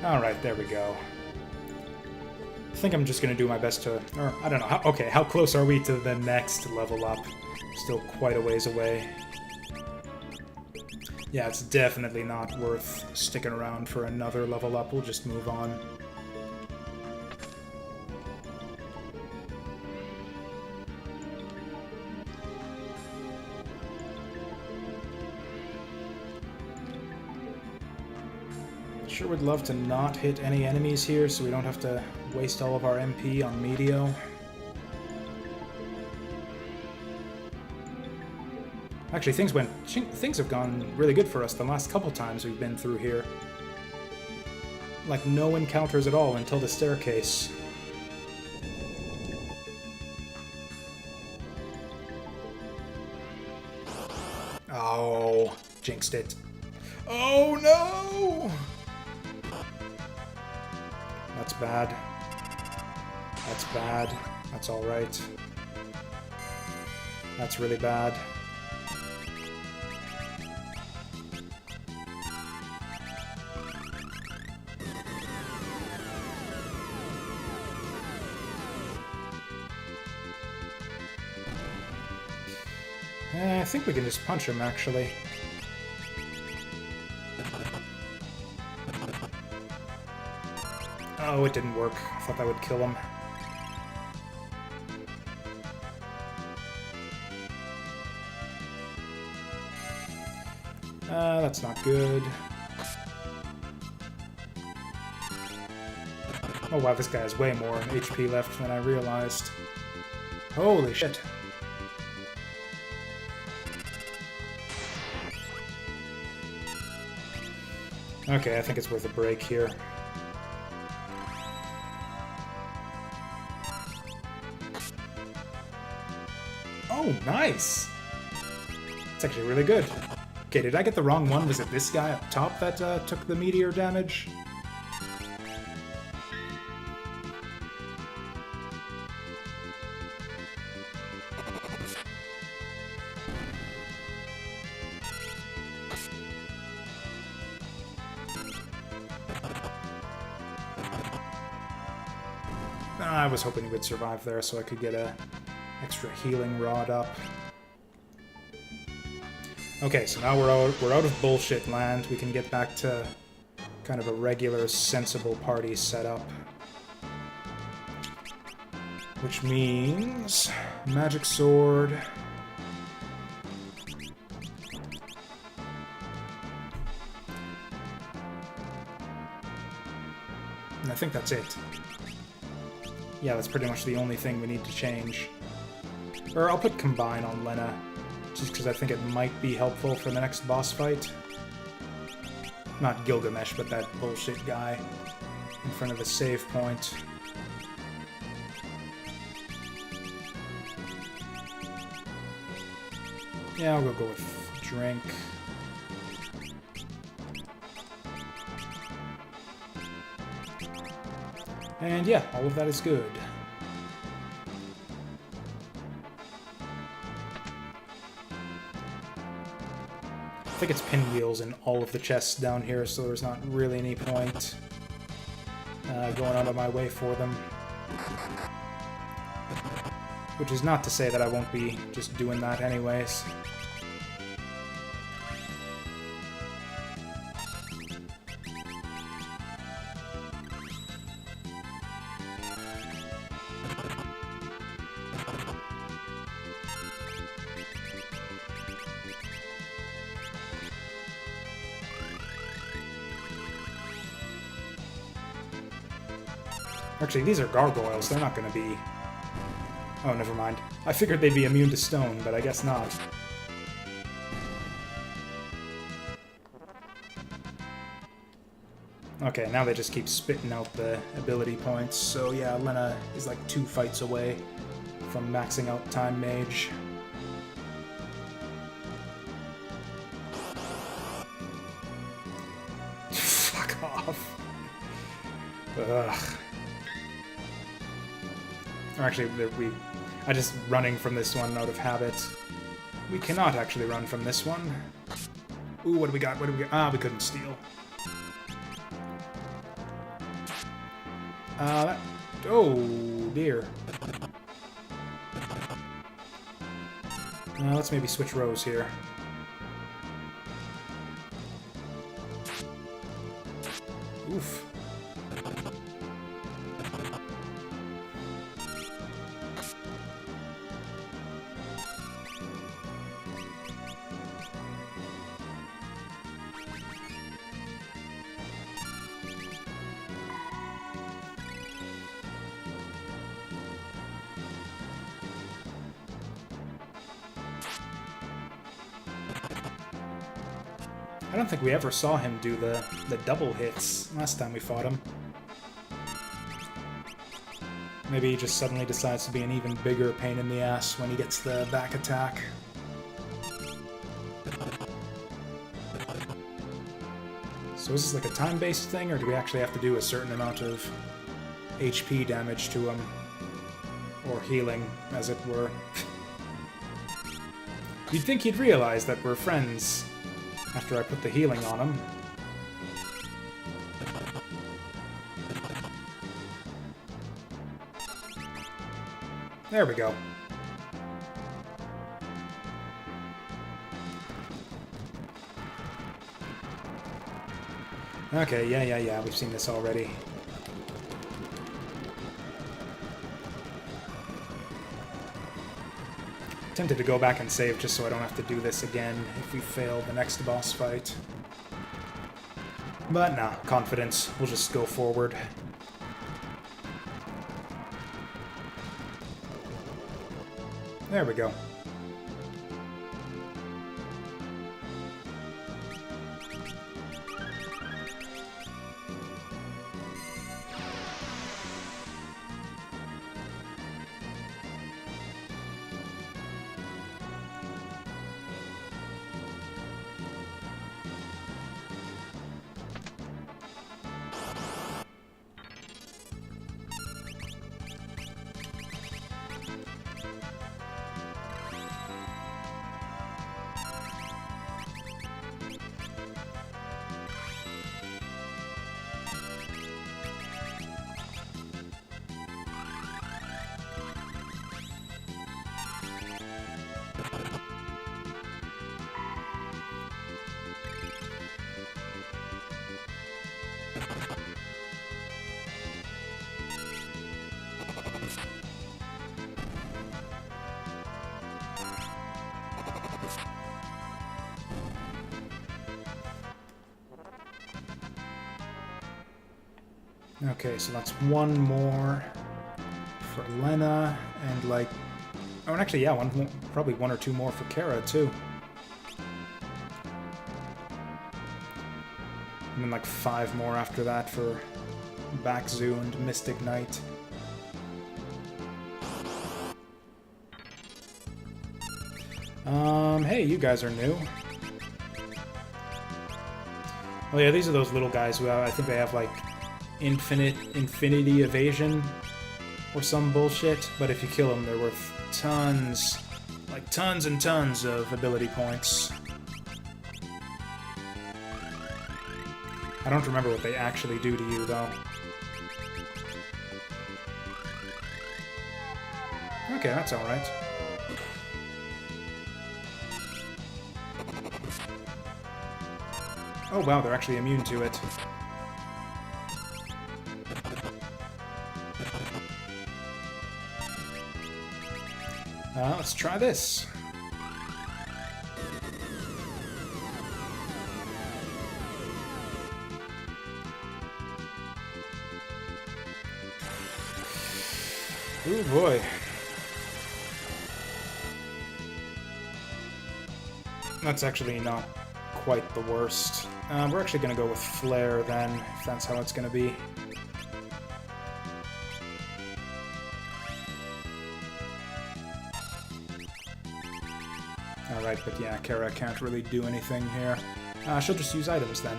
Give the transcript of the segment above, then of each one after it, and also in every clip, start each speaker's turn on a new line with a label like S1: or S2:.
S1: Alright, there we go. I think I'm just gonna do my best to... Or, I don't know. Okay, how close are we to the next level up? Still quite a ways away. Yeah, it's definitely not worth sticking around for another level up. We'll just move on. Sure would love to not hit any enemies here so we don't have to waste all of our MP on Meteo. Actually, things have gone really good for us the last couple times we've been through here. Like, no encounters at all until the staircase. Oh, jinxed it. Oh no! That's bad. That's bad. That's alright. That's really bad. I think we can just punch him, actually. Oh, it didn't work. I thought that would kill him. That's not good. Oh wow, this guy has way more HP left than I realized. Holy shit. Okay, I think it's worth a break here. Oh, nice! It's actually really good. Okay, did I get the wrong one? Was it this guy up top that took the meteor damage? I was hoping he would survive there so I could get a extra healing rod up. Okay, so now we're out of bullshit land. We can get back to kind of a regular, sensible party setup. Which means... magic sword... and I think that's it. Yeah, that's pretty much the only thing we need to change. Or I'll put Combine on Lena, just because I think it might be helpful for the next boss fight. Not Gilgamesh, but that bullshit guy in front of the save point. Yeah, I'll go with Drink. And yeah, all of that is good. I think it's pinwheels in all of the chests down here, so there's not really any point going out of my way for them. Which is not to say that I won't be just doing that anyways. Actually, these are gargoyles. They're not going to be... Oh, never mind. I figured they'd be immune to stone, but I guess not. Okay, now they just keep spitting out the ability points. So yeah, Lena is like 2 fights away from maxing out Time Mage. Fuck off. Ugh. Or actually, I just running from this one out of habit. We cannot actually run from this one. Ooh, what do we got? What do we got? Ah, we couldn't steal. Oh, dear. Let's maybe switch rows here. Oof. I don't think we ever saw him do the double hits last time we fought him. Maybe he just suddenly decides to be an even bigger pain in the ass when he gets the back attack. So is this like a time-based thing, or do we actually have to do a certain amount of HP damage to him? Or healing, as it were. You'd think he'd realize that we're friends after I put the healing on him. There we go. Okay, yeah, we've seen this already. Tempted to go back and save just so I don't have to do this again if we fail the next boss fight. But nah, confidence. We'll just go forward. There we go. Okay, so that's one more for Lena, and like... Oh, and actually, yeah, probably one or two more for Kara, too. And then like 5 more after that for Bakuhatsu and Mystic Knight. Hey, you guys are new. Oh yeah, these are those little guys who I think they have like infinity evasion or some bullshit, but if you kill them, they're worth tons, like tons and tons of ability points. I don't remember what they actually do to you, though. Okay, that's alright. Oh wow, they're actually immune to it. Let's try this. Ooh boy. That's actually not quite the worst. We're actually going to go with Flare then, if that's how it's going to be. Alright, but yeah, Kara can't really do anything here. She'll just use items then.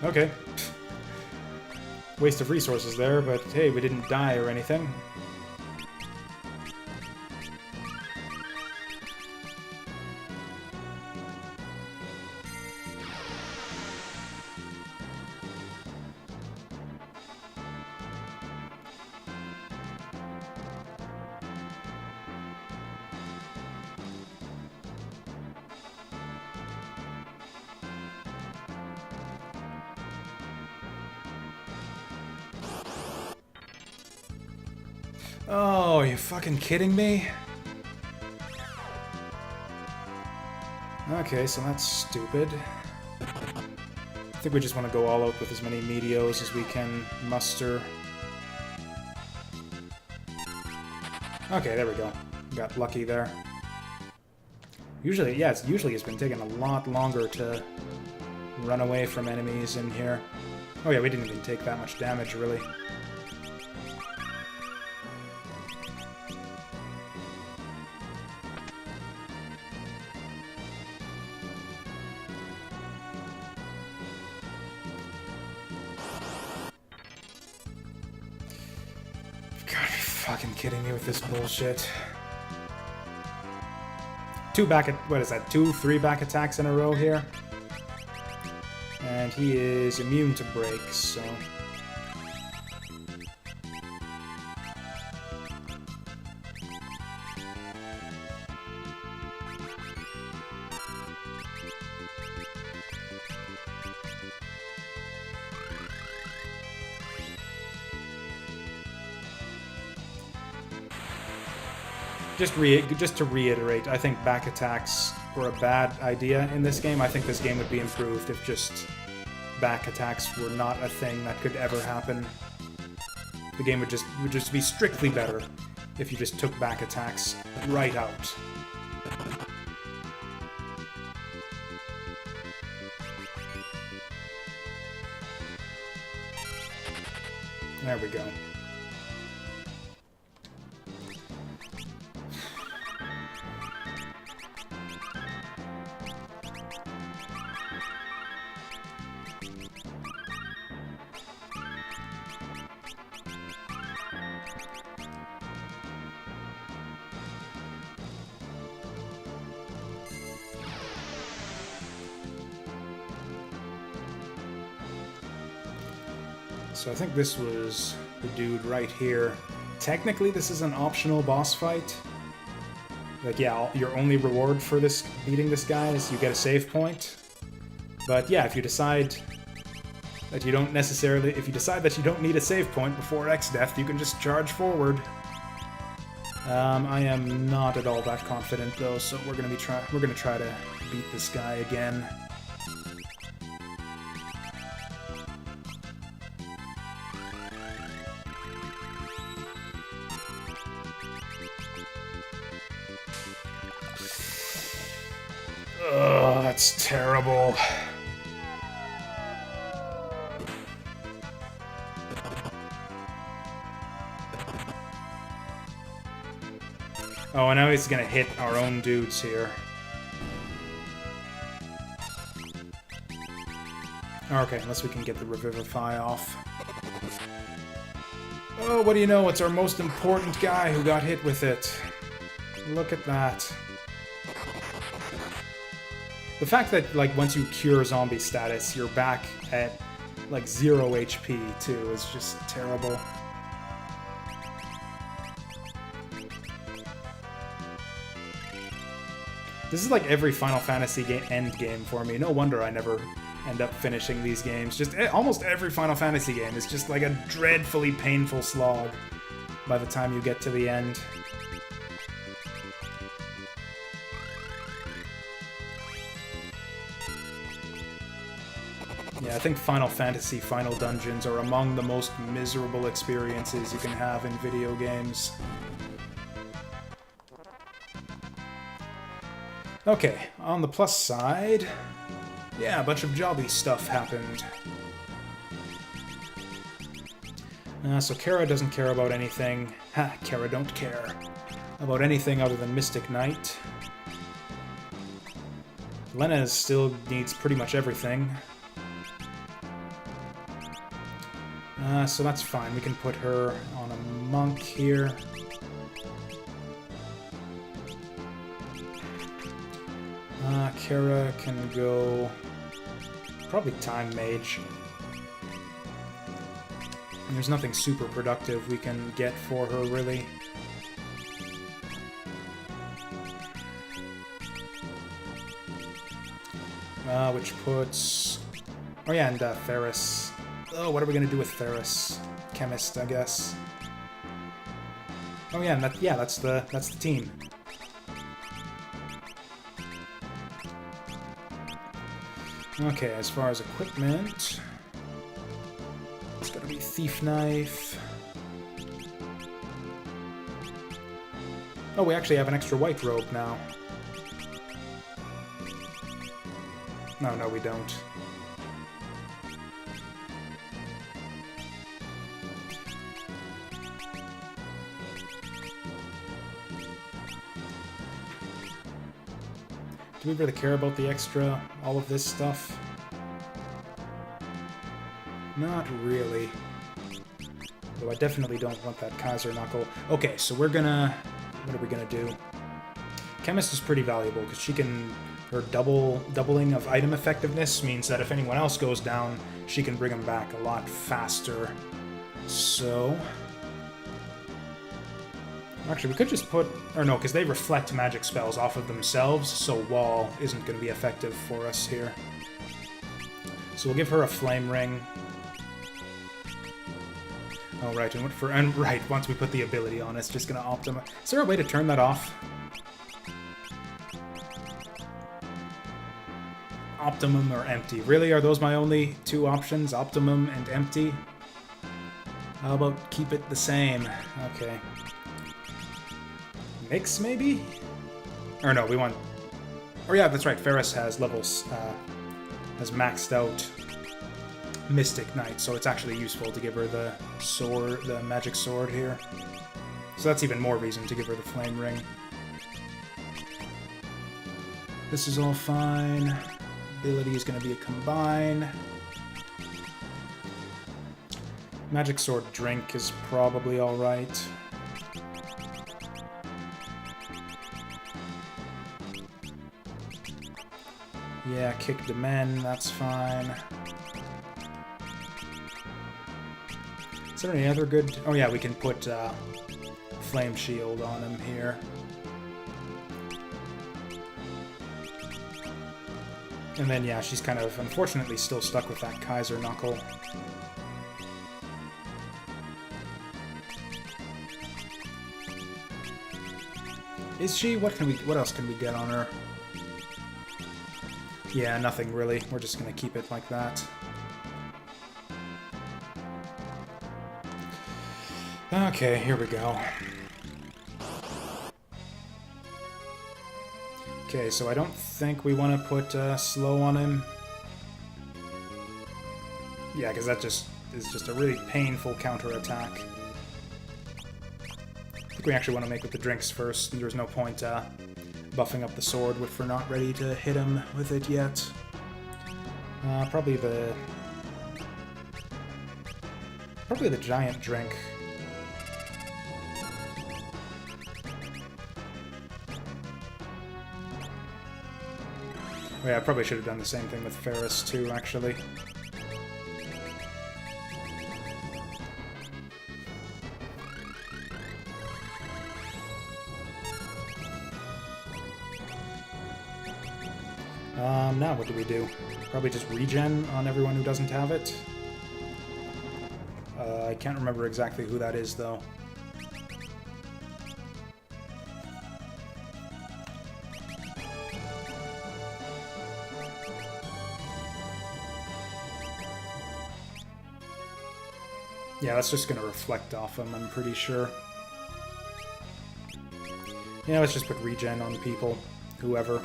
S1: Okay. Waste of resources there, but hey, we didn't die or anything. Oh, are you fucking kidding me? Okay, so that's stupid. I think we just want to go all out with as many Meteos as we can muster. Okay, there we go. Got lucky there. Usually, yeah, usually it's been taking a lot longer to run away from enemies in here. Oh yeah, we didn't even take that much damage, really. Fucking kidding me with this bullshit. What is that? 3 back attacks in a row here. And he is immune to breaks, so... Just to reiterate, I think back attacks were a bad idea in this game. I think this game would be improved if just back attacks were not a thing that could ever happen. The game would just be strictly better if you just took back attacks right out. There we go. So I think this was the dude right here. Technically, this is an optional boss fight. Like, yeah, your only reward for beating this guy is you get a save point. But yeah, if you decide that you don't need a save point before Exdeath, you can just charge forward. I am not at all that confident though, so we're gonna try to beat this guy again. Ugh, that's terrible. Oh, and now he's gonna hit our own dudes here. Okay, unless we can get the Revivify off. Oh, what do you know? It's our most important guy who got hit with it. Look at that. The fact that, like, once you cure zombie status, you're back at, like, 0 HP, too, is just terrible. This is like every Final Fantasy end game for me. No wonder I never end up finishing these games. Just almost every Final Fantasy game is just like a dreadfully painful slog by the time you get to the end. Yeah, I think Final Fantasy Final Dungeons are among the most miserable experiences you can have in video games. Okay, on the plus side, yeah, a bunch of jobby stuff happened. So Kara doesn't care about anything. Ha, Kara don't care about anything other than Mystic Knight. Lena still needs pretty much everything. So that's fine. We can put her on a monk here. Kara can go... probably Time Mage. And there's nothing super productive we can get for her, really. Which puts... oh yeah, and Ferris. Oh, what are we gonna do with Ferris? Chemist, I guess. Oh yeah, and that's the team. Okay, as far as equipment, it's gonna be Thief Knife. Oh, we actually have an extra white robe now. No, we don't. Do we really care about the extra, all of this stuff? Not really. Though I definitely don't want that Kaiser Knuckle. Okay, so we're gonna... what are we gonna do? Chemist is pretty valuable, because she can... her doubling of item effectiveness means that if anyone else goes down, she can bring them back a lot faster. So... actually, we could just put... or no, because they reflect magic spells off of themselves, so Wall isn't going to be effective for us here. So we'll give her a Flame Ring. Oh, right, and right, once we put the ability on, it's just going to optimize... is there a way to turn that off? Optimum or empty. Really, are those my only two options? Optimum and empty? How about keep it the same? Okay. Mix, maybe? Or no, we want... oh yeah, that's right, Ferris has levels, has maxed out Mystic Knight, so it's actually useful to give her the sword, the magic sword here. So that's even more reason to give her the Flame Ring. This is all fine. Ability is going to be a Combine. Magic Sword Drink is probably alright. Yeah, Kick the Men, that's fine. Is there any other good... oh yeah, we can put Flame Shield on him here. And then, yeah, she's kind of, unfortunately, still stuck with that Kaiser Knuckle. Is she? What else can we get on her? Yeah, nothing really. We're just gonna keep it like that. Okay, here we go. Okay, so I don't think we want to put slow on him. Yeah, because that just is just a really painful counterattack. I think we actually want to make with the drinks first. There's no point buffing up the sword if we're not ready to hit him with it yet. Probably the giant drink. Oh yeah, I probably should have done the same thing with Ferris too, actually. Now what do we do? Probably just regen on everyone who doesn't have it. I can't remember exactly who that is, though. Yeah, that's just going to reflect off him, I'm pretty sure. Yeah, let's just put regen on people, whoever.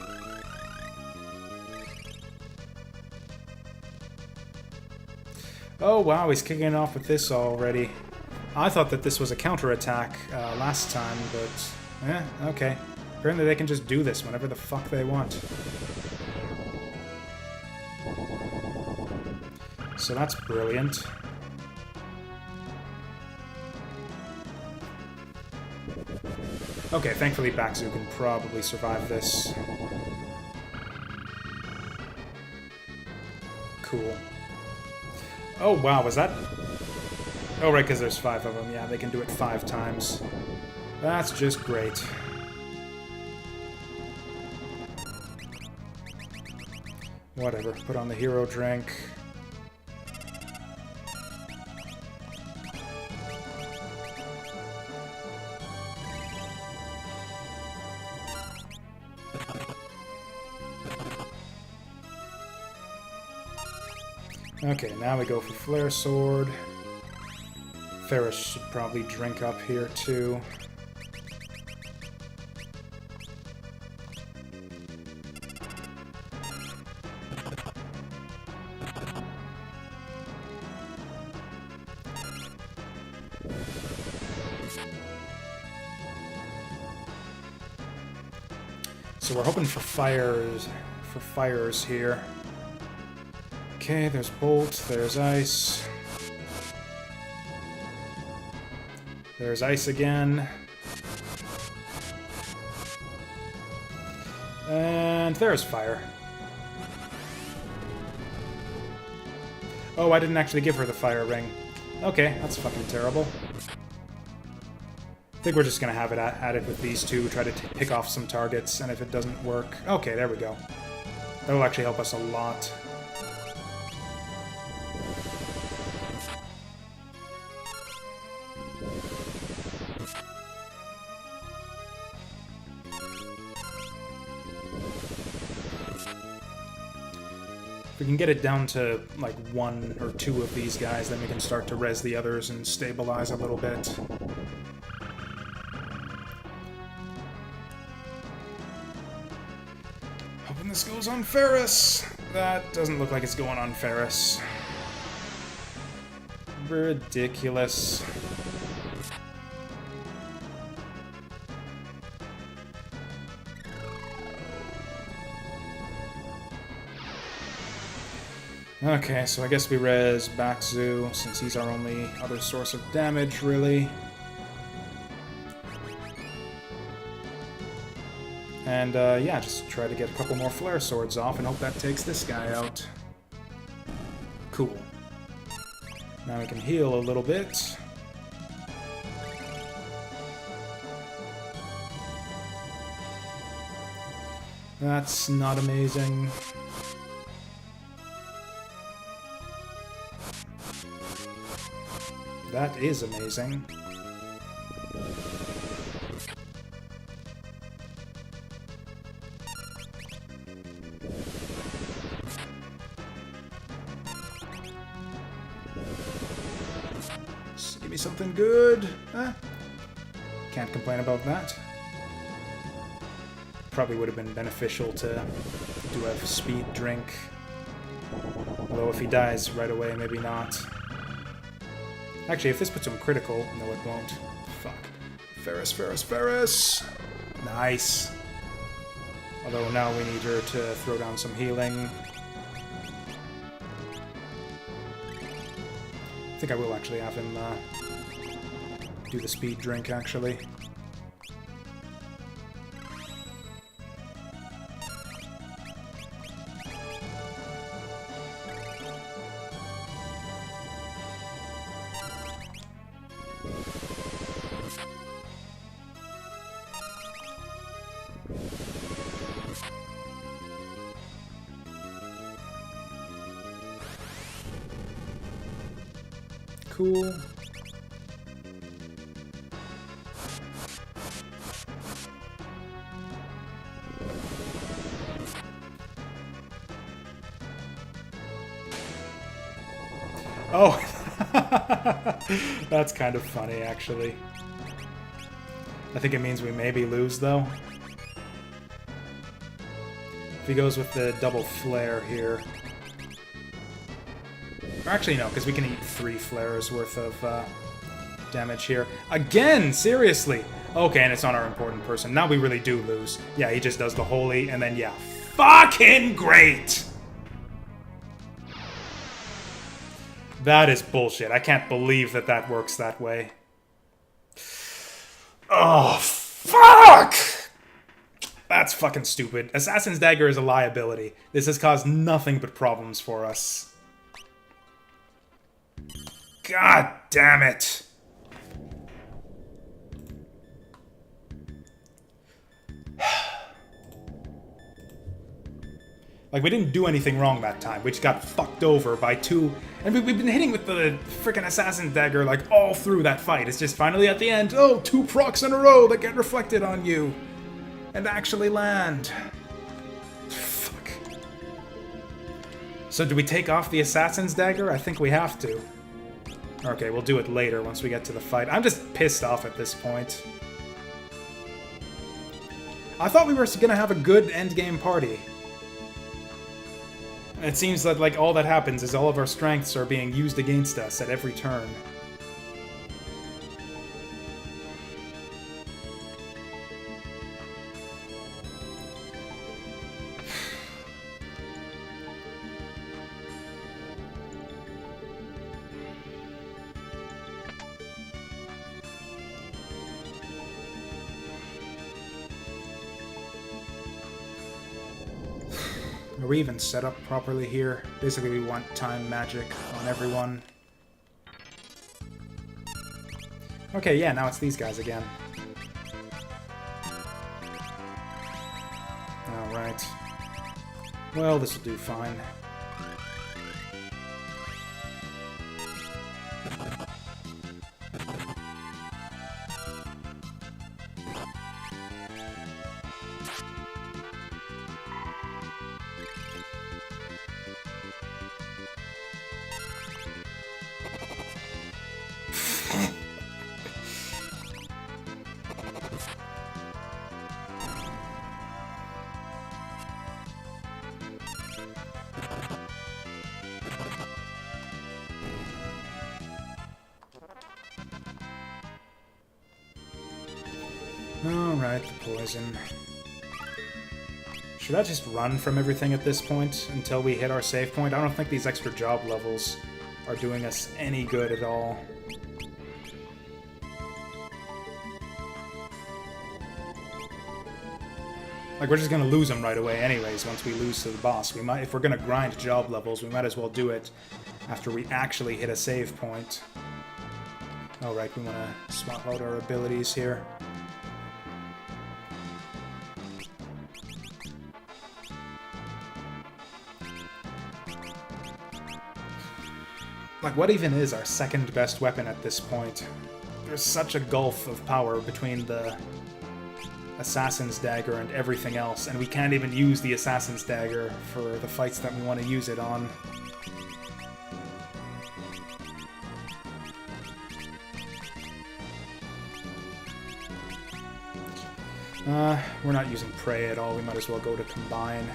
S1: Oh wow, he's kicking it off with this already. I thought that this was a counterattack last time, but... eh, okay. Apparently they can just do this whenever the fuck they want. So that's brilliant. Okay, thankfully Bakuhatsu can probably survive this. Cool. Oh, wow, was that... Oh, right, because there's 5 of them. Yeah, they can do it 5 times. That's just great. Whatever, put on the hero drink. Okay, now we go for Flare Sword. Ferris should probably drink up here, too. So we're hoping for fires here. Okay, there's Bolt, there's Ice. There's Ice again. And there's Fire. Oh, I didn't actually give her the Fire Ring. Okay, that's fucking terrible. I think we're just gonna have it at it with these two, try to pick off some targets, and if it doesn't work... Okay, there we go. That will actually help us a lot. If we can get it down to, like, 1 or 2 of these guys, then we can start to res the others and stabilize a little bit. Hoping this goes on Ferris. That doesn't look like it's going on Ferris. Ridiculous. Okay, so I guess we res Bakuhatsu, since he's our only other source of damage, really. And, yeah, just try to get a couple more Flare Swords off and hope that takes this guy out. Cool. Now we can heal a little bit. That's not amazing. That is amazing. Give me something good. Can't complain about that. Probably would have been beneficial to do a speed drink. Although if he dies right away, maybe not. Actually, if this puts him critical... No, it won't. Fuck. Ferris, Ferris, Ferris! Nice. Although now we need her to throw down some healing. I think I will actually have him do the speed drink, actually. Cool. Oh! That's kind of funny, actually. I think it means we maybe lose, though. If he goes with the double flare here... Or actually, no, because we can eat 3 flares worth of damage here. Again! Seriously! Okay, and it's on our important person. Now we really do lose. Yeah, he just does the holy, and then, yeah. Fucking great! That is bullshit. I can't believe that that works that way. Oh, fuck! Fuck! That's fucking stupid. Assassin's Dagger is a liability. This has caused nothing but problems for us. God damn it. Like, we didn't do anything wrong that time. We just got fucked over by two... And we've been hitting with the frickin' Assassin's Dagger, like, all through that fight. It's just finally at the end, oh, 2 procs in a row that get reflected on you. And actually land. Fuck. So do we take off the Assassin's Dagger? I think we have to. Okay, we'll do it later once we get to the fight. I'm just pissed off at this point. I thought we were gonna have a good endgame party. It seems that, like, all that happens is all of our strengths are being used against us at every turn. Are we even set up properly here? Basically, we want time magic on everyone. Okay, yeah, now it's these guys again. Alright. Well, this will do fine. Alright, the poison. Should I just run from everything at this point until we hit our save point? I don't think these extra job levels are doing us any good at all. Like, we're just gonna lose them right away anyways once we lose to the boss. We might, if we're gonna grind job levels, we might as well do it after we actually hit a save point. Alright, we wanna swap out our abilities here. Like, what even is our second best weapon at this point? There's such a gulf of power between the Assassin's Dagger and everything else, and we can't even use the Assassin's Dagger for the fights that we want to use it on. We're not using Prey at all, we might as well go to Combine.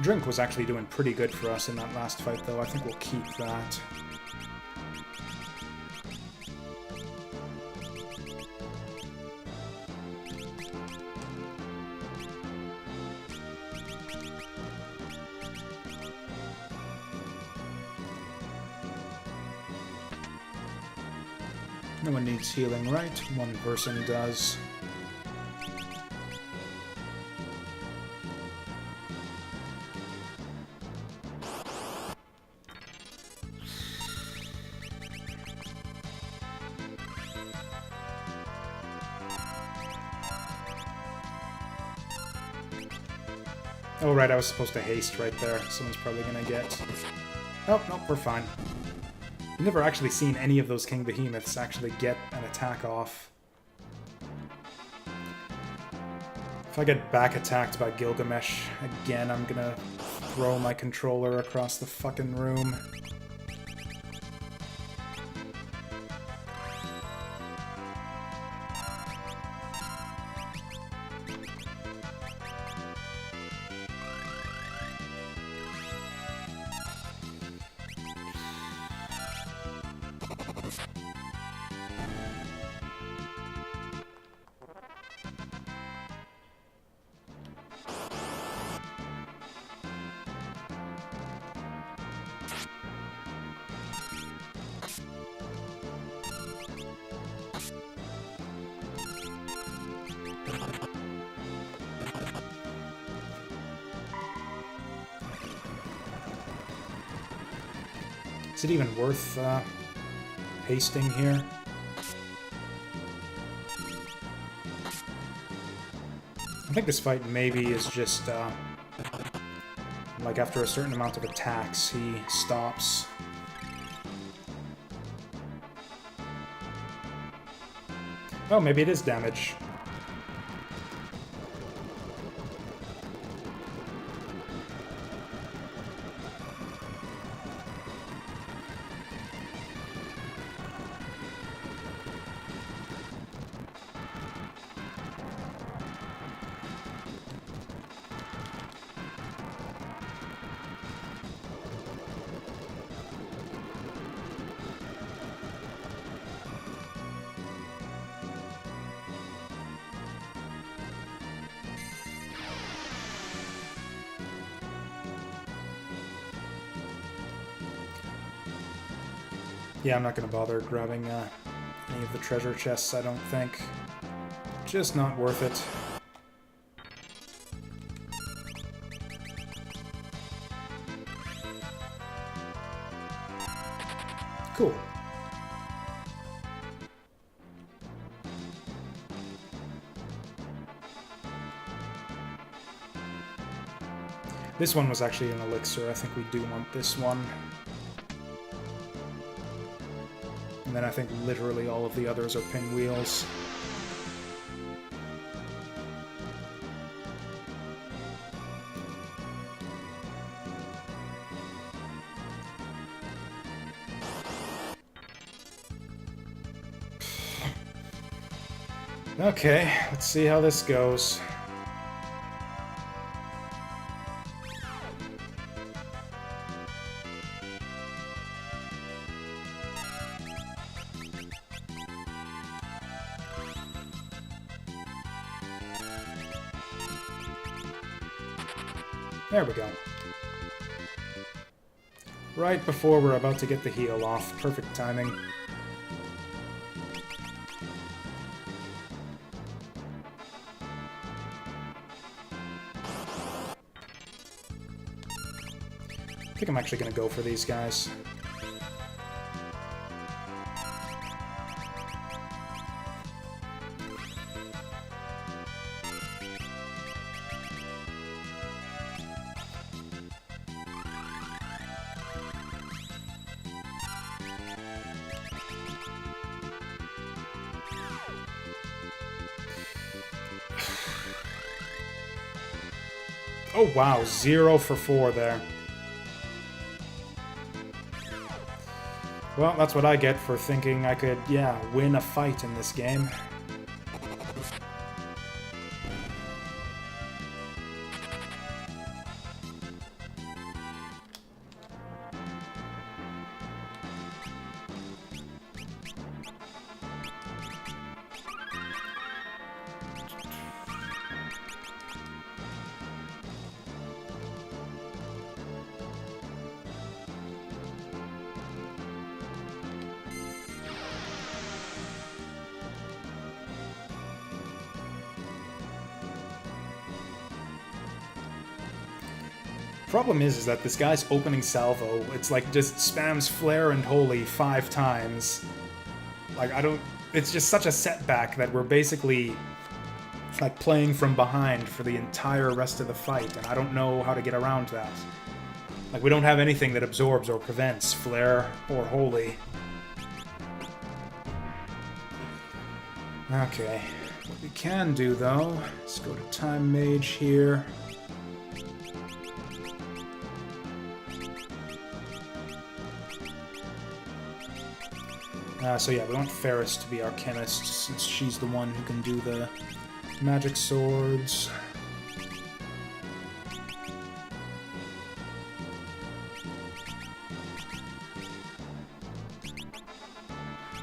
S1: Drink was actually doing pretty good for us in that last fight, though. I think we'll keep that. No one needs healing, right? One person does. Oh, right, I was supposed to haste right there. Someone's probably gonna get... Oh, nope, we're fine. I've never actually seen any of those King Behemoths actually get an attack off. If I get back attacked by Gilgamesh again, I'm gonna throw my controller across the fucking room. Is it even worth hasting here? I think this fight maybe is just, like, after a certain amount of attacks, he stops. Oh, maybe it is damage. Yeah, I'm not going to bother grabbing any of the treasure chests, I don't think. Just not worth it. Cool. This one was actually an elixir. I think we do want this one. And then I think literally all of the others are pinwheels. Okay, let's see how this goes. There we go. Right before we're about to get the heal off. Perfect timing. I think I'm actually going to go for these guys. Oh wow, 0 for 4 there. Well, that's what I get for thinking I could, yeah, win a fight in this game. Problem is that this guy's opening salvo, it's like just spams flare and holy 5 times. Like, I don't... It's just such a setback that we're basically, like, playing from behind for the entire rest of the fight, and I don't know how to get around that. Like, we don't have anything that absorbs or prevents flare or holy. Okay. What we can do, though, is go to Time Mage here. So yeah, we want Ferris to be our chemist, since she's the one who can do the magic swords.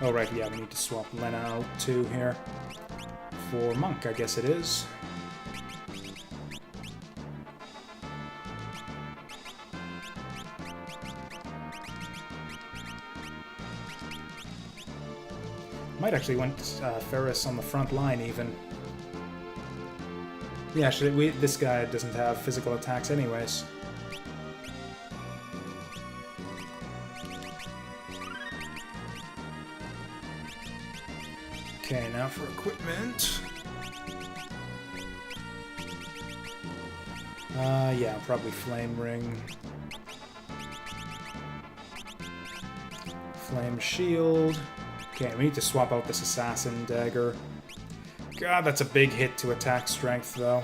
S1: Oh right, yeah, we need to swap Lena out too here. For Monk, I guess it is. Might actually want Ferris on the front line, even. Yeah, this guy doesn't have physical attacks anyways. Okay, now for equipment. Yeah, probably Flame Ring. Flame Shield. Okay, we need to swap out this Assassin Dagger. God, that's a big hit to attack strength, though.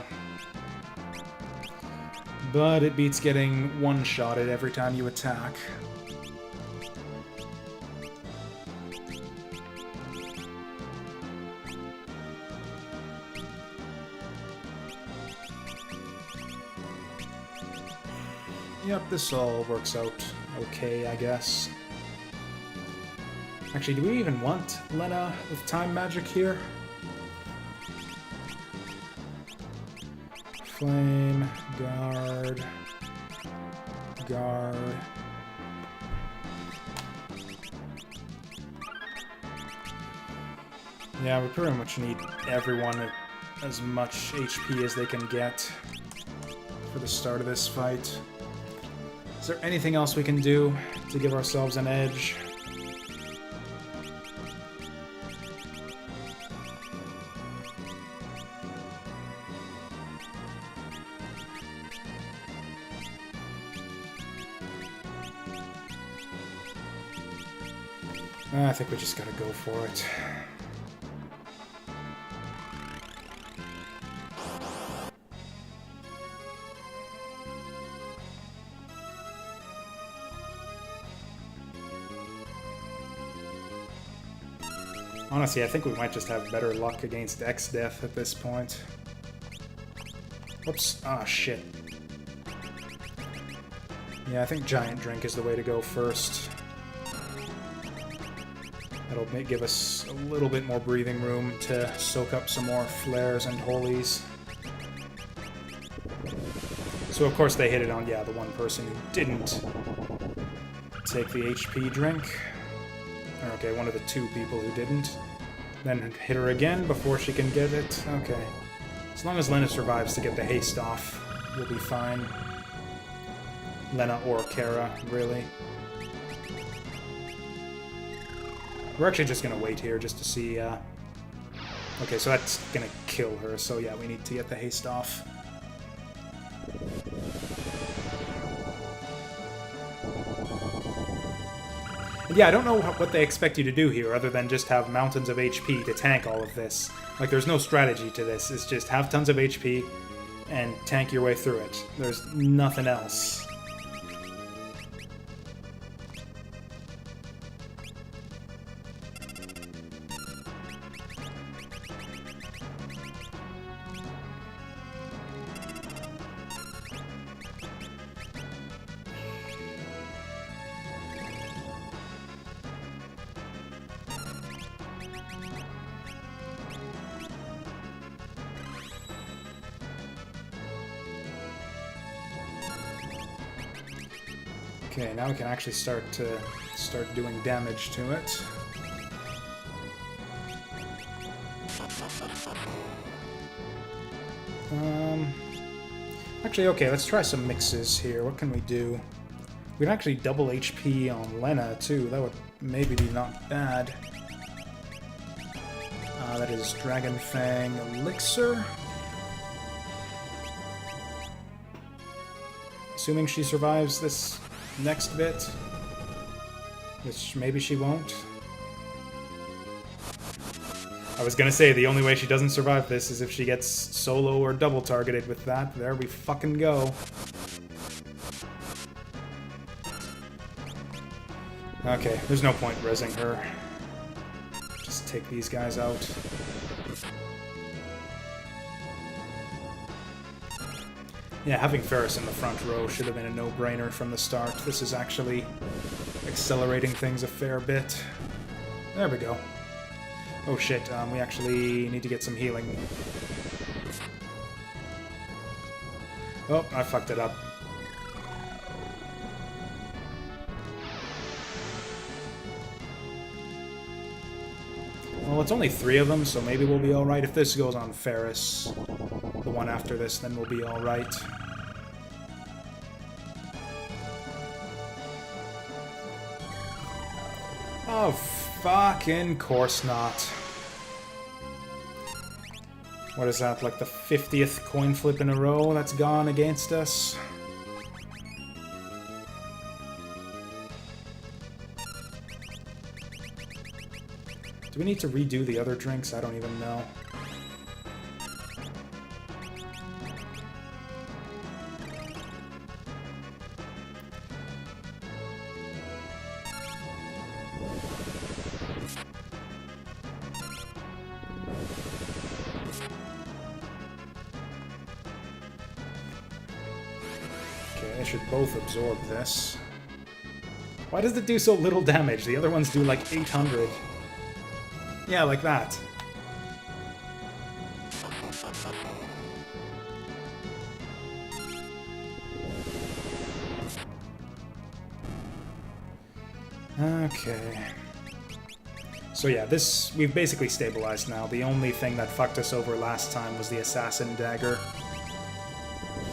S1: But it beats getting one-shotted every time you attack. Yep, this all works out okay, I guess. Actually, do we even want Lena with Time Magic here? Flame, Guard, Guard. Yeah, we pretty much need everyone at as much HP as they can get for the start of this fight. Is there anything else we can do to give ourselves an edge? I think we just gotta go for it. Honestly, I think we might just have better luck against Exdeath at this point. Whoops. Ah, shit. Yeah, I think Giant Drink is the way to go first. That'll give us a little bit more breathing room to soak up some more flares and holies. So of course they hit it on, yeah, the one person who didn't take the HP drink. Or, okay, one of the two people who didn't. Then hit her again before she can get it. Okay. As long as Lena survives to get the haste off, we'll be fine. Lena or Kara, really. We're actually just gonna wait here just to see, Okay, so that's gonna kill her, so yeah, we need to get the haste off. And yeah, I don't know what they expect you to do here, other than just have mountains of HP to tank all of this. Like, there's no strategy to this, it's just have tons of HP and tank your way through it. There's nothing else. Okay, now we can actually start doing damage to it. Actually, okay, let's try some mixes here. What can we do? We can actually double HP on Lena, too. That would maybe be not bad. That is Dragon Fang Elixir. Assuming she survives this next bit, which maybe she won't. I was gonna say, the only way she doesn't survive this is if she gets solo or double targeted with that. There we fucking go. Okay, there's no point rezzing her. Just take these guys out. Yeah, having Ferris in the front row should have been a no-brainer from the start. This is actually accelerating things a fair bit. There we go. Oh shit, we actually need to get some healing. Oh, I fucked it up. Well, it's only 3 of them, so maybe we'll be alright. If this goes on Ferris, the one after this, then we'll be alright. Oh, fucking course not. What is that, like the 50th coin flip in a row that's gone against us? Do we need to redo the other drinks? I don't even know. Okay, I should both absorb this. Why does it do so little damage? The other ones do like 800. Yeah, like that. Okay. So yeah, this... we've basically stabilized now. The only thing that fucked us over last time was the Assassin Dagger.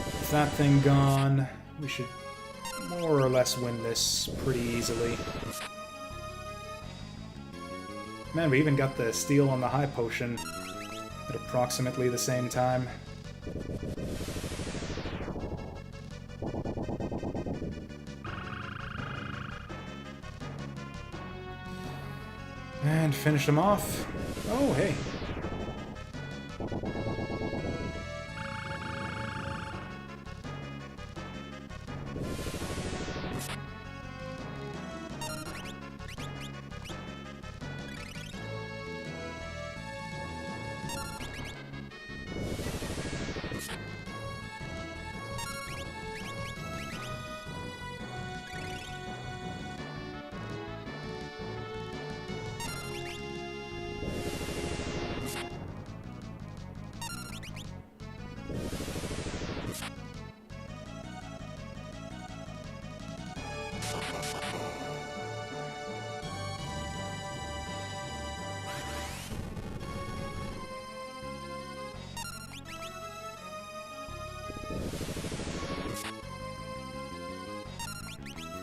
S1: With that thing gone, we should more or less win this pretty easily. Man, we even got the steal on the high potion at approximately the same time. And finish him off. Oh, hey.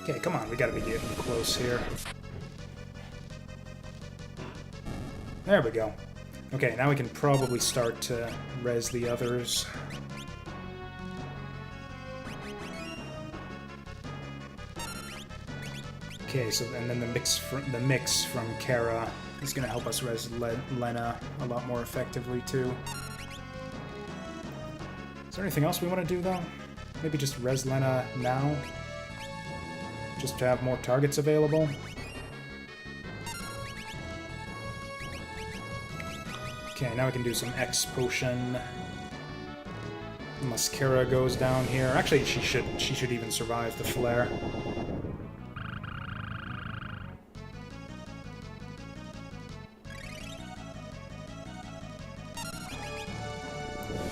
S1: Okay, come on, we gotta be getting close here. There we go. Okay, now we can probably start to res the others. Okay, so and then the mix from Kara is gonna help us res Lena a lot more effectively too. Is there anything else we want to do though? Maybe just res Lena now? Just to have more targets available. Okay, now we can do some X potion. Unless Kara goes down here. Actually, she shouldn't. She should even survive the flare.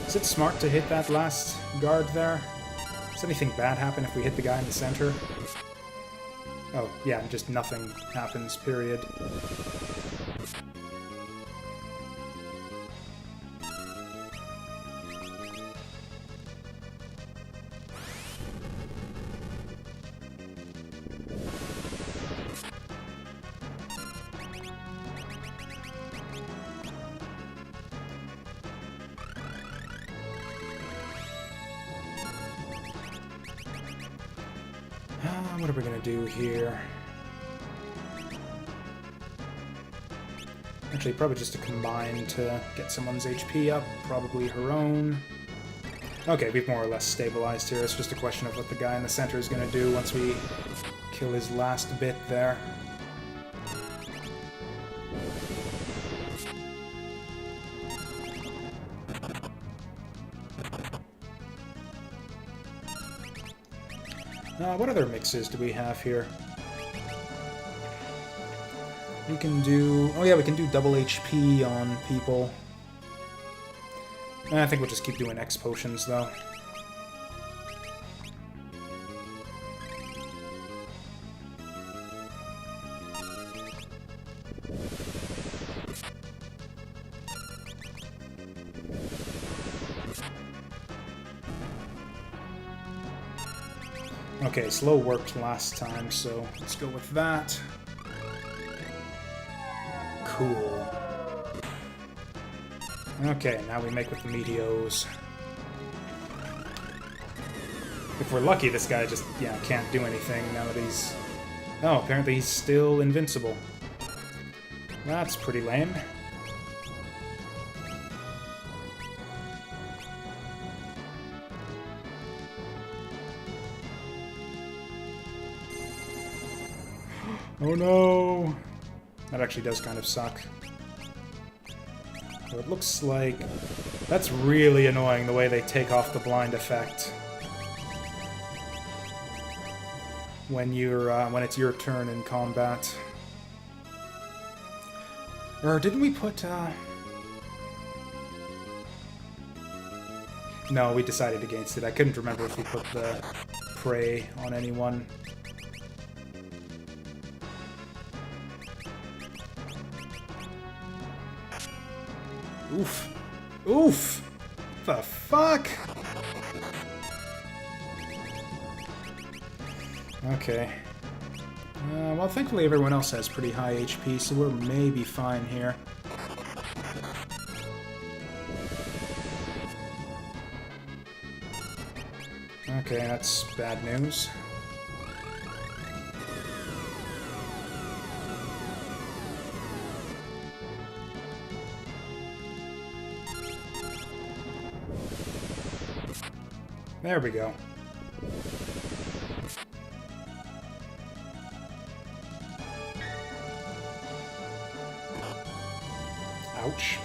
S1: Is it smart to hit that last guard there? Does anything bad happen if we hit the guy in the center? Oh, yeah, just nothing happens, period. What are we gonna do here? Actually, probably just a combine to get someone's HP up, probably her own. Okay, we've more or less stabilized here. It's just a question of what the guy in the center is gonna do once we kill his last bit there. What other mixes do we have here? We can do... oh yeah, we can do double HP on people. I think we'll just keep doing X potions, though. Okay, slow worked last time, so let's go with that. Cool. Okay, now we make with the Meteos. If we're lucky, this guy just, yeah, can't do anything now that he's... Oh, apparently he's still invincible. That's pretty lame. Oh no! That actually does kind of suck. So it looks like... That's really annoying, the way they take off the blind effect. When you're, when it's your turn in combat. Or didn't we put, No, we decided against it. I couldn't remember if we put the prey on anyone. Oof. Oof! The fuck? Okay. Well, thankfully everyone else has pretty high HP, so we're maybe fine here. Okay, that's bad news. There we go. Ouch.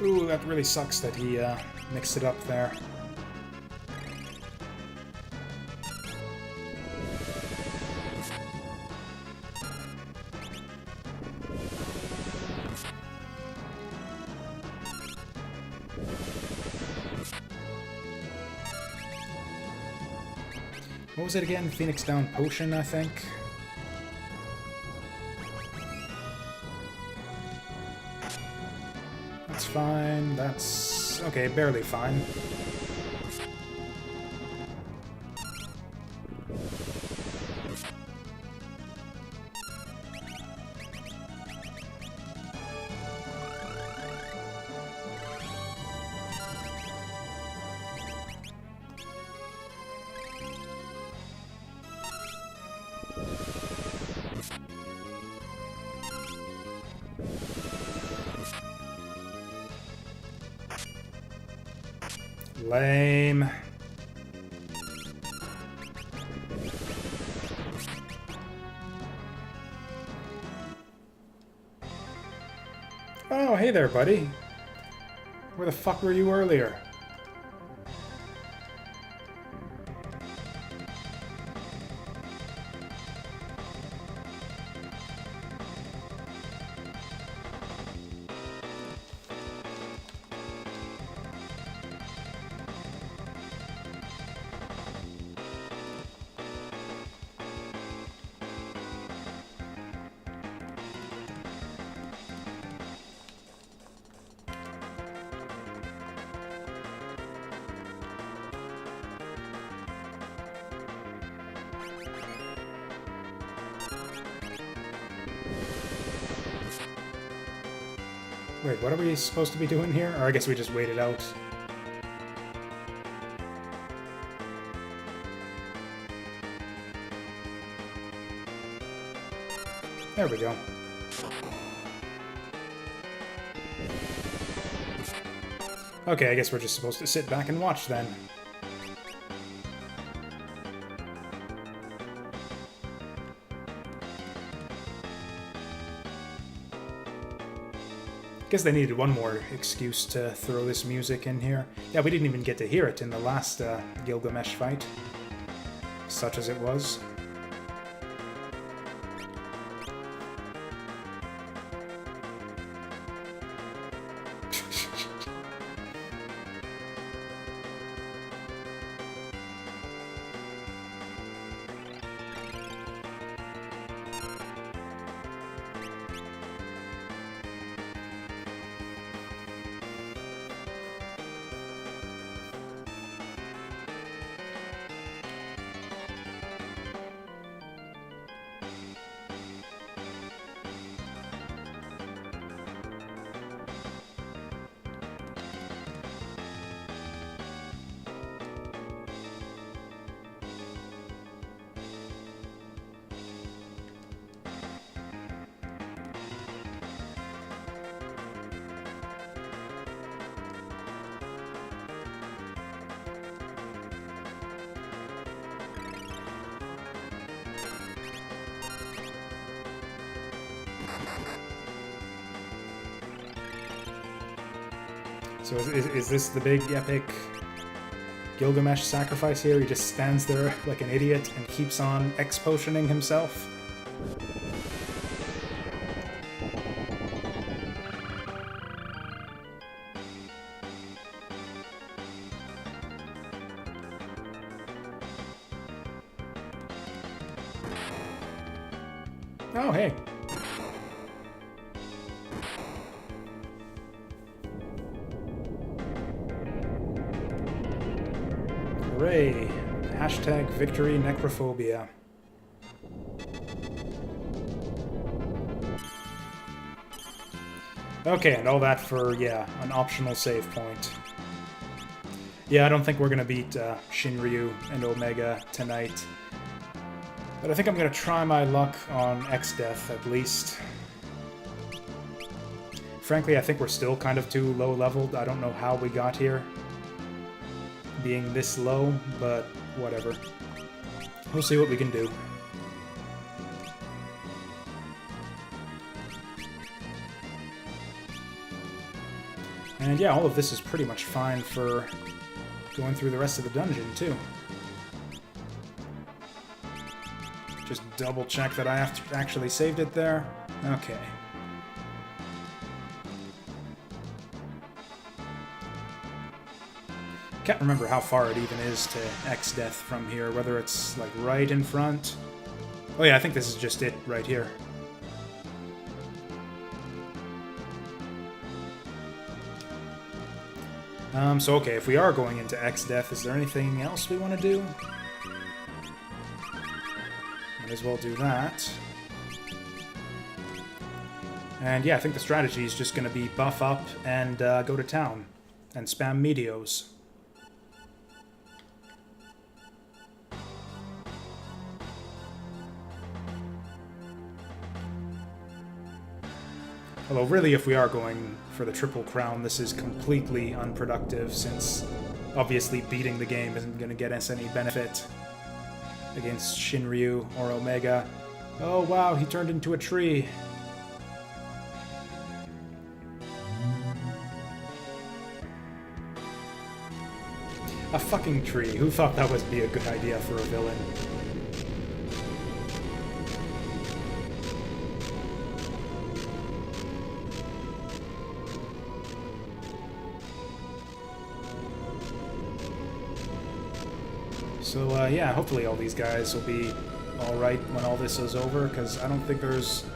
S1: Ooh, that really sucks that he mixed it up there. What was it again? Phoenix Down Potion, I think? That's fine. That's... okay, barely fine. Lame. Oh, hey there, buddy. Where the fuck were you earlier? Wait, what are we supposed to be doing here? Or I guess we just wait it out. There we go. Okay, I guess we're just supposed to sit back and watch then. Guess they needed one more excuse to throw this music in here. Yeah, we didn't even get to hear it in the last Gilgamesh fight, such as it was. So is this the big epic Gilgamesh sacrifice here? He just stands there like an idiot and keeps on X-potioning himself? Oh, hey. Hooray. Hashtag victory necrophobia. Okay, and all that for, yeah, an optional save point. Yeah, I don't think we're gonna beat Shinryu and Omega tonight. But I think I'm going to try my luck on Exdeath, at least. Frankly, I think we're still kind of too low-leveled. I don't know how we got here, being this low, but whatever. We'll see what we can do. And yeah, all of this is pretty much fine for going through the rest of the dungeon, too. Just double check that I have actually saved it there. Okay. Can't remember how far it even is to Exdeath from here, whether it's like right in front. Oh yeah, I think this is just it right here. So okay, if we are going into Exdeath, is there anything else we want to do? Might as well do that. And yeah, I think the strategy is just going to be buff up and go to town and spam Meteos. Although really, if we are going for the Triple Crown, this is completely unproductive, since obviously beating the game isn't going to get us any benefit against Shinryu or Omega. Oh wow, he turned into a tree. A fucking tree. Who thought that would be a good idea for a villain? So, yeah, hopefully all these guys will be alright when all this is over, because I don't think there's...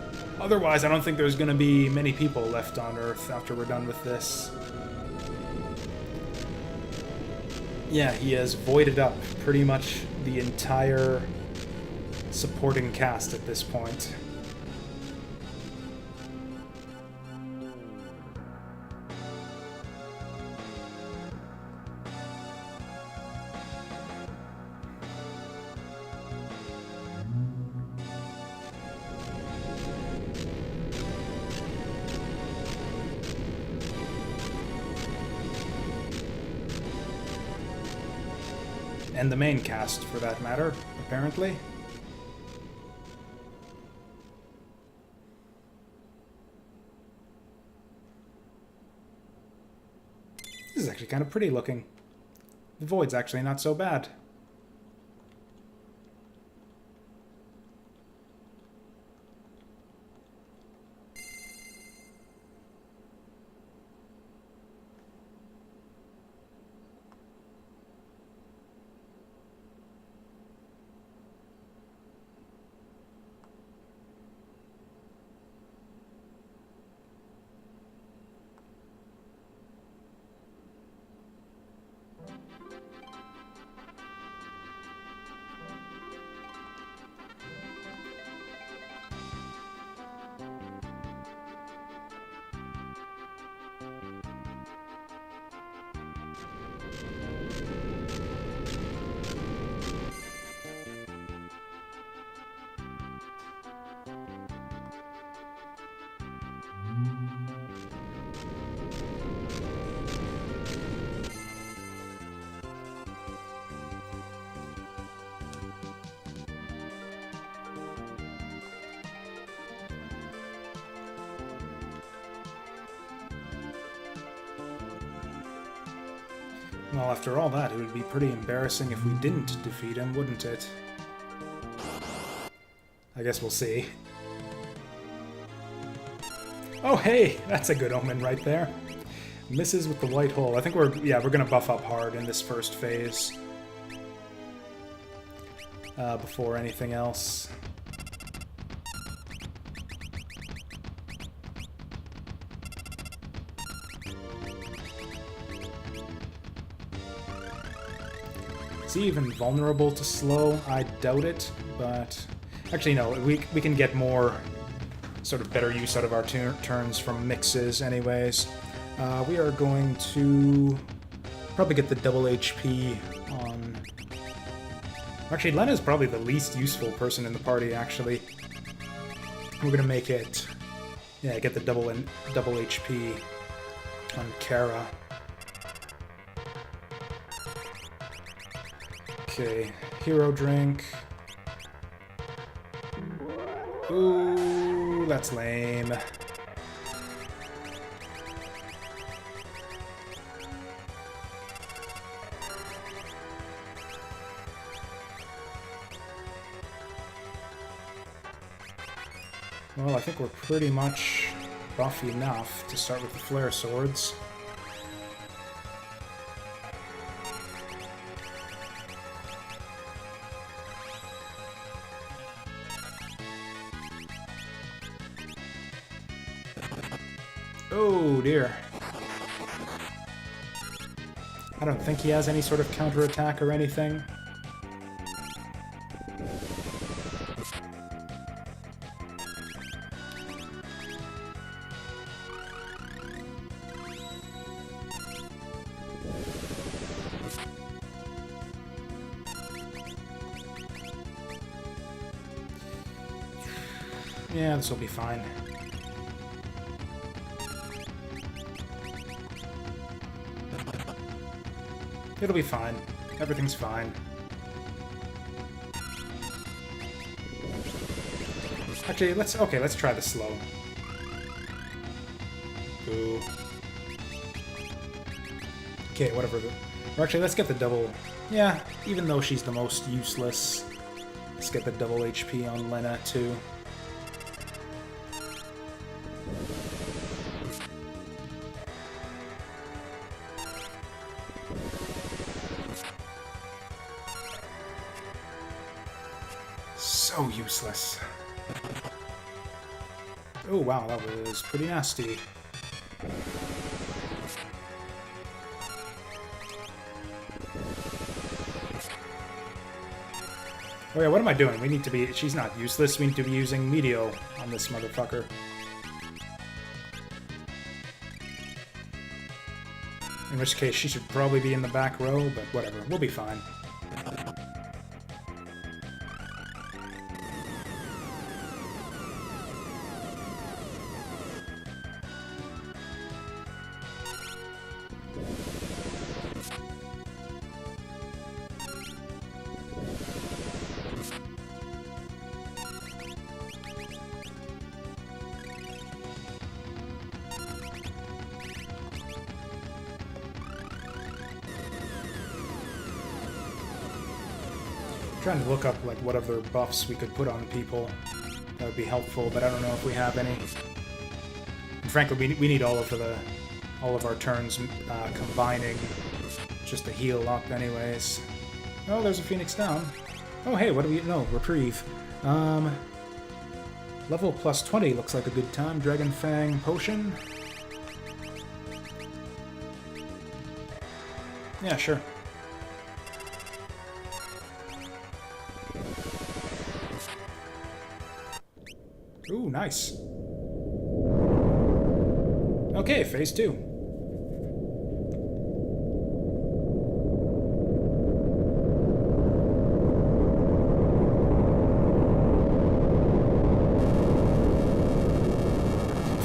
S1: Otherwise, I don't think there's going to be many people left on Earth after we're done with this. Yeah, he has voided up pretty much the entire supporting cast at this point. And the main cast, for that matter, apparently. This is actually kind of pretty looking. The void's actually not so bad. Well, after all that, it would be pretty embarrassing if we didn't defeat him, wouldn't it? I guess we'll see. Oh, hey! That's a good omen right there. Misses with the white hole. I think we're gonna buff up hard in this first phase. Before anything else. Is he even vulnerable to slow? I doubt it, but... Actually, no, we can get more sort of better use out of our turns from mixes anyways. We are going to probably get the double HP on... Actually, Lena's probably the least useful person in the party, actually. We're gonna make it... Yeah, get the double HP on Kara. Okay, hero drink. Ooh, that's lame. Well, I think we're pretty much buff enough to start with the flare swords. Oh dear. I don't think he has any sort of counterattack or anything. Yeah, this will be fine. It'll be fine. Everything's fine. Actually, let's try the slow. Ooh. Okay, whatever. Or actually, let's get the double. Yeah, even though she's the most useless, let's get the double HP on Lena too. So useless. Oh wow, that was pretty nasty. Oh yeah, what am I doing? We need to be... She's not useless. We need to be using Meteor on this motherfucker. In which case, she should probably be in the back row, but whatever. We'll be fine. Trying to look up like what other buffs we could put on people. That would be helpful, but I don't know if we have any. And frankly, we need all of our turns combining just to heal up, anyways. Oh, there's a Phoenix down. Oh, hey, what do we? No, reprieve. Level plus 20 looks like a good time. Dragon Fang potion. Yeah, sure. Ooh, nice. Okay, phase 2.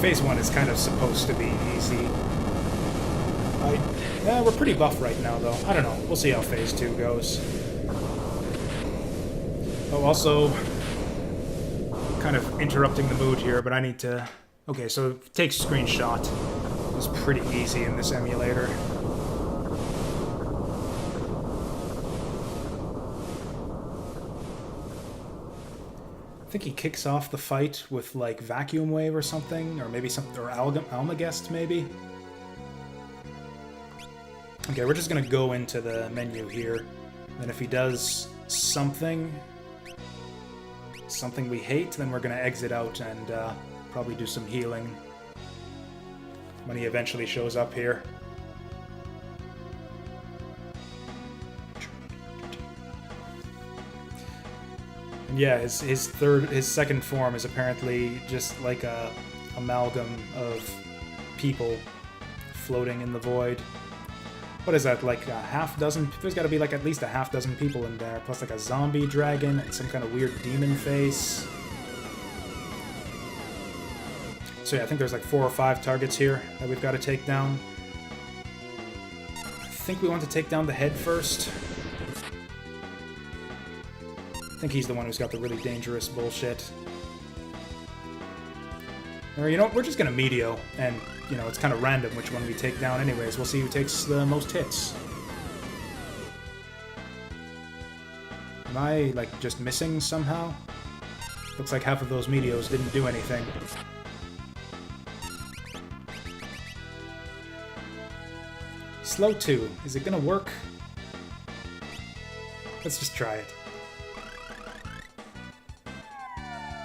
S1: Phase 1 is kind of supposed to be easy. Yeah, we're pretty buff right now, though. I don't know. We'll see how phase 2 goes. Oh, also... kind of interrupting the mood here, but I need to... Okay, so take screenshot. It's pretty easy in this emulator. think he kicks off the fight with, like, Vacuum Wave or something, or maybe something, or Almagest, maybe? Okay, we're just gonna go into the menu here, and if he does something we hate, then we're gonna exit out and probably do some healing when he eventually shows up here. Yeah, his second form is apparently just like a amalgam of people floating in the void. What is that, like a half dozen? There's got to be like at least a half dozen people in there, plus like a zombie dragon and some kind of weird demon face. So yeah, I think there's like 4 or 5 targets here that we've got to take down. I think we want to take down the head first. I think he's the one who's got the really dangerous bullshit. Or, you know, we're just gonna Meteo, and, you know, it's kind of random which one we take down anyways. We'll see who takes the most hits. Am I, like, just missing somehow? Looks like half of those Meteos didn't do anything. Slow 2. Is it gonna work? Let's just try it.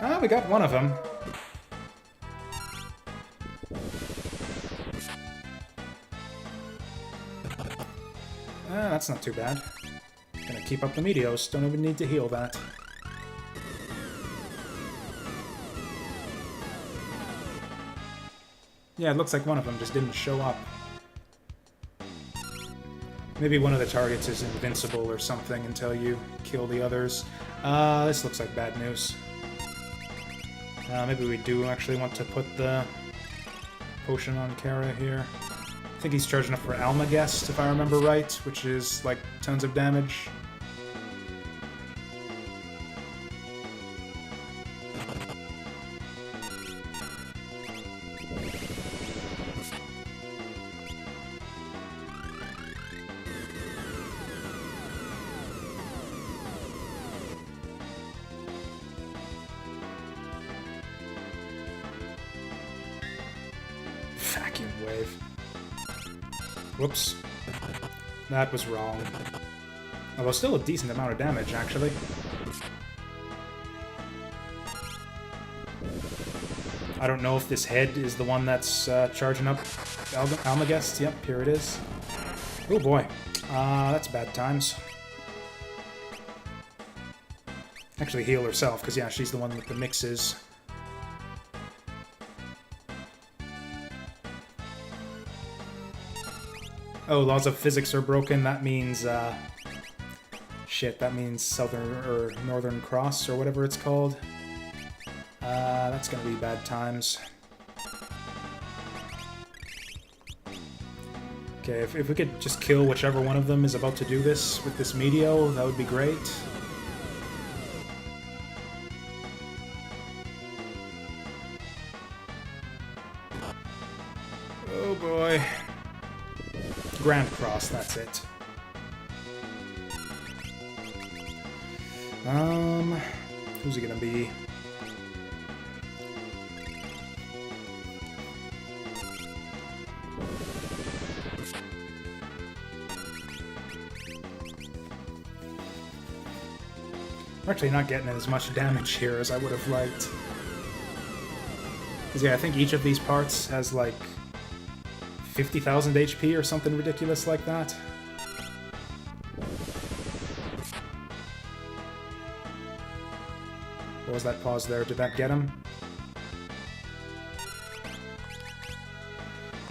S1: Ah, we got one of them. Ah, that's not too bad. Gonna keep up the Meteos. Don't even need to heal that. Yeah, it looks like one of them just didn't show up. Maybe one of the targets is invincible or something until you kill the others. This looks like bad news. Maybe we do actually want to put the potion on Kara here. I think he's charging up for Almagest, if I remember right, which is, like, tons of damage. Vacuum Wave. Whoops. That was wrong. Although still a decent amount of damage, actually. I don't know if this head is the one that's charging up Almagest. Yep, here it is. Oh boy. That's bad times. Actually heal herself, because yeah, she's the one with the mixes. Oh, laws of physics are broken. That means, shit, that means Southern, or Northern Cross, or whatever it's called. That's gonna be bad times. Okay, if we could just kill whichever one of them is about to do this with this Meteo, that would be great. Oh boy. Grand Cross, that's it. Who's it gonna be? We're actually not getting as much damage here as I would have liked. Because yeah, I think each of these parts has like 50,000 HP or something ridiculous like that. What was that pause there? Did that get him?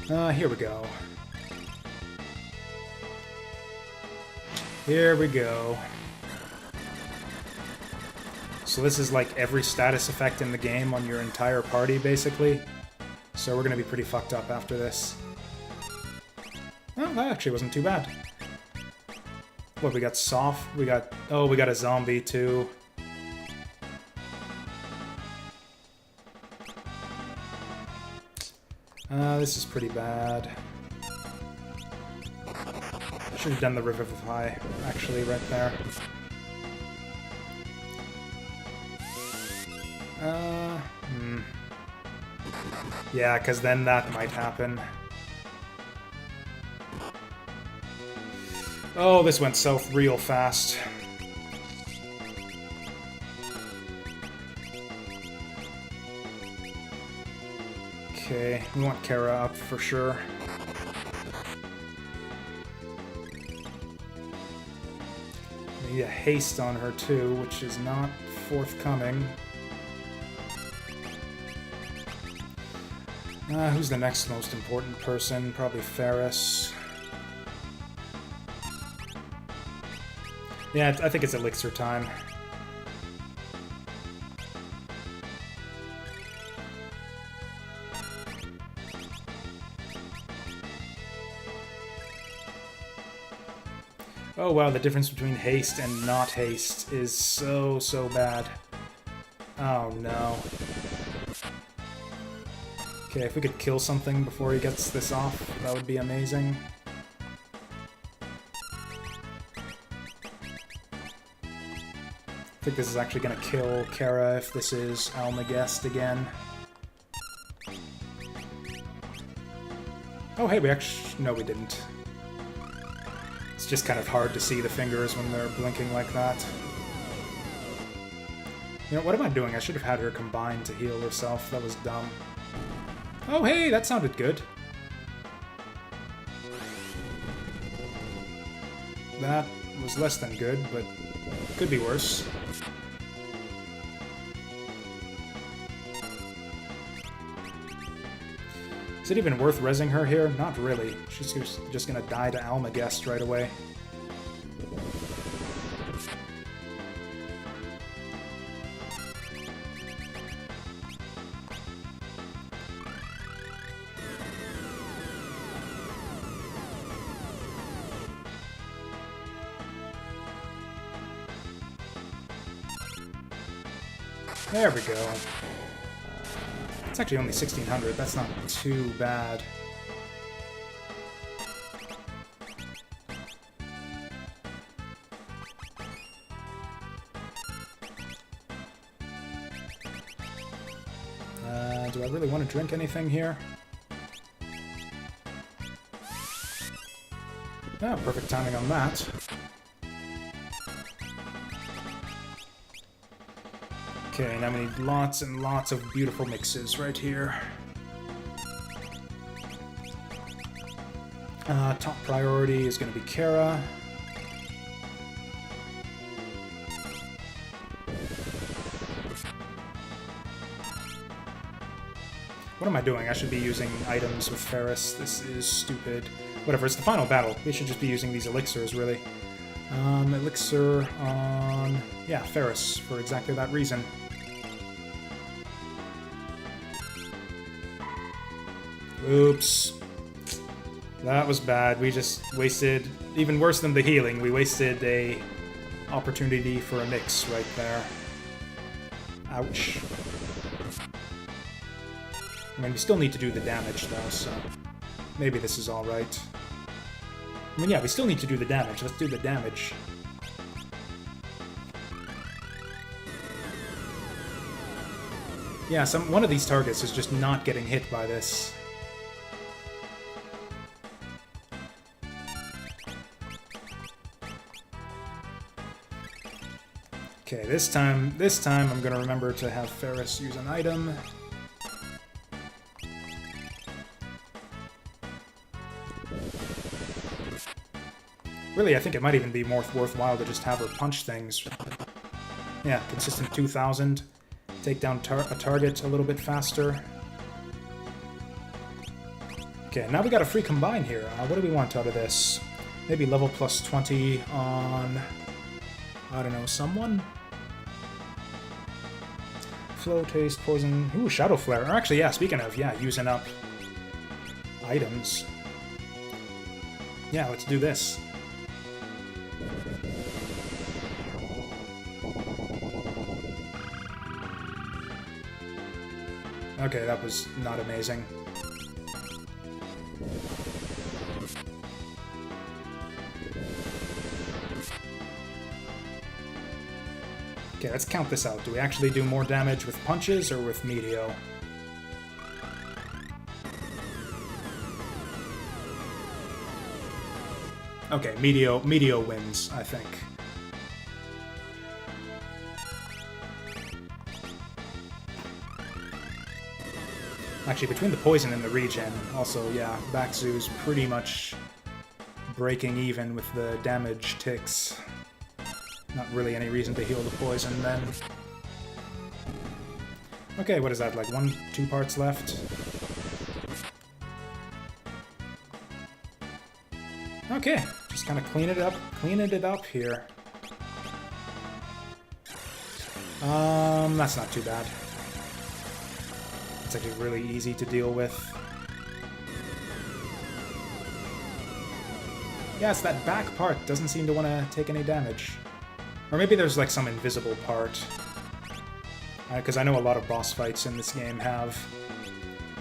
S1: Here we go. Here we go. So this is like every status effect in the game on your entire party, basically. So we're gonna be pretty fucked up after this. Oh, that actually wasn't too bad. What, we got soft? We got... Oh, we got a zombie, too. This is pretty bad. Should have done the Revivify, actually, right there. Yeah, because then that might happen. Oh, this went south real fast. Okay, we want Kara up for sure. We need a haste on her too, which is not forthcoming. Who's the next most important person? Probably Ferris. Yeah, I think it's elixir time. Oh wow, the difference between haste and not haste is so bad. Oh no. Okay, if we could kill something before he gets this off, that would be amazing. I think this is actually going to kill Kara if this is Almagest again. Oh hey, we actually... no, we didn't. It's just kind of hard to see the fingers when they're blinking like that. You know, what am I doing? I should have had her combine to heal herself. That was dumb. Oh hey, that sounded good. That was less than good, but could be worse. Is it even worth rezzing her here? Not really. She's just gonna die to Almagest right away. There we go. It's actually only 1600. That's not too bad. Do I really want to drink anything here? Oh, perfect timing on that. Okay, now we need lots and lots of beautiful mixes right here. Top priority is going to be Kara. What am I doing? I should be using items with Ferris. This is stupid. Whatever, it's the final battle. We should just be using these elixirs, really. Elixir on... yeah, Ferris, for exactly that reason. Oops. That was bad. We just wasted, even worse than the healing, we wasted a opportunity for a mix right there. Ouch. I mean, we still need to do the damage, though, so maybe this is alright. I mean, yeah, we still need to do the damage. Let's do the damage. Yeah, one of these targets is just not getting hit by this. Okay, this time I'm gonna remember to have Ferris use an item. Really, I think it might even be more worthwhile to just have her punch things. Yeah, consistent 2000. Take down a target a little bit faster. Okay, now we got a free combine here. What do we want out of this? Maybe level plus 20 on... I don't know, someone? Flow, taste, poison... Ooh, Shadow Flare. Or actually, yeah, speaking of, yeah, using up items. Yeah, let's do this. Okay, that was not amazing. Okay, let's count this out. Do we actually do more damage with punches or with Meteo? Okay, Meteo wins, I think. Actually, between the poison and the regen, also, yeah, Bakuhatsu's pretty much breaking even with the damage ticks. Not really any reason to heal the poison then. Okay, what is that, like 2 parts left? Okay, just kind of cleaning it up here. That's not too bad. It's actually really easy to deal with. Yeah, it's that back part doesn't seem to want to take any damage. Or maybe there's like some invisible part. Because I know a lot of boss fights in this game have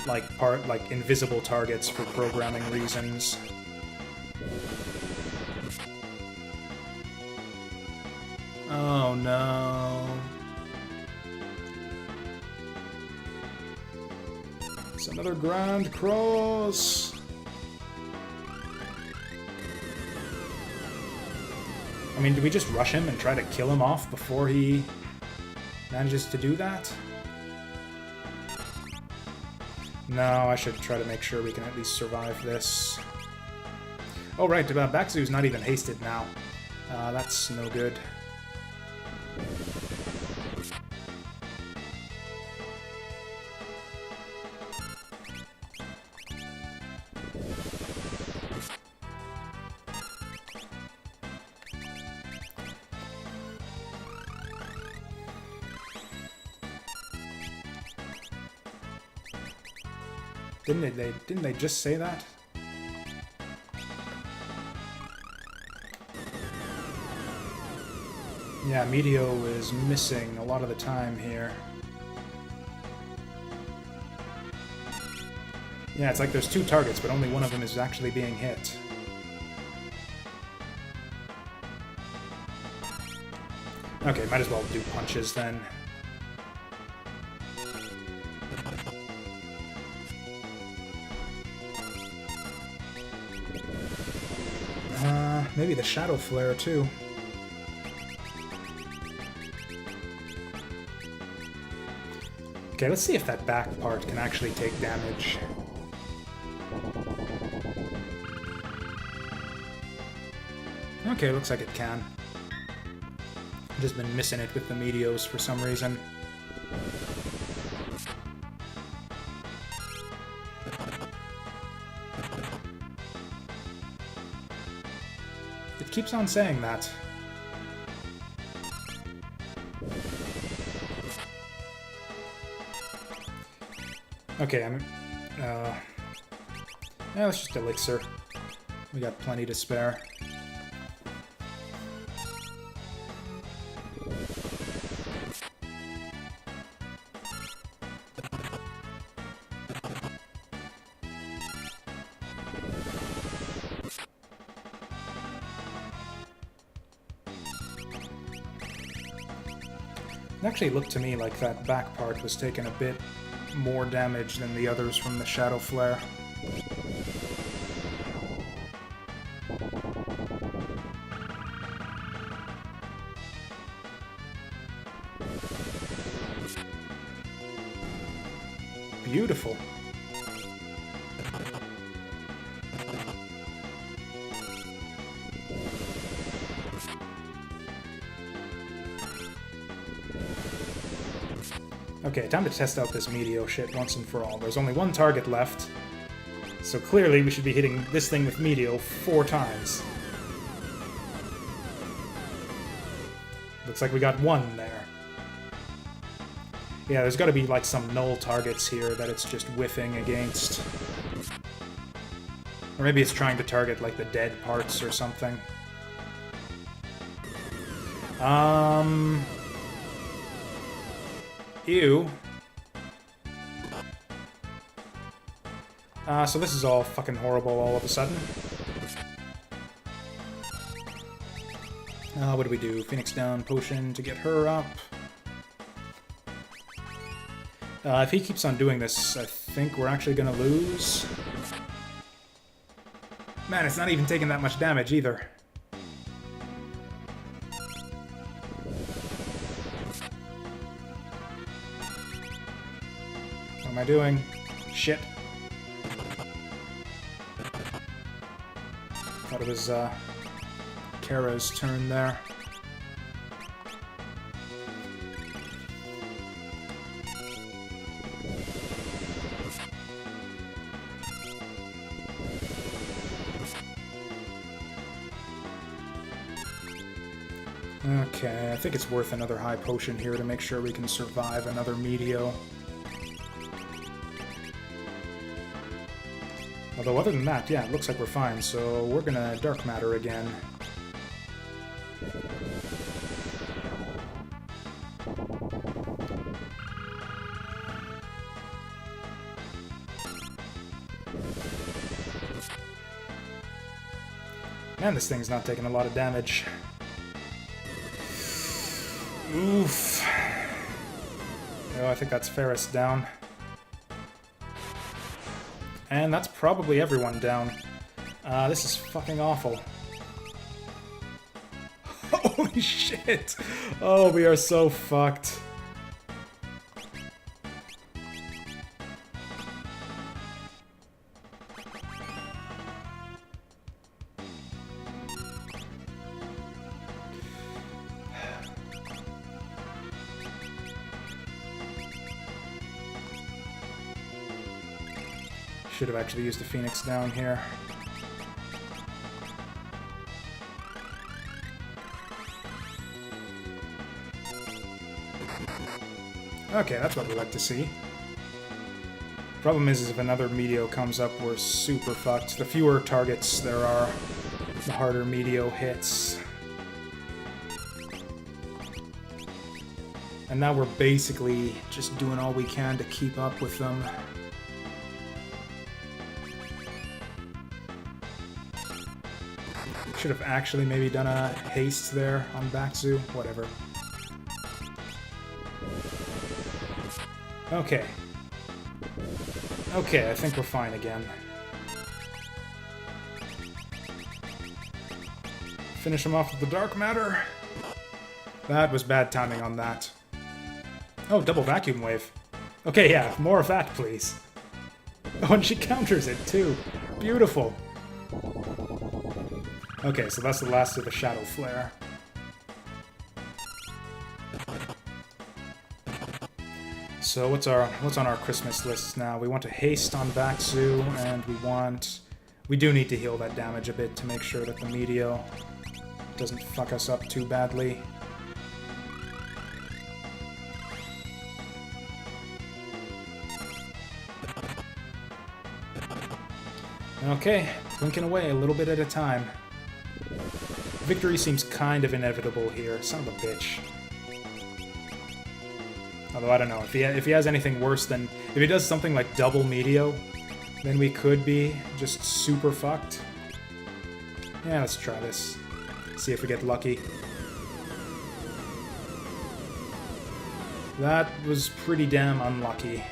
S1: like invisible targets for programming reasons. Oh no. It's another Grand Cross. I mean, do we just rush him and try to kill him off before he manages to do that? No, I should try to make sure we can at least survive this. Oh right, Bakuhatsu's not even hasted now. That's no good. Didn't they just say that? Yeah, Meteo is missing a lot of the time here. Yeah, it's like there's 2 targets, but only one of them is actually being hit. Okay, might as well do punches then. Maybe the Shadow Flare, too. Okay, let's see if that back part can actually take damage. Okay, looks like it can. I've just been missing it with the Meteos for some reason. It keeps on saying that. Okay, yeah, let's just elixir. We got plenty to spare. It actually looked to me like that back part was taking a bit more damage than the others from the Shadow Flare. Beautiful. Okay, time to test out this Meteo shit once and for all. There's only 1 target left, so clearly we should be hitting this thing with Meteo 4 times. Looks like we got 1 there. Yeah, there's gotta be like some null targets here that it's just whiffing against. Or maybe it's trying to target like the dead parts or something. Ew. So this is all fucking horrible all of a sudden. What do we do? Phoenix down potion to get her up. If he keeps on doing this, I think we're actually gonna lose. Man, it's not even taking that much damage either. What am I doing? Shit. Thought it was Kara's turn there. Okay, I think it's worth another high potion here to make sure we can survive another Meteo. Although other than that, yeah, it looks like we're fine, so we're gonna Dark Matter again. Man, this thing's not taking a lot of damage. Oof. Oh, I think that's Ferris down. And that's probably everyone down. This is fucking awful. Holy shit! Oh, we are so fucked. Should have actually used the Phoenix down here. Okay, that's what we like to see. Problem is if another Meteo comes up, we're super fucked. The fewer targets there are, the harder Meteo hits. And now we're basically just doing all we can to keep up with them. Should have actually maybe done a haste there on Bakuhatsu. Whatever. Okay. Okay, I think we're fine again. Finish him off with the Dark Matter. That was bad timing on that. Oh, double Vacuum Wave. Okay, yeah, more of that, please. Oh, and she counters it, too. Beautiful. Okay, so that's the last of the Shadow Flare. So what's on our Christmas list now? We want to haste on Bakuhatsu, and we do need to heal that damage a bit to make sure that the Meteo doesn't fuck us up too badly. Okay, blinking away a little bit at a time. Victory seems kind of inevitable here. Son of a bitch. Although, I don't know. If he has anything worse than... If he does something like double Meteo, then we could be just super fucked. Yeah, let's try this. See if we get lucky. That was pretty damn unlucky.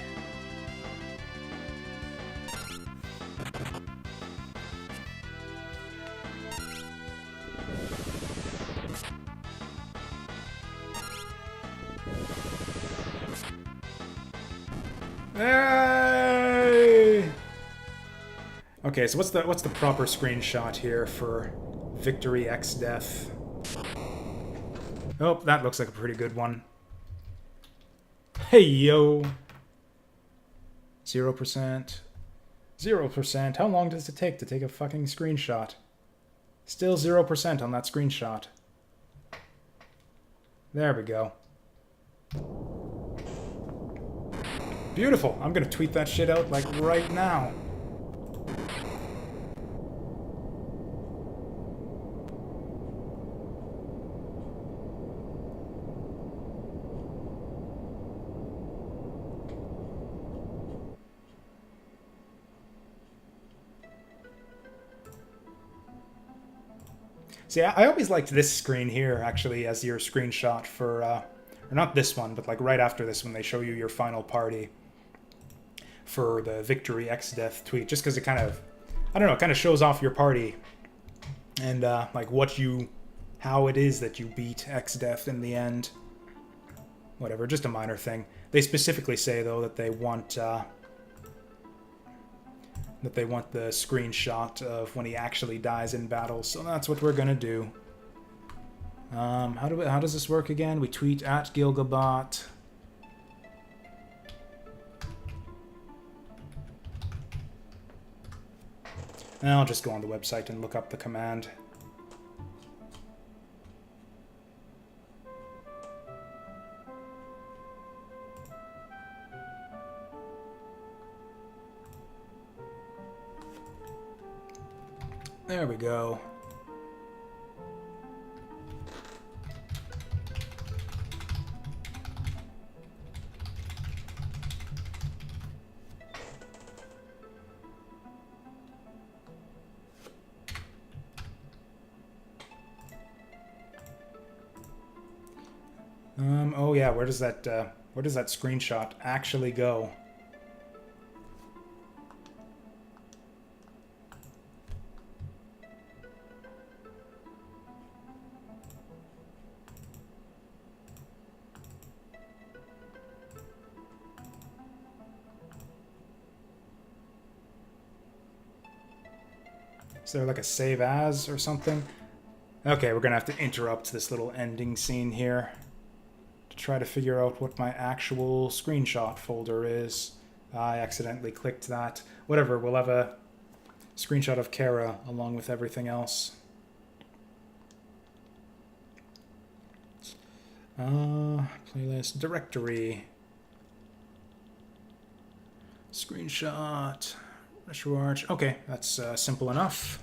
S1: Hey! Okay, so what's the proper screenshot here for Victory Exdeath? Oh, that looks like a pretty good one. Hey yo! 0%. 0%. How long does it take to take a fucking screenshot? Still 0% on that screenshot. There we go. Beautiful. I'm gonna tweet that shit out, like, right now. See, I always liked this screen here, actually, as your screenshot for, or not this one, but like right after this when they show you your final party for the Victory Exdeath tweet, just because it kind of, I don't know, it kind of shows off your party and like how it is that you beat Exdeath in the end. Whatever, just a minor thing. They specifically say though that they want the screenshot of when he actually dies in battle, so that's what we're gonna do. How does this work again? We tweet at Gilgabot. And I'll just go on the website and look up the command. There we go. Oh yeah, where does that screenshot actually go? Is there like a save as or something? Okay, we're gonna have to interrupt this little ending scene here to try to figure out what my actual screenshot folder is. I accidentally clicked that. Whatever, we'll have a screenshot of Kara along with everything else. Playlist, directory, screenshot, Rush. Okay, that's simple enough.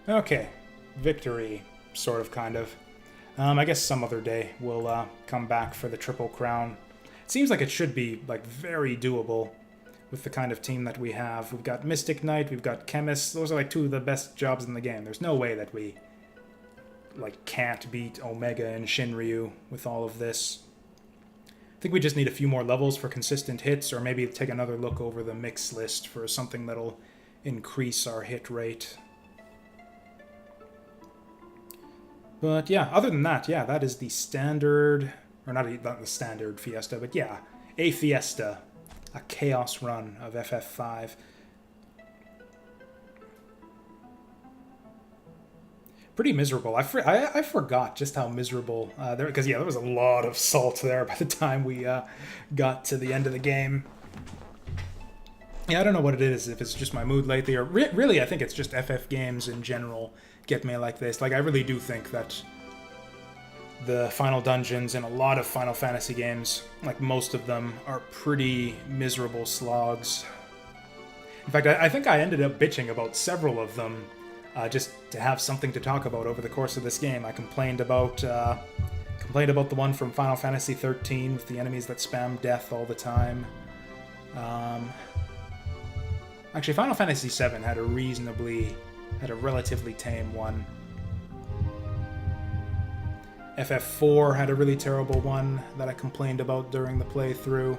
S1: Okay, victory, sort of, kind of. I guess some other day we'll come back for the Triple Crown. It seems like it should be, like, very doable with the kind of team that we have. We've got Mystic Knight, we've got Chemist. Those are, like, two of the best jobs in the game. There's no way that we, like, can't beat Omega and Shinryu with all of this. I think we just need a few more levels for consistent hits, or maybe take another look over the mix list for something that'll increase our hit rate. But yeah, other than that, yeah, that is the standard, or not the standard Fiesta, but yeah, a Fiesta, a chaos run of FF5. Pretty miserable. I forgot just how miserable there, because yeah, there was a lot of salt there by the time we got to the end of the game. Yeah, I don't know what it is, if it's just my mood lately, or really I think it's just FF games in general get me like this. Like, I really do think that the final dungeons in a lot of Final Fantasy games, like most of them, are pretty miserable slogs. In fact, I think I ended up bitching about several of them just to have something to talk about over the course of this game. I complained about the one from Final Fantasy 13 with the enemies that spam death all the time. Actually, Final Fantasy 7 had a relatively tame one. FF4 had a really terrible one that I complained about during the playthrough.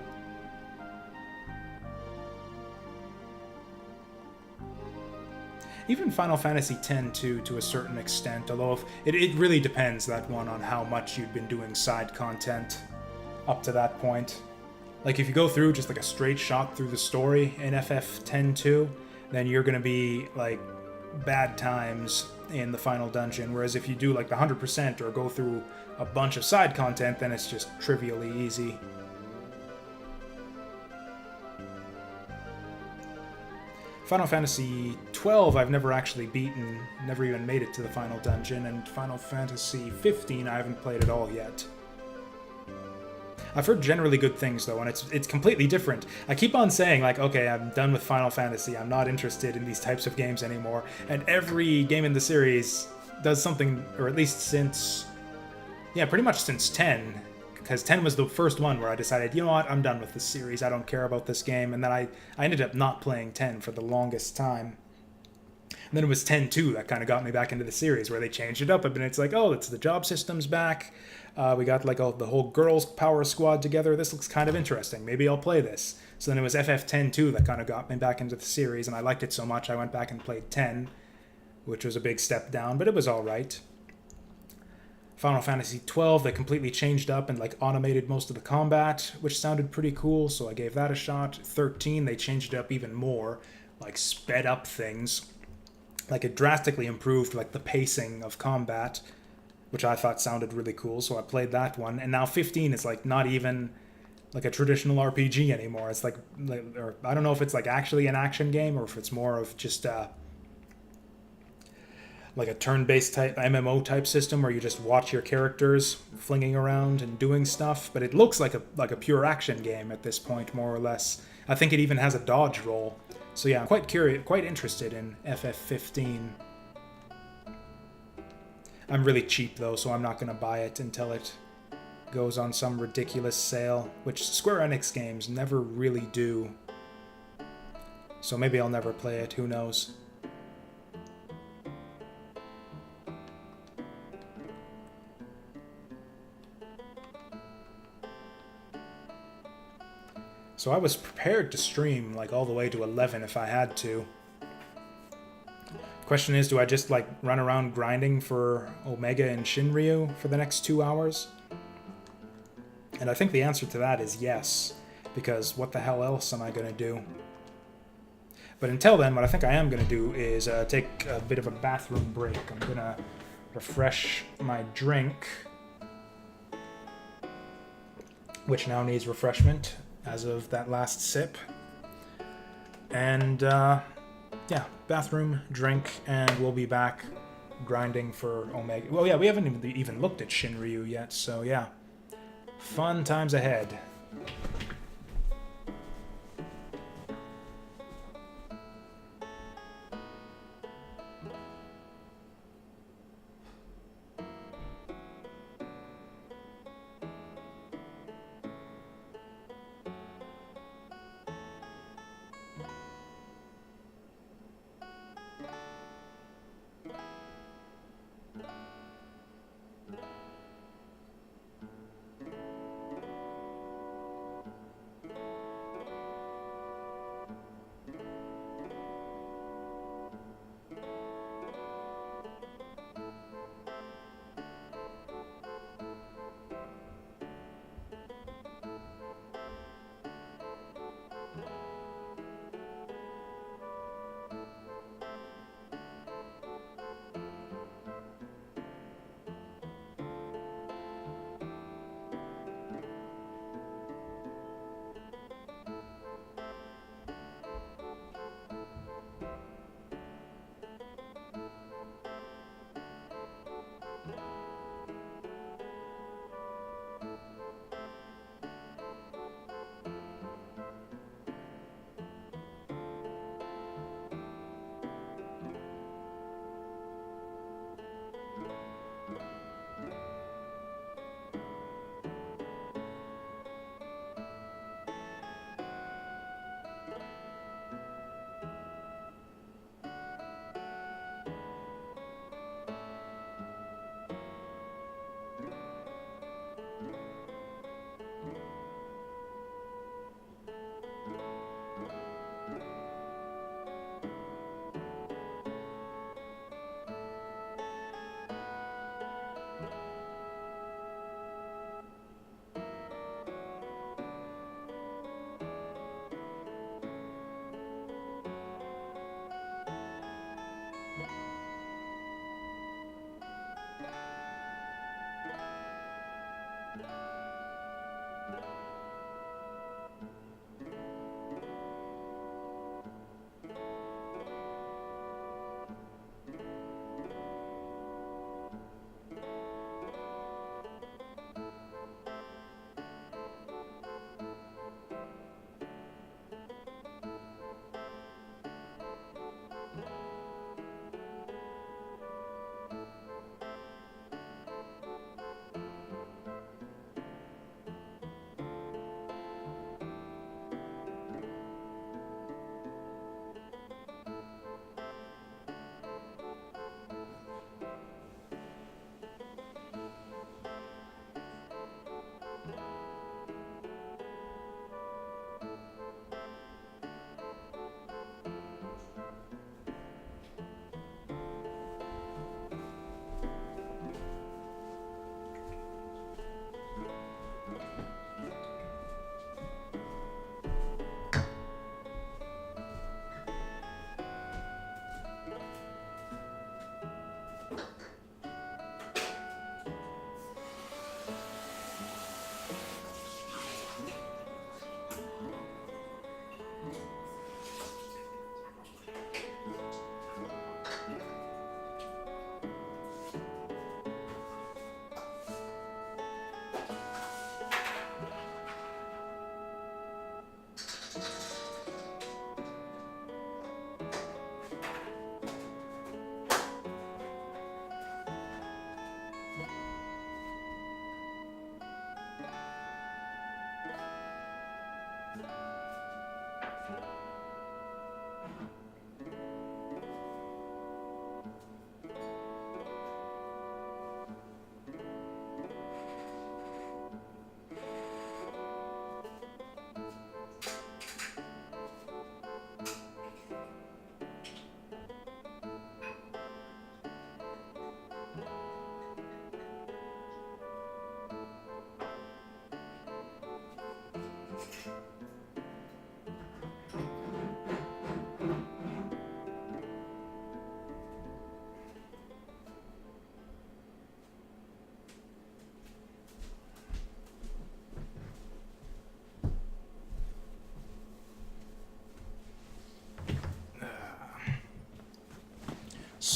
S1: Even Final Fantasy X too, to a certain extent, although it really depends, that one, on how much you'd been doing side content up to that point. Like, if you go through just like a straight shot through the story in FF10 too, then you're gonna be like bad times in the final dungeon, whereas if you do like the 100% or go through a bunch of side content, then it's just trivially easy. Final Fantasy XII I've never actually beaten, never even made it to the final dungeon, and Final Fantasy XV I haven't played at all yet. I've heard generally good things though, and it's completely different. I keep on saying like, okay, I'm done with Final Fantasy, I'm not interested in these types of games anymore, and every game in the series does something, or at least since, yeah, pretty much since 10, because 10 was the first one where I decided, you know what, I'm done with this series, I don't care about this game, and then I ended up not playing 10 for the longest time. And then it was 10-2 that kind of got me back into the series, where they changed it up a bit. It's like, oh, it's the job system's back. We got like the whole girls power squad together. This looks kind of interesting. Maybe I'll play this. So then it was FF10-2 that kind of got me back into the series, and I liked it so much I went back and played 10, which was a big step down, but it was all right. Final Fantasy XII, they completely changed up and like automated most of the combat, which sounded pretty cool, so I gave that a shot. 13, they changed it up even more, like sped up things. Like it drastically improved like the pacing of combat, which I thought sounded really cool, so I played that one. And now 15 is like not even like a traditional RPG anymore. It's like or I don't know if it's like actually an action game or if it's more of just like a turn-based type MMO type system where you just watch your characters flinging around and doing stuff, but it looks like a pure action game at this point, more or less. I think it even has a dodge roll. So yeah, I'm quite curious, quite interested in FF15. I'm really cheap though, so I'm not going to buy it until it goes on some ridiculous sale, which Square Enix games never really do. So maybe I'll never play it, who knows. So I was prepared to stream like all the way to 11 if I had to. Question is, do I just like run around grinding for Omega and Shinryu for the next 2 hours? And I think the answer to that is yes, because what the hell else am I going to do? But until then, what I think I am going to do is take a bit of a bathroom break. I'm going to refresh my drink, which now needs refreshment as of that last sip. And yeah, bathroom, drink, and we'll be back grinding for Omega. Well, yeah, we haven't even looked at Shinryu yet, so yeah. Fun times ahead.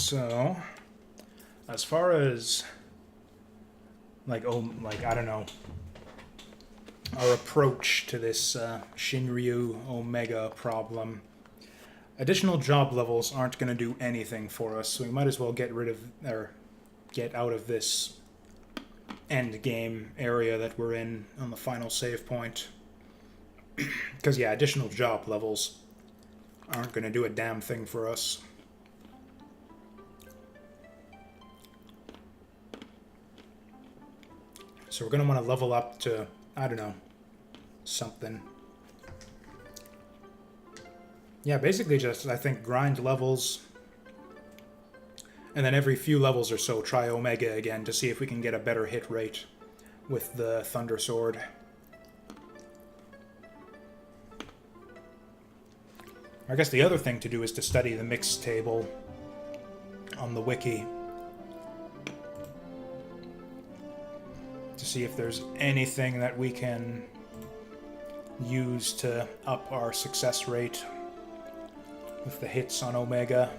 S1: So, as far as, like, I don't know, our approach to this Shinryu Omega problem, additional job levels aren't going to do anything for us, so we might as well get out of this end game area that we're in on the final save point. Because, yeah, additional job levels aren't going to do a damn thing for us. So we're going to want to level up to, I don't know, something. Yeah, basically just, I think, grind levels. And then every few levels or so, try Omega again to see if we can get a better hit rate with the Thunder Sword. I guess the other thing to do is to study the mix table on the wiki. To see if there's anything that we can use to up our success rate with the hits on Omega.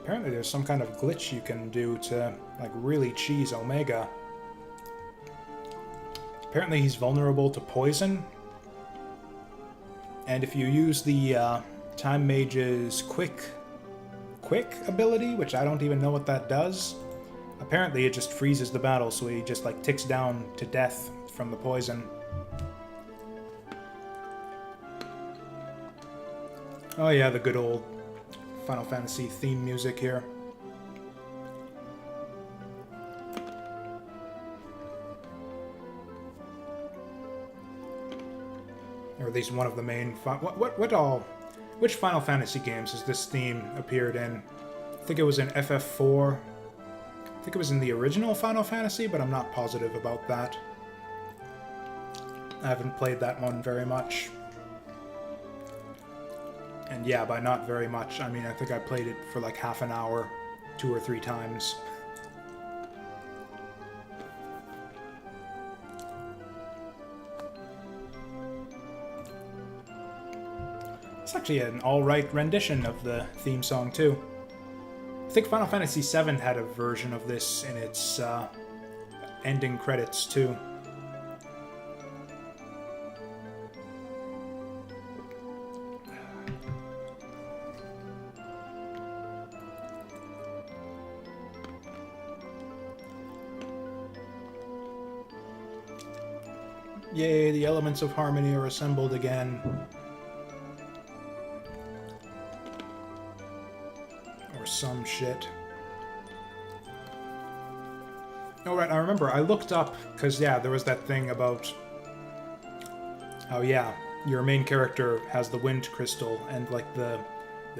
S1: Apparently there's some kind of glitch you can do to, like, really cheese Omega. Apparently he's vulnerable to poison. And if you use the Time Mage's quick ability, which I don't even know what that does, apparently it just freezes the battle, so he just, like, ticks down to death from the poison. Oh yeah, the good old Final Fantasy theme music here. Or at least one of the main... Which Final Fantasy games has this theme appeared in? I think it was in FF4. I think it was in the original Final Fantasy, but I'm not positive about that. I haven't played that one very much. And yeah, by not very much, I mean I think I played it for like half an hour, 2 or 3 times. It's actually an alright rendition of the theme song too. I think Final Fantasy VII had a version of this in its ending credits too. Yay, the elements of harmony are assembled again. Or some shit. Oh right, I remember, I looked up, because yeah, there was that thing about how yeah, your main character has the wind crystal and like the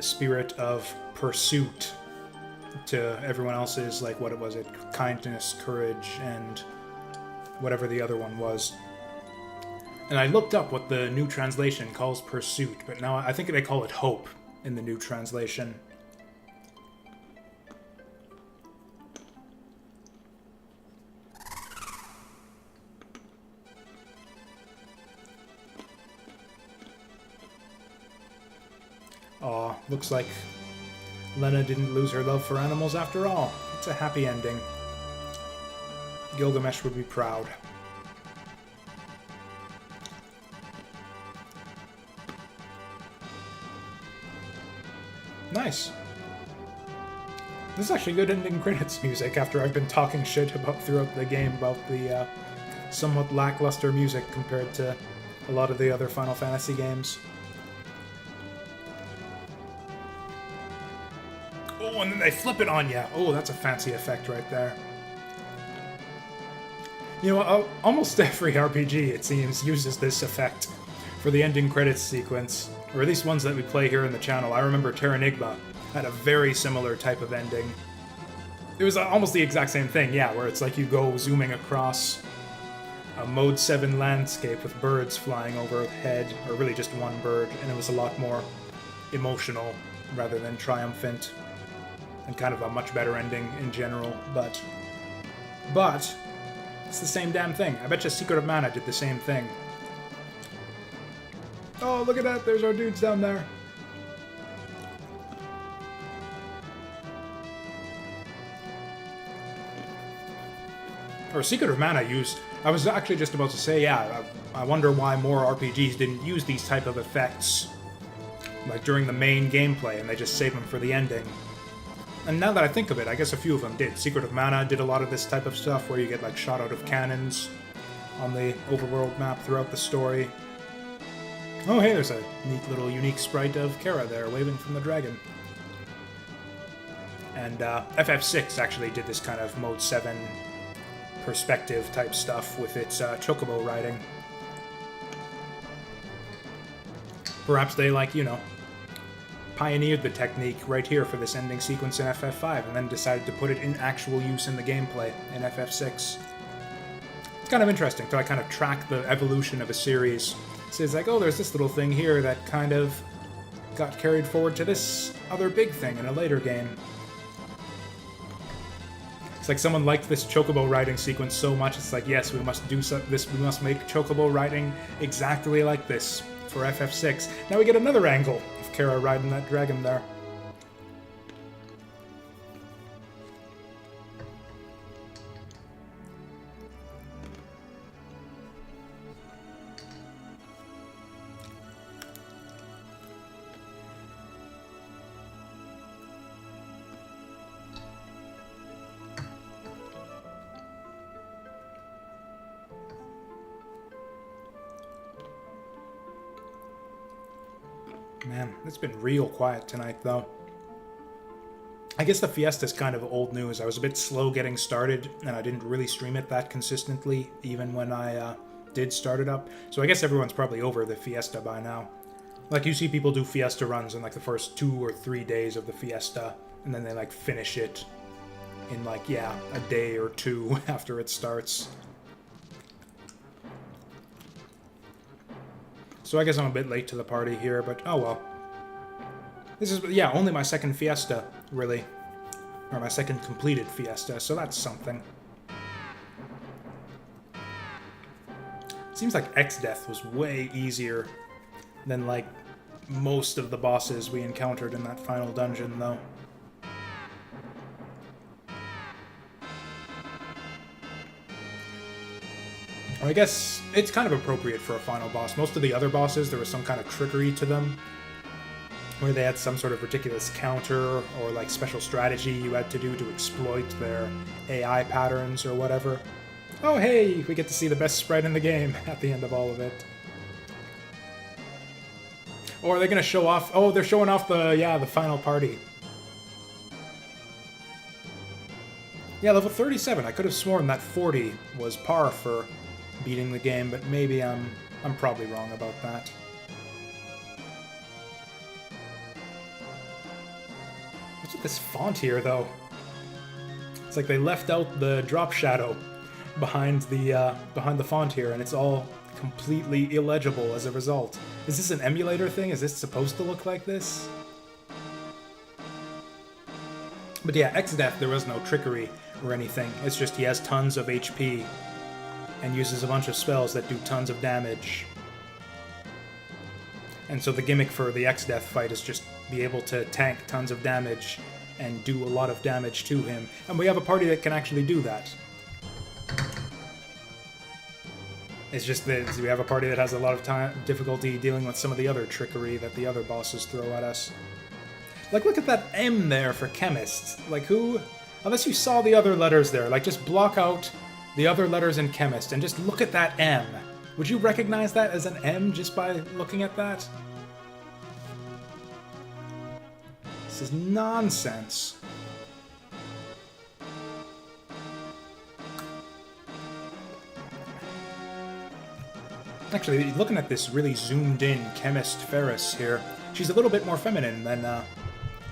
S1: spirit of pursuit to everyone else's, like what was it, kindness, courage, and whatever the other one was. And I looked up what the new translation calls pursuit, but now I think they call it hope in the new translation. Aw, looks like Lena didn't lose her love for animals after all. It's a happy ending. Gilgamesh would be proud. Nice. This is actually good ending credits music after I've been talking shit about throughout the game about the somewhat lackluster music compared to a lot of the other Final Fantasy games. Oh, and then they flip it on you. Oh, that's a fancy effect right there. You know, almost every RPG, it seems, uses this effect for the ending credits sequence. Or at least ones that we play here in the channel. I remember Terranigma had a very similar type of ending. It was almost the exact same thing, yeah, where it's like you go zooming across a Mode 7 landscape with birds flying overhead, or really just one bird, and it was a lot more emotional rather than triumphant, and kind of a much better ending in general, but it's the same damn thing. I bet you Secret of Mana did the same thing. Oh, look at that, there's our dudes down there. Or Secret of Mana used... I was actually just about to say, yeah, I wonder why more RPGs didn't use these type of effects, like during the main gameplay, and they just save them for the ending. And now that I think of it, I guess a few of them did. Secret of Mana did a lot of this type of stuff, where you get, like, shot out of cannons on the overworld map throughout the story. Oh, hey, there's a neat little unique sprite of Kara there, waving from the dragon. And FF6 actually did this kind of Mode 7 perspective type stuff with its chocobo riding. Perhaps they, like, you know, pioneered the technique right here for this ending sequence in FF5 and then decided to put it in actual use in the gameplay in FF6. It's kind of interesting to kind of track the evolution of a series. So it's like, oh, there's this little thing here that kind of got carried forward to this other big thing in a later game. It's like someone liked this chocobo riding sequence so much, it's like, yes, we must do this. We must make chocobo riding exactly like this for FF6. Now we get another angle of Kara riding that dragon there. Man, it's been real quiet tonight, though. I guess the Fiesta's kind of old news. I was a bit slow getting started, and I didn't really stream it that consistently, even when I did start it up. So I guess everyone's probably over the Fiesta by now. Like, you see people do Fiesta runs in, like, the first 2 or 3 days of the Fiesta, and then they, like, finish it in, like, yeah, a day or 2 after it starts. So I guess I'm a bit late to the party here, but oh well. This is, yeah, only my second Fiesta, really. Or my second completed Fiesta, so that's something. Seems like Exdeath was way easier than, like, most of the bosses we encountered in that final dungeon, though. I guess it's kind of appropriate for a final boss. Most of the other bosses, there was some kind of trickery to them, where they had some sort of ridiculous counter or like special strategy you had to do to exploit their AI patterns or whatever. Oh hey, we get to see the best sprite in the game at the end of all of it. Or are they gonna show off? Oh, they're showing off the final party. Yeah, level 37. I could have sworn that 40 was par for beating the game, but maybe I'm probably wrong about that. What's with this font here, though? It's like they left out the drop shadow behind the font here, and it's all completely illegible as a result. Is this an emulator thing? Is this supposed to look like this? But yeah, Exdeath, there was no trickery or anything. It's just he has tons of HP and uses a bunch of spells that do tons of damage. And so the gimmick for the Exdeath fight is just be able to tank tons of damage and do a lot of damage to him. And we have a party that can actually do that. It's just that we have a party that has a lot of difficulty dealing with some of the other trickery that the other bosses throw at us. Like, look at that M there for chemist. Like, who... Unless you saw the other letters there, like, just block out the other letters in chemist and just look at that M. Would you recognize that as an M just by looking at that? This is nonsense. Actually, looking at this really zoomed in chemist Ferris here, she's a little bit more feminine than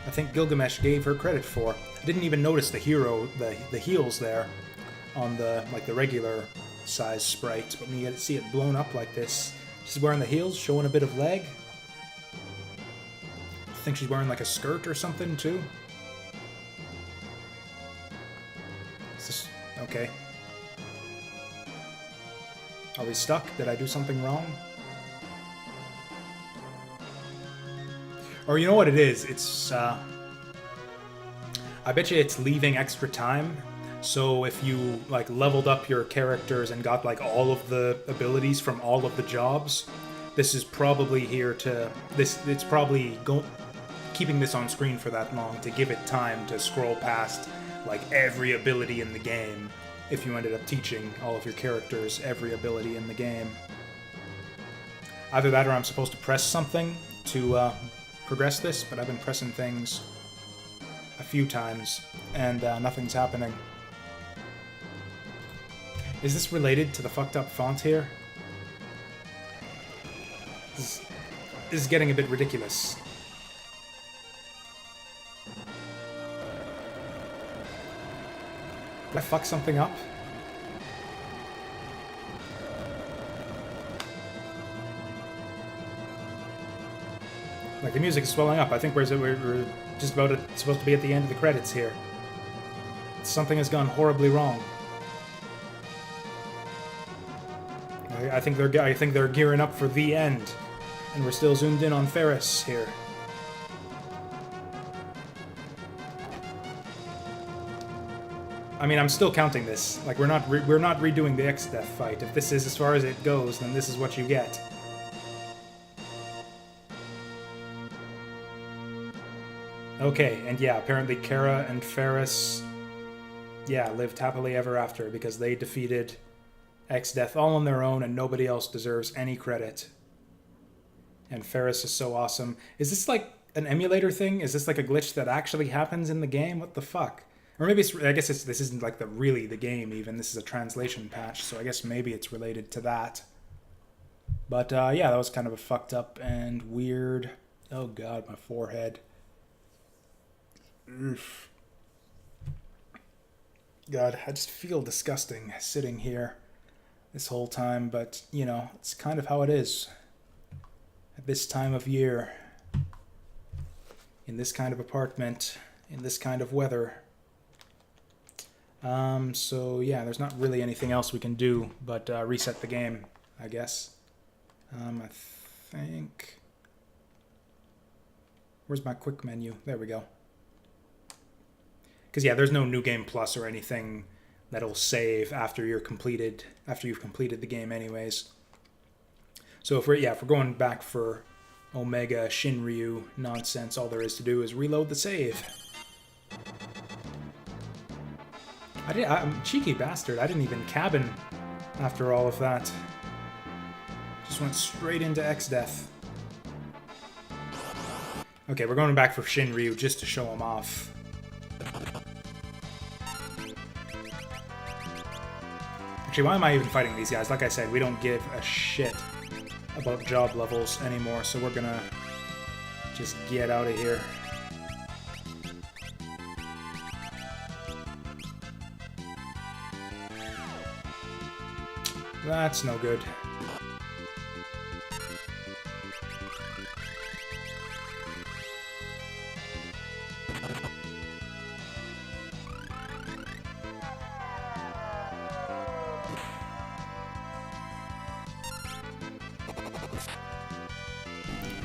S1: I think Gilgamesh gave her credit for. I didn't even notice the heels there on the regular size sprite, but when you get to see it blown up like this, she's wearing the heels, showing a bit of leg. I think she's wearing like a skirt or something too. Is this okay? Are we stuck? Did I do something wrong? Or you know what it is? It's, I bet you it's leaving extra time. So if you, like, leveled up your characters and got, like, all of the abilities from all of the jobs, this is probably here to... It's probably keeping this on screen for that long to give it time to scroll past, like, every ability in the game if you ended up teaching all of your characters every ability in the game. Either that or I'm supposed to press something to, progress this, but I've been pressing things a few times, and nothing's happening. Is this related to the fucked up font here? This is getting a bit ridiculous. Did I fuck something up? Like, the music is swelling up. I think we're just about supposed to be at the end of the credits here. Something has gone horribly wrong. I think they're gearing up for the end, and we're still zoomed in on Ferris here. I mean, I'm still counting this. Like, we're not redoing the Exdeath fight. If this is as far as it goes, then this is what you get. Okay, and yeah, apparently Kara and Ferris, yeah, lived happily ever after because they defeated Exdeath all on their own and nobody else deserves any credit. And Ferris is so awesome. Is this like an emulator thing? Is this like a glitch that actually happens in the game? What the fuck? Or maybe this isn't like really the game even. This is a translation patch, so I guess maybe it's related to that. But yeah, that was kind of a fucked up and weird... Oh god, my forehead. Oof. God, I just feel disgusting sitting here this whole time, but, you know, it's kind of how it is at this time of year, in this kind of apartment, in this kind of weather. So yeah, there's not really anything else we can do but reset the game, I guess. I think... Where's my quick menu? There we go. Because yeah, there's no New Game Plus or anything that'll save after you've completed the game anyways. So if we're going back for Omega Shinryu nonsense, all there is to do is reload the save. I'm cheeky bastard. I didn't even cabin after all of that. Just went straight into Exdeath. Okay, we're going back for Shinryu just to show him off. Actually, why am I even fighting these guys? Like I said, we don't give a shit about job levels anymore, so we're gonna just get out of here. That's no good.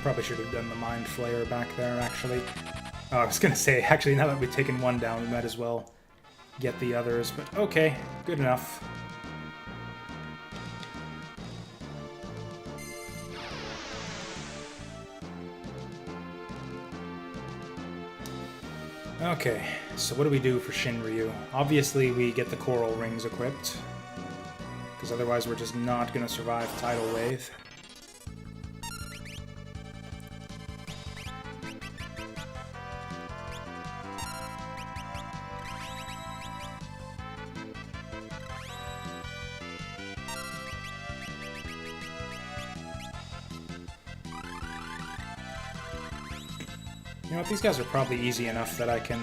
S1: Probably should have done the Mind Flayer back there, actually. Oh, I was gonna say, actually, now that we've taken one down, we might as well get the others, but okay, good enough. Okay, so what do we do for Shinryu? Obviously, we get the coral rings equipped, because otherwise we're just not gonna survive Tidal Wave. know what, these guys are probably easy enough that I can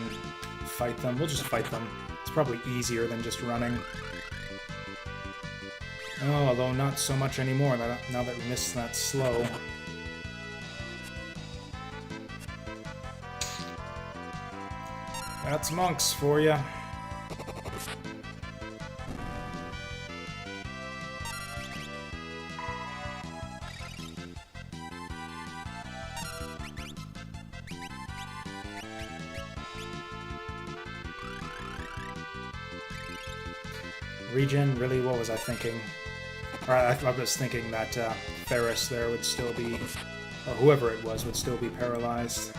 S1: fight them. We'll just fight them. It's probably easier than just running. Oh, although not so much anymore now that we missed that slow. That's monks for you. Regen? Really? What was I thinking? Alright, I was thinking that Ferris there would still be, or whoever it was, would still be paralyzed.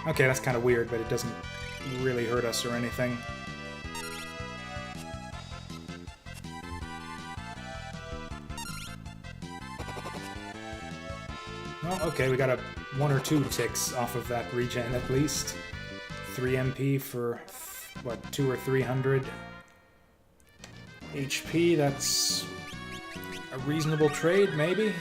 S1: Okay, that's kind of weird, but it doesn't really hurt us or anything. Well, okay, we got 1 or 2 ticks off of that regen at least. 3 MP for, what, 200 or 300 HP? That's a reasonable trade, maybe?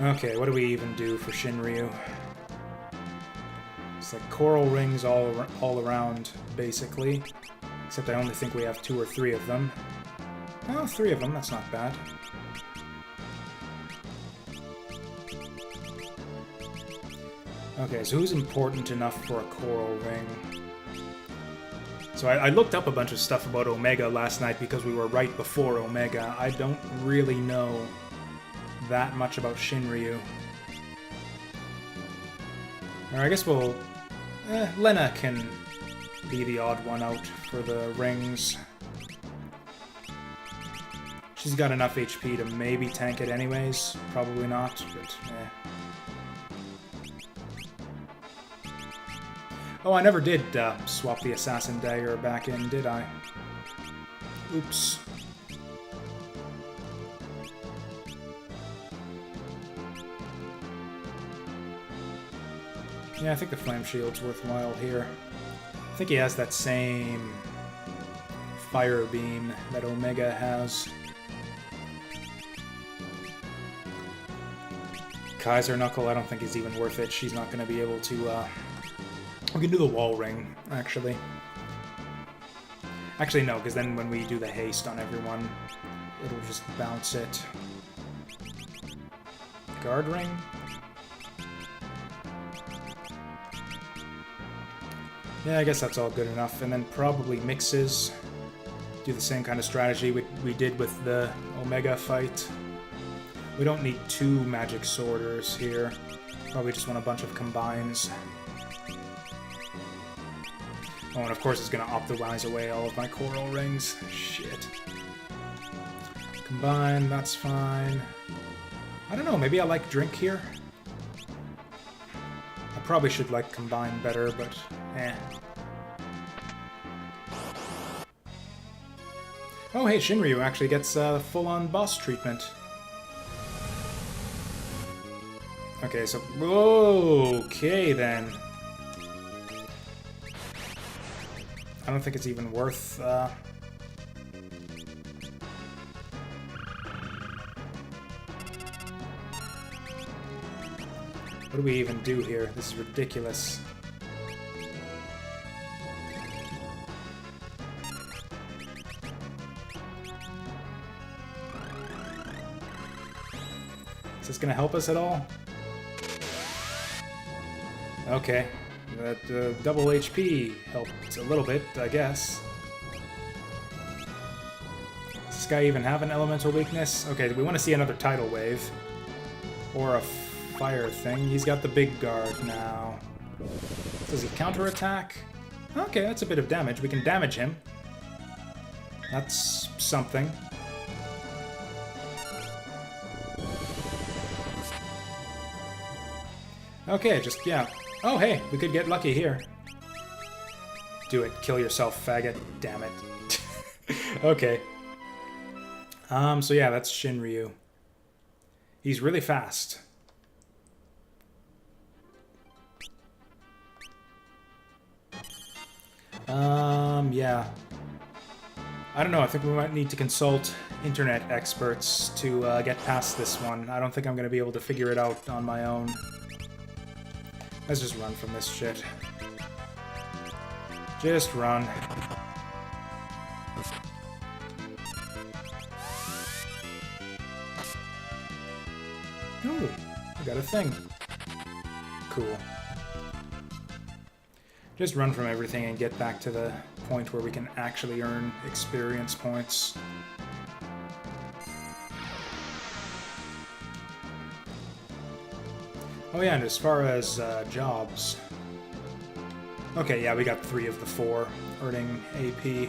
S1: Okay, what do we even do for Shinryu? It's like coral rings all around, basically. Except I only think we have 2 or 3 of them. Oh, 3 of them, that's not bad. Okay, so who's important enough for a coral ring? So I looked up a bunch of stuff about Omega last night because we were right before Omega. I don't really know that much about Shinryu. Or I guess we'll... Lena can be the odd one out for the rings. She's got enough HP to maybe tank it anyways. Probably not, but Oh, I never did swap the Assassin Dagger back in, did I? Oops. Yeah, I think the Flame Shield's worthwhile here. I think he has that same Fire Beam that Omega has. Kaiser Knuckle, I don't think is even worth it. She's not going to be able to... We can do the Wall Ring, actually. Actually, no, because then when we do the haste on everyone, it'll just bounce it. Guard Ring? Yeah, I guess that's all good enough. And then probably mixes. Do the same kind of strategy we did with the Omega fight. We don't need 2 magic sorters here. Probably just want a bunch of combines. Oh, and of course it's going to optimize away all of my coral rings. Shit. Combine, that's fine. I don't know, maybe I like drink here? I probably should like combine better, but eh. Oh, hey, Shinryu actually gets full-on boss treatment. Okay, so... Okay, then. I don't think it's even worth... What do we even do here? This is ridiculous. Is this gonna help us at all? Okay. That double HP helped a little bit, I guess. Does this guy even have an elemental weakness? Okay, we want to see another tidal wave. Or a fire thing. He's got the big guard now. Does he counterattack? Okay, that's a bit of damage. We can damage him. That's something. Okay, just, yeah. Oh, hey, we could get lucky here. Do it. Kill yourself, faggot. Damn it. Okay. So yeah, that's Shinryu. He's really fast. Yeah. I don't know, I think we might need to consult internet experts to get past this one. I don't think I'm going to be able to figure it out on my own. Let's just run from this shit. Just run. Ooh, I got a thing. Cool. Just run from everything and get back to the point where we can actually earn experience points. Oh yeah, and as far as jobs... Okay, yeah, we got 3 of the 4 earning AP.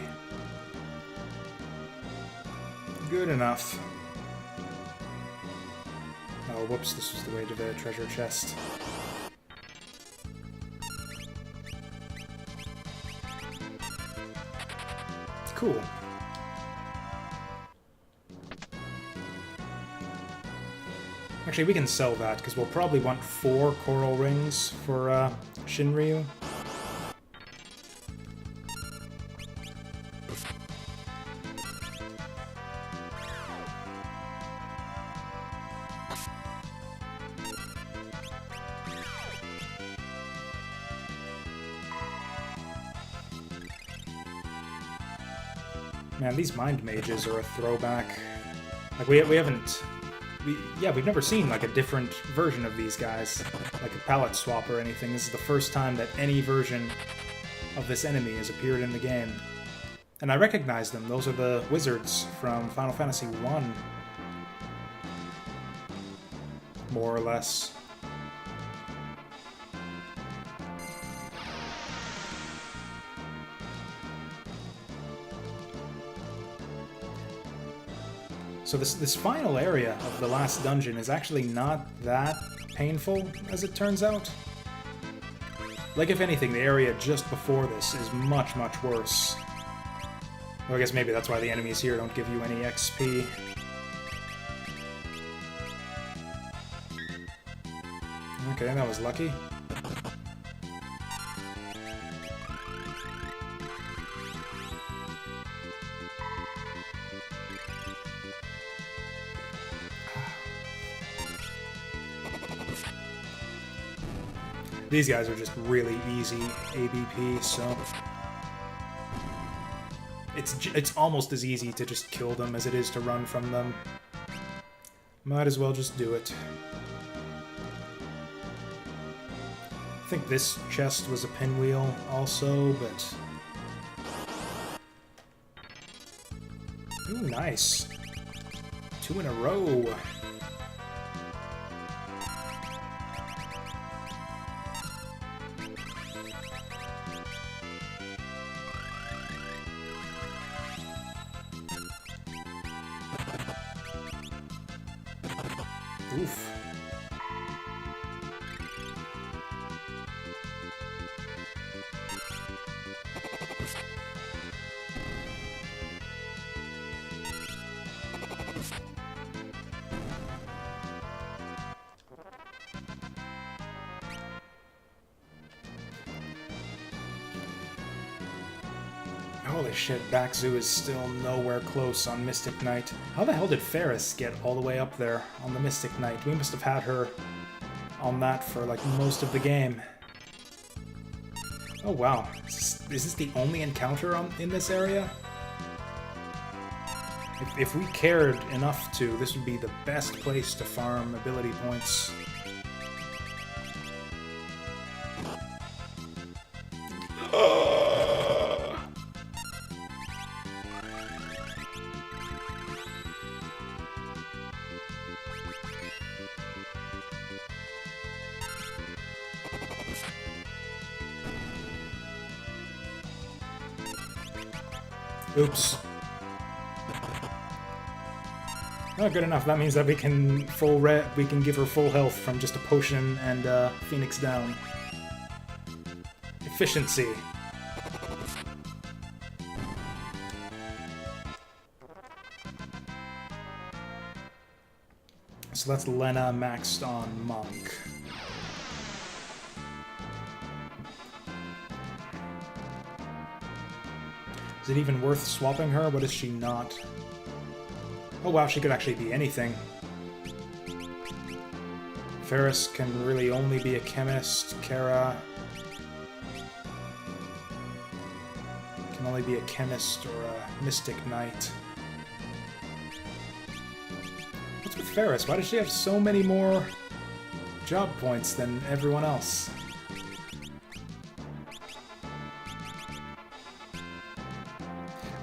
S1: Good enough. Oh, whoops, this was the way to the treasure chest. Cool. Actually, we can sell that, because we'll probably want 4 coral rings for Shinryu. Man, these mind mages are a throwback. Like, we haven't... we've never seen, like, a different version of these guys. Like a palette swap or anything. This is the first time that any version of this enemy has appeared in the game. And I recognize them. Those are the wizards from Final Fantasy I. More or less. So this final area of the last dungeon is actually not that painful, as it turns out. Like, if anything, the area just before this is much, much worse. Well, I guess maybe that's why the enemies here don't give you any XP. Okay, that was lucky. These guys are just really easy ABP, so... It's almost as easy to just kill them as it is to run from them. Might as well just do it. I think this chest was a pinwheel also, but... Ooh, nice. 2 in a row. Oof. Holy shit, Bakuhatsu is still nowhere close on Mystic Knight. How the hell did Ferris get all the way up there on the Mystic Knight? We must have had her on that for, like, most of the game. Oh wow, is this the only encounter in this area? If we cared enough to, this would be the best place to farm ability points. Oops. Not good enough. That means that we can give her full health from just a potion and Phoenix down. Efficiency. So that's Lena maxed on Monk. Is it even worth swapping her? What is she not? Oh wow, she could actually be anything. Ferris can really only be a chemist. Kara can only be a chemist or a mystic knight. What's with Ferris? Why does she have so many more job points than everyone else?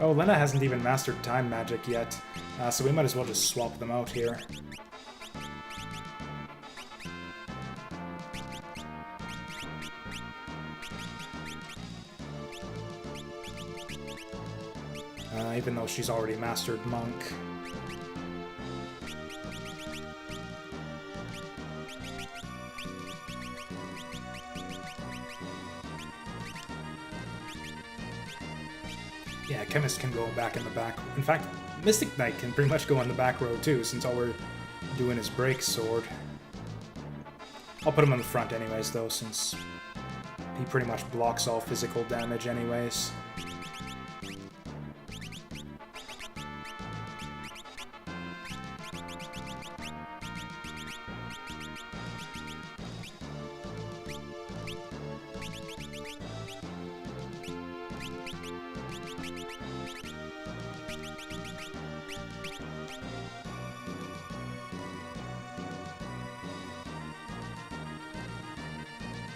S1: Oh, Lena hasn't even mastered time magic yet, so we might as well just swap them out here. Even though she's already mastered Monk. Yeah, Chemist can go back in the back. In fact, Mystic Knight can pretty much go in the back row too, since all we're doing is Break Sword. I'll put him in the front anyways, though, since he pretty much blocks all physical damage anyways.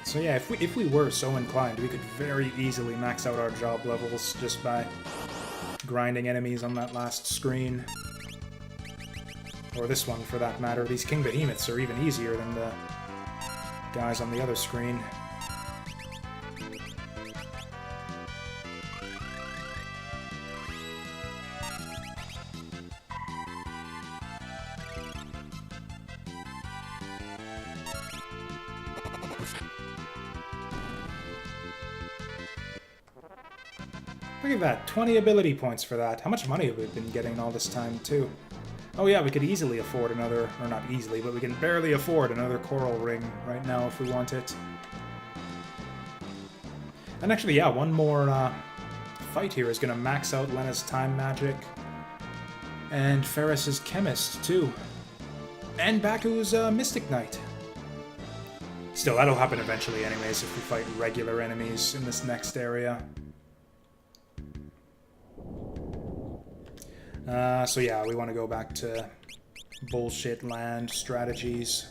S1: So yeah, if we were so inclined, we could very easily max out our job levels just by grinding enemies on that last screen. Or this one, for that matter. These King Behemoths are even easier than the guys on the other screen. Look at that, 20 ability points for that. How much money have we been getting all this time, too? Oh yeah, we could easily afford another, or not easily, but we can barely afford another coral ring right now if we want it. And actually, yeah, one more fight here is going to max out Lena's time magic. And Ferris's chemist, too. And Baku's Mystic Knight. Still, that'll happen eventually anyways if we fight regular enemies in this next area. So yeah, we want to go back to bullshit land strategies.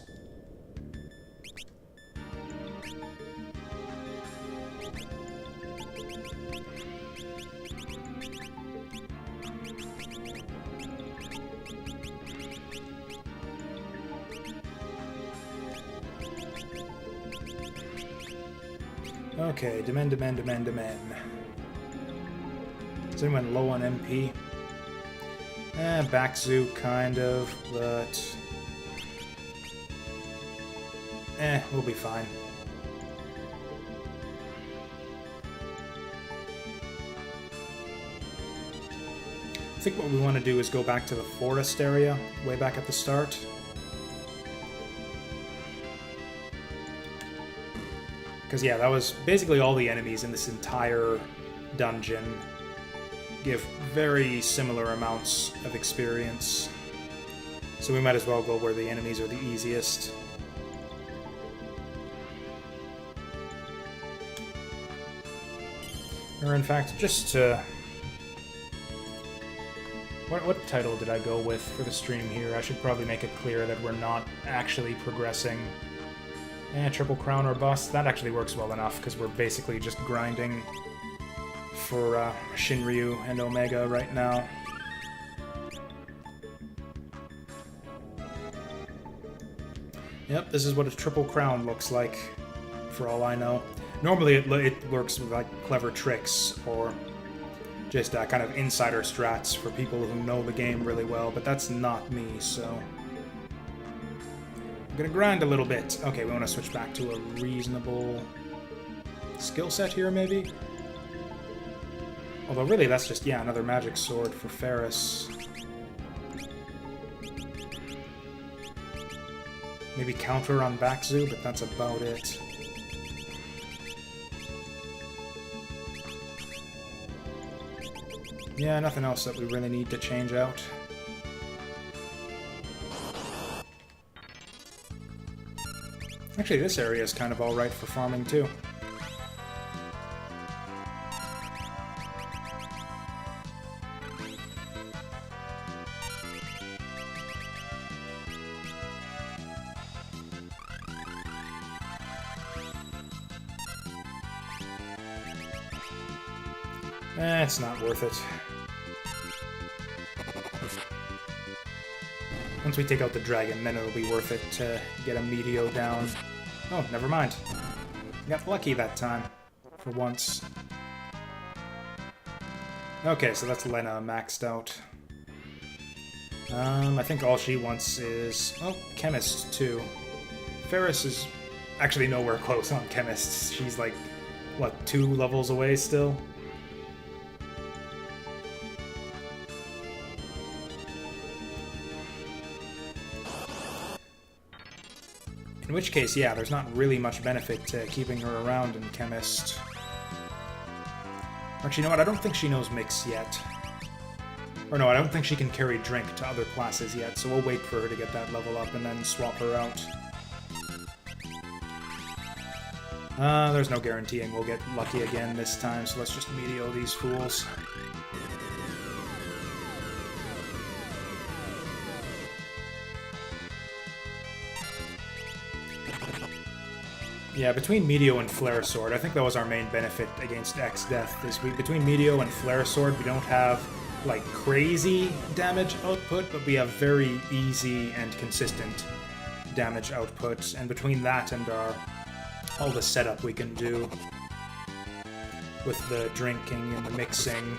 S1: Okay, demand. Is anyone low on MP? Backzoo, kind of, but... we'll be fine. I think what we want to do is go back to the forest area, way back at the start. Because, yeah, that was basically all the enemies in this entire dungeon. Give very similar amounts of experience. So we might as well go where the enemies are the easiest. Or in fact, just to... What title did I go with for the stream here? I should probably make it clear that we're not actually progressing. Triple Crown or Bust. That actually works well enough, because we're basically just grinding for Shinryu and Omega right now. Yep, this is what a Triple Crown looks like, for all I know. Normally it works with like clever tricks, or just kind of insider strats for people who know the game really well, but that's not me, so... I'm gonna grind a little bit. Okay, we want to switch back to a reasonable skill set here, maybe? Although really that's just, yeah, another magic sword for Ferris. Maybe counter on Backzoo, but that's about it. Yeah, nothing else that we really need to change out. Actually, this area is kind of alright for farming, too. It's not worth it. Once we take out the dragon, then it'll be worth it to get a Meteo down. Oh, never mind. Got lucky that time. For once. Okay, so that's Lena maxed out. I think all she wants is... oh, Chemist, too. Ferris is actually nowhere close on Chemist. She's like, what, 2 levels away still? In which case, yeah, there's not really much benefit to keeping her around in Chemist. Actually, you know what? I don't think she knows Mix yet. Or no, I don't think she can carry Drink to other classes yet, so we'll wait for her to get that level up and then swap her out. There's no guaranteeing we'll get lucky again this time, so let's just Meteo these fools. Yeah, between Meteo and Flare Sword, I think that was our main benefit against Exdeath, is between Meteo and Flare Sword, we don't have, like, crazy damage output, but we have very easy and consistent damage output, and between that and all the setup we can do with the drinking and the mixing,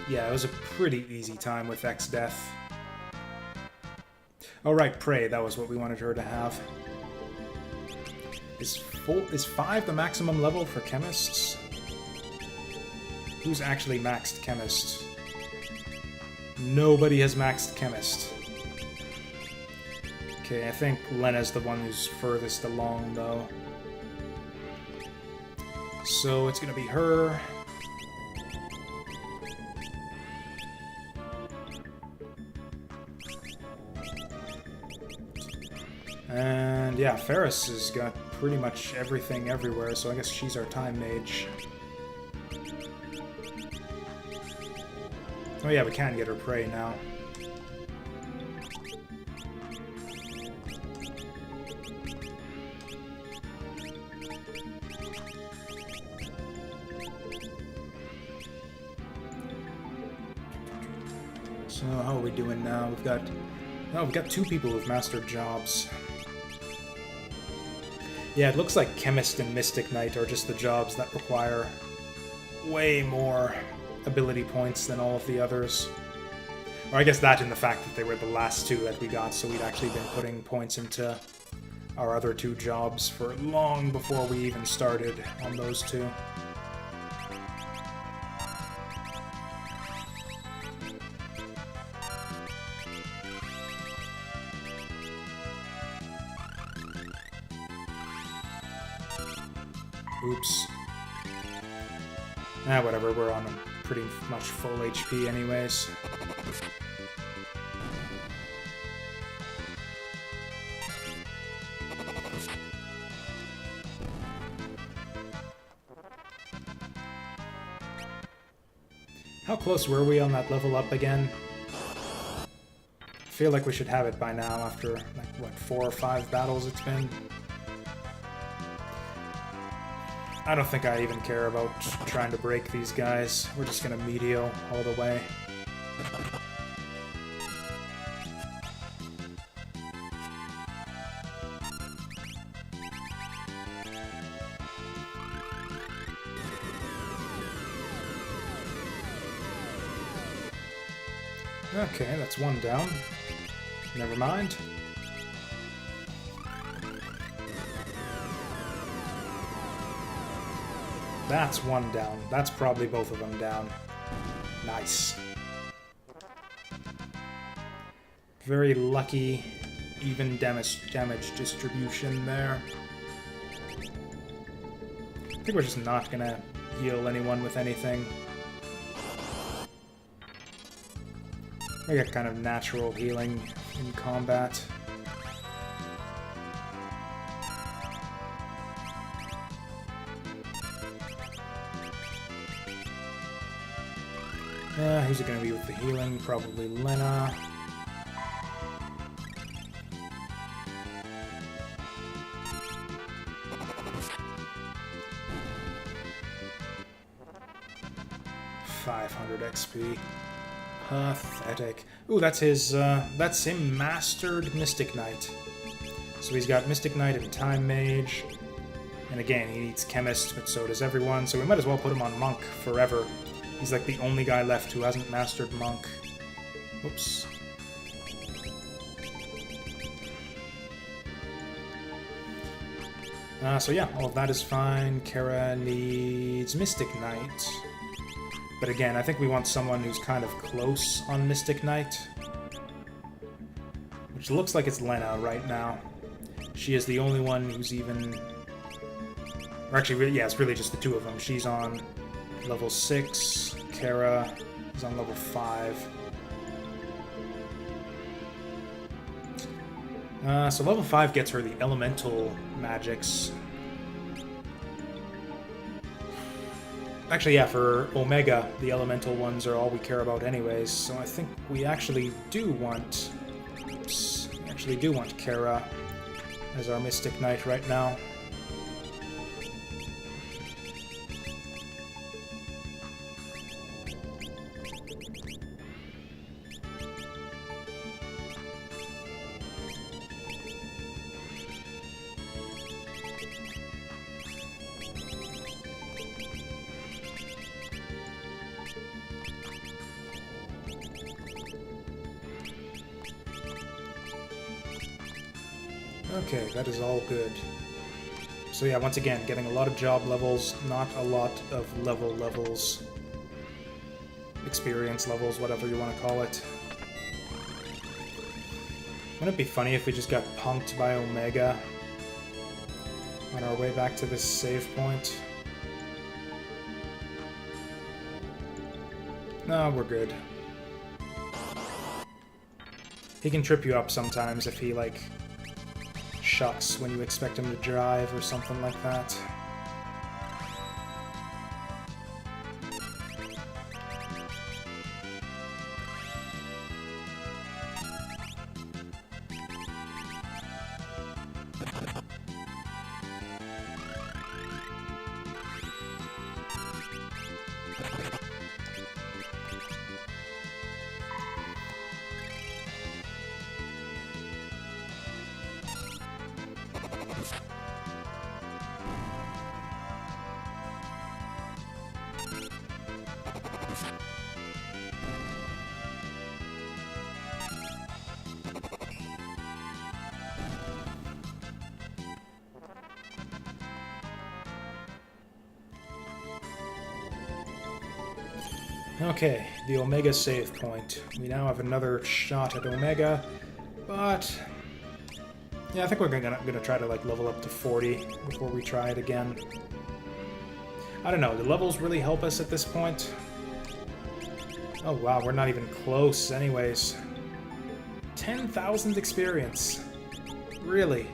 S1: yeah, it was a pretty easy time with Exdeath. Oh right, Prey, that was what we wanted her to have. Is 5 the maximum level for Chemists? Who's actually maxed Chemist? Nobody has maxed Chemist. Okay, I think Lena's the one who's furthest along, though. So it's gonna be her. And yeah, Ferris has got pretty much everything everywhere, so I guess she's our time mage. Oh yeah, we can get her Prey now. So how are we doing now? We've got 2 people who've mastered jobs. Yeah, it looks like Chemist and Mystic Knight are just the jobs that require way more ability points than all of the others. Or I guess that and the fact that they were the last 2 that we got, so we'd actually been putting points into our other 2 jobs for long before we even started on those 2. Oops. Whatever, we're on pretty much full HP anyways. How close were we on that level up again? I feel like we should have it by now after, like, what, 4 or 5 battles it's been? I don't think I even care about trying to break these guys. We're just gonna Meteo all the way. Okay, that's 1 down. Never mind. That's 1 down. That's probably both of them down. Nice. Very lucky, even damage distribution there. I think we're just not gonna heal anyone with anything. I get kind of natural healing in combat. Who's it going to be with the healing? Probably Lena. $500 XP. Pathetic. Ooh, that's his, that's him mastered Mystic Knight. So he's got Mystic Knight and Time Mage. And again, he needs Chemist, but so does everyone, so we might as well put him on Monk forever. He's like the only guy left who hasn't mastered Monk. Oops. So yeah, all of that is fine. Kara needs Mystic Knight. But again, I think we want someone who's kind of close on Mystic Knight. Which looks like it's Lena right now. She is the only one who's even... Or actually, yeah, it's really just the two of them. She's on level 6. Kara is on level 5. So level 5 gets her the elemental magics. Actually, yeah, for Omega, the elemental ones are all we care about anyways, so I think we actually do want... Oops, we actually do want Kara as our Mystic Knight right now. Okay, that is all good. So yeah, once again, getting a lot of job levels, not a lot of level levels. Experience levels, whatever you want to call it. Wouldn't it be funny if we just got punked by Omega on our way back to this save point? No, we're good. He can trip you up sometimes if he, like, shucks when you expect him to drive or something like that. Okay, the Omega save point. We now have another shot at Omega, but yeah, I think we're gonna try to like level up to 40 before we try it again. I don't know, do levels really help us at this point? Oh wow, we're not even close anyways. 10,000 experience. Really?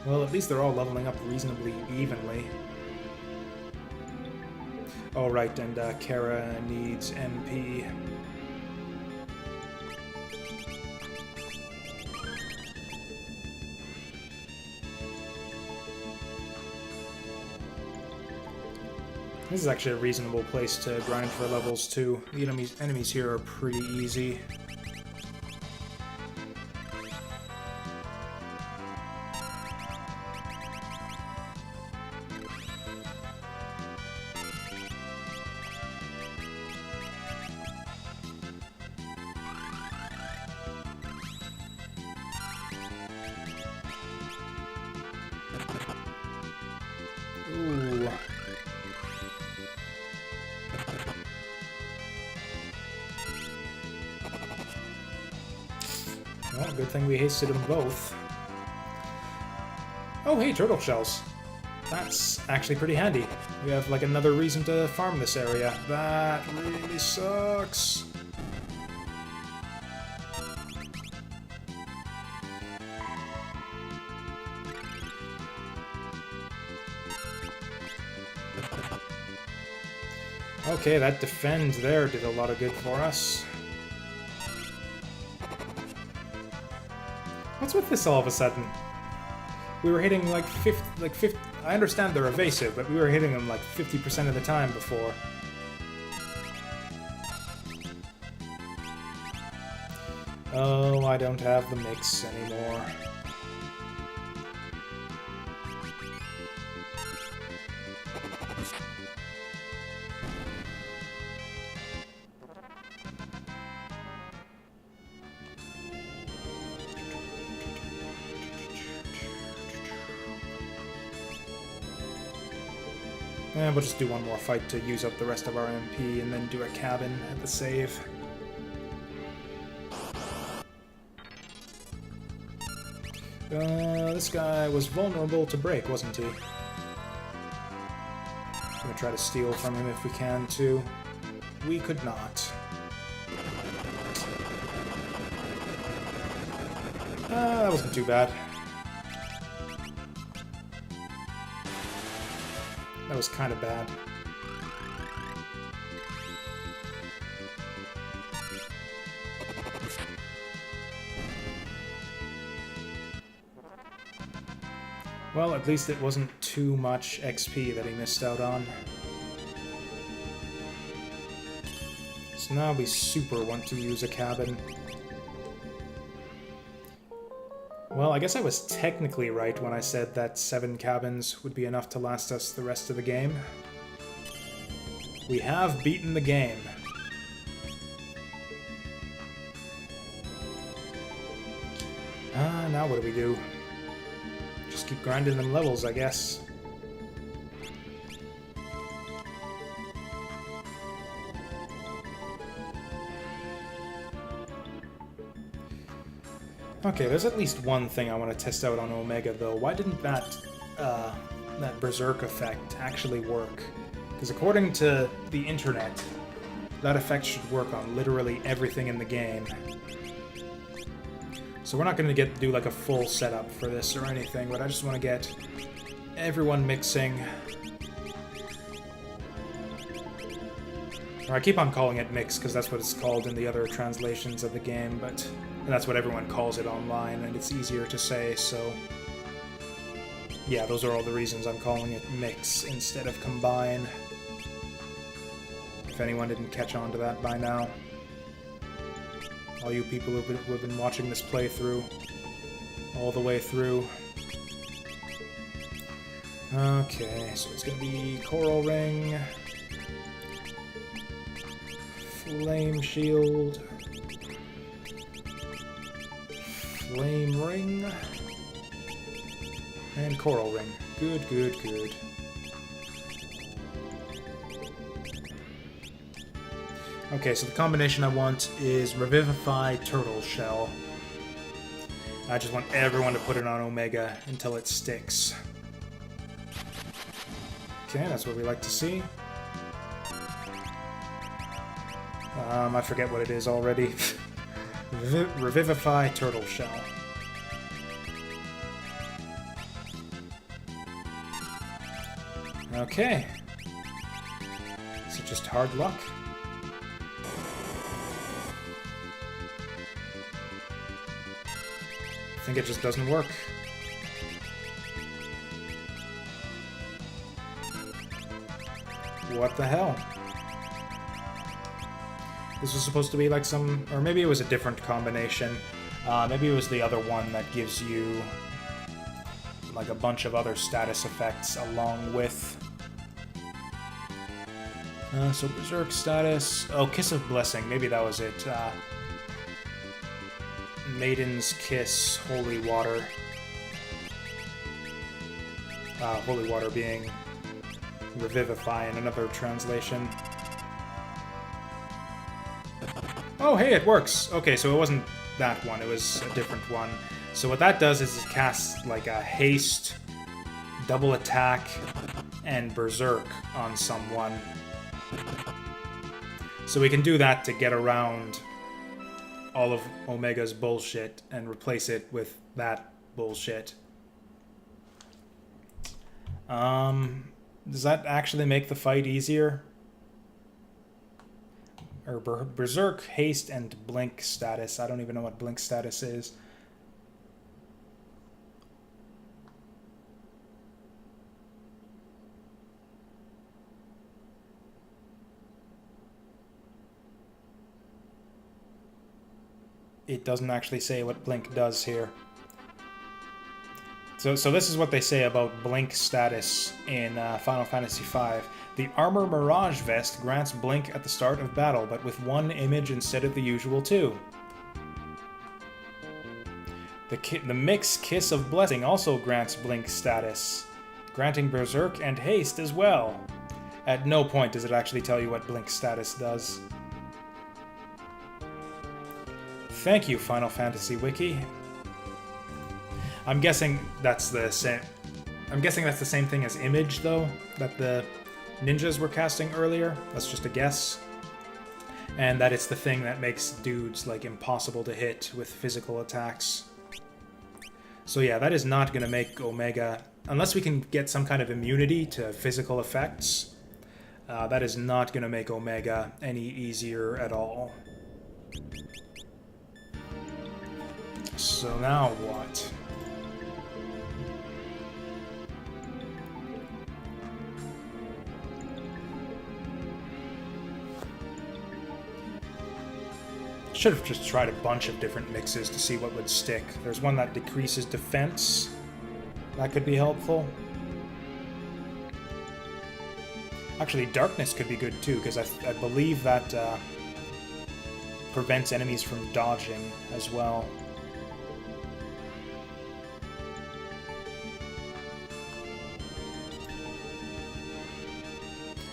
S1: Well, at least they're all leveling up reasonably evenly. Oh, right, and Kara needs MP. This is actually a reasonable place to grind for levels, too. The enemies here are pretty easy. Ooh. Well, good thing we hasted them both. Oh, hey, turtle shells. That's actually pretty handy. We have like another reason to farm this area. That really sucks. Okay, that defend there did a lot of good for us. What's with this all of a sudden? We were hitting like 50, I understand they're evasive, but we were hitting them like 50% of the time before. Oh, I don't have the mix anymore. And we'll just do one more fight to use up the rest of our MP and then do a cabin at the save. This guy was vulnerable to break, wasn't he? Gonna try to steal from him if we can, too. We could not. That wasn't too bad. That was kind of bad. Well, at least it wasn't too much XP that he missed out on. So now we super want to use a cabin. Well, I guess I was technically right when I said that 7 cabins would be enough to last us the rest of the game. We have beaten the game. Now what do we do? Just keep grinding them levels, I guess. Okay, there's at least one thing I want to test out on Omega, though. Why didn't that Berserk effect actually work? Because according to the internet, that effect should work on literally everything in the game. So we're not going to do like a full setup for this or anything, but I just want to get everyone mixing. Or I keep on calling it mix because that's what it's called in the other translations of the game, but that's what everyone calls it online, and it's easier to say, so... Yeah, those are all the reasons I'm calling it mix instead of combine. If anyone didn't catch on to that by now. All you people who've been watching this playthrough all the way through. Okay, so it's gonna be Coral Ring, Flame Shield, Flame Ring, and Coral Ring. Good, good, good. Okay, so the combination I want is Revivify Turtle Shell. I just want everyone to put it on Omega until it sticks. Okay, that's what we like to see. I forget what it is already. Revivify Turtle Shell. Okay. Is it just hard luck? I think it just doesn't work. What the hell? This was supposed to be like some... Or maybe it was a different combination. Maybe it was the other one that gives you like a bunch of other status effects along with... so Berserk status... Oh, Kiss of Blessing. Maybe that was it. Maiden's Kiss, Holy Water. Holy Water being Revivify in another translation. Oh, hey, it works! Okay, so it wasn't that one, it was a different one. So what that does is it casts like a haste double attack and berserk on someone. So we can do that to get around all of Omega's bullshit and replace it with that bullshit. Does that actually make the fight easier? Or berserk, haste, and blink status. I don't even know what blink status is. It doesn't actually say what blink does here. So this is what they say about blink status in Final Fantasy V. The Armor Mirage Vest grants blink at the start of battle, but with one image instead of the usual two. The Mix Kiss of Blessing also grants blink status, granting berserk and haste as well. At no point does it actually tell you what blink status does. Thank you, Final Fantasy Wiki. I'm guessing that's the same. I'm guessing that's the same thing as image, though, that the ninjas were casting earlier. That's just a guess. And that it's the thing that makes dudes, like, impossible to hit with physical attacks. So yeah, that is not going to make Omega... Unless we can get some kind of immunity to physical effects, that is not going to make Omega any easier at all. So now what? Should have just tried a bunch of different mixes to see what would stick. There's one that decreases defense. That could be helpful. Actually, darkness could be good too, because I believe that prevents enemies from dodging as well.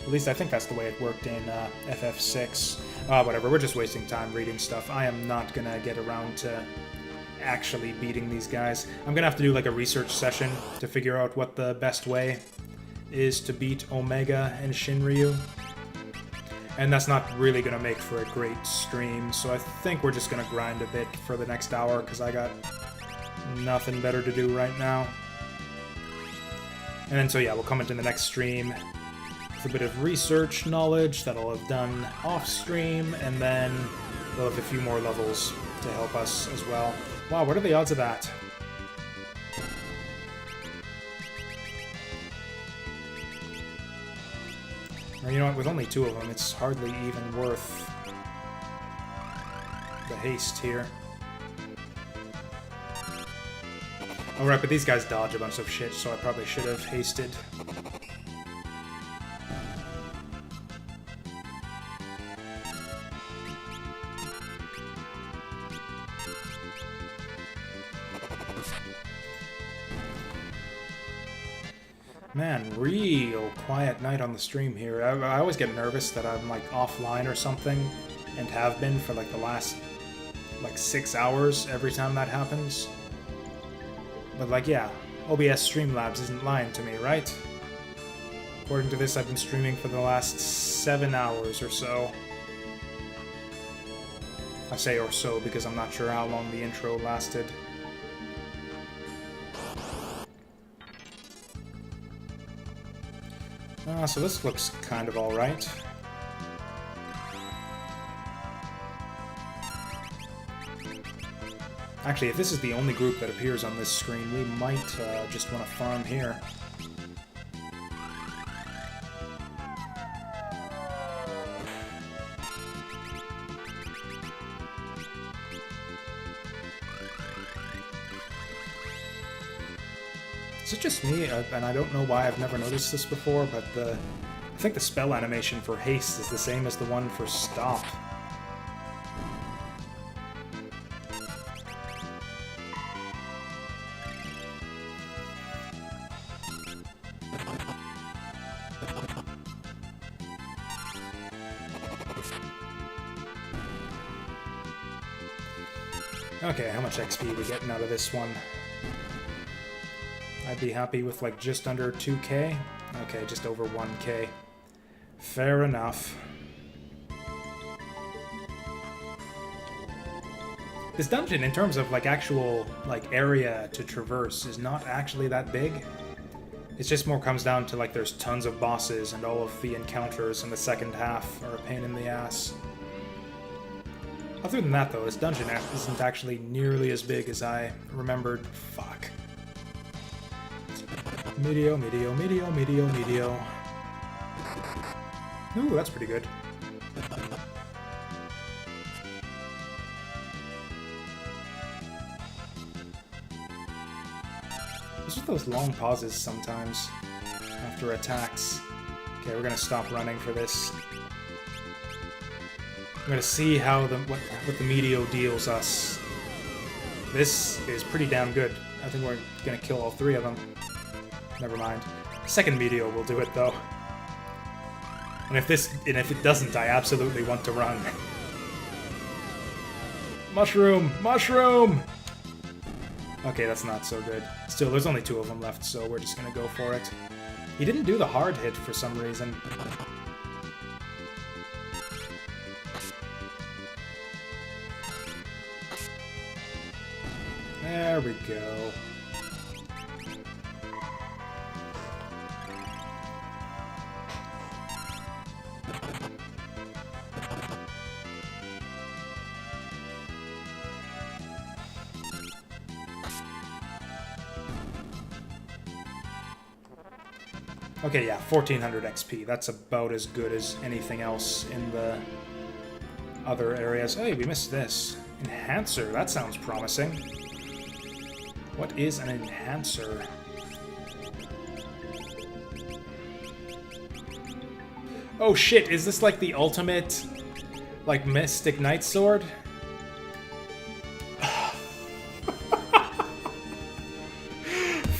S1: At least I think that's the way it worked in FF6. Whatever, we're just wasting time reading stuff. I am not gonna get around to actually beating these guys. I'm gonna have to do like a research session to figure out what the best way is to beat Omega and Shinryu. And that's not really gonna make for a great stream, so I think we're just gonna grind a bit for the next hour, because I got nothing better to do right now. And then, so yeah, we'll come into the next stream a bit of research knowledge that I'll have done off stream, and then we'll have a few more levels to help us as well. Wow, what are the odds of that? Or, you know what, with only two of them, it's hardly even worth the haste here. Alright, but these guys dodge a bunch of shit, so I probably should have hasted. Man, real quiet night on the stream here. I always get nervous that I'm like offline or something, and have been for like the last like 6 hours every time that happens. But like, yeah, OBS Streamlabs isn't lying to me, right? According to this, I've been streaming for the last 7 hours or so. I say or so because I'm not sure how long the intro lasted. So this looks kind of alright. Actually, if this is the only group that appears on this screen, we might just want to farm here. Is it just me, and I don't know why I've never noticed this before, but I think the spell animation for haste is the same as the one for stop. Okay, how much XP are we getting out of this one? I'd be happy with like just under 2k. Okay, just over 1k. Fair enough. This dungeon, in terms of like actual like area to traverse, is not actually that big. It just more comes down to like there's tons of bosses and all of the encounters in the second half are a pain in the ass. Other than that though, this dungeon isn't actually nearly as big as I remembered. Fuck. Medio, medio, medio, medio, medio. Ooh, that's pretty good. There's just those long pauses sometimes after attacks. Okay, we're gonna stop running for this. I'm gonna see how what the medio deals us. This is pretty damn good. I think we're gonna kill all three of them. Never mind. Second medio will do it though. And if it doesn't, I absolutely want to run. Mushroom! Mushroom! Okay, that's not so good. Still, there's only 2 of them left, so we're just gonna go for it. He didn't do the hard hit for some reason. There we go. Okay, yeah, 1400 XP. That's about as good as anything else in the other areas. Hey, we missed this. Enhancer, that sounds promising. What is an enhancer? Oh shit, is this like the ultimate, like, Mystic Knight Sword?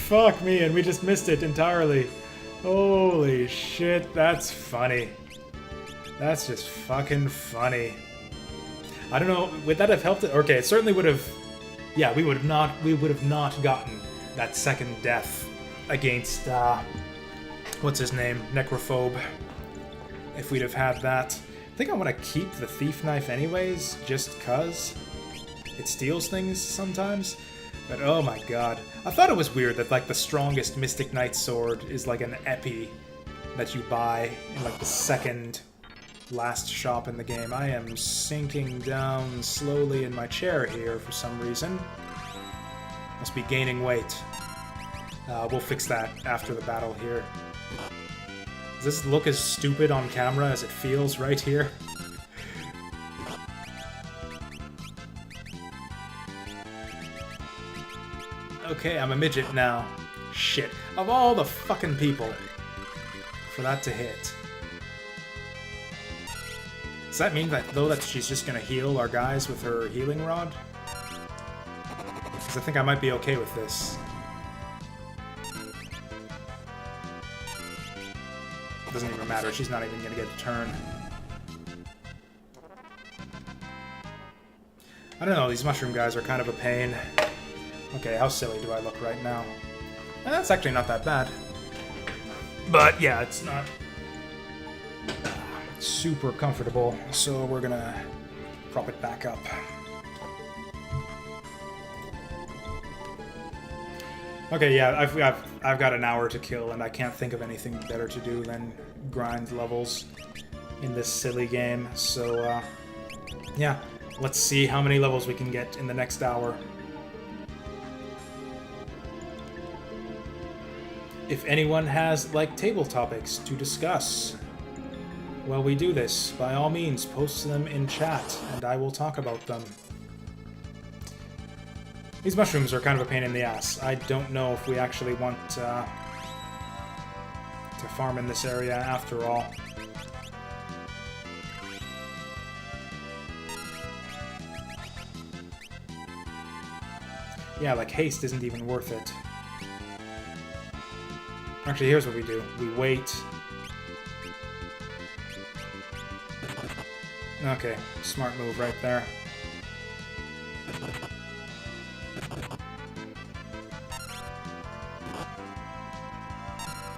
S1: Fuck me, and we just missed it entirely. Holy shit, that's funny. That's just fucking funny. I don't know, would that have helped it? Okay, it certainly would have... Yeah, we would have not gotten that second death against, what's his name? Necrophobe. If we'd have had that. I think I want to keep the thief knife anyways, just cuz. It steals things sometimes. But oh my god. I thought it was weird that like the strongest Mystic Knight sword is like an epi that you buy in like the second last shop in the game. I am sinking down slowly in my chair here for some reason. Must be gaining weight. We'll fix that after the battle here. Does this look as stupid on camera as it feels right here? Okay, I'm a midget now. Shit. Of all the fucking people for that to hit. Does that mean that, though, that she's just gonna heal our guys with her healing rod? Because I think I might be okay with this. Doesn't even matter, she's not even gonna get a turn. I don't know, these mushroom guys are kind of a pain. Okay, how silly do I look right now? That's actually not that bad. But yeah, it's not super comfortable, so we're gonna prop it back up. Okay, yeah, I've got an hour to kill, and I can't think of anything better to do than grind levels in this silly game. So yeah, let's see how many levels we can get in the next hour. If anyone has, like, table topics to discuss while we do this, by all means, post them in chat, and I will talk about them. These mushrooms are kind of a pain in the ass. I don't know if we actually want to farm in this area after all. Yeah, like, haste isn't even worth it. Actually, here's what we do. We wait. Okay, smart move right there.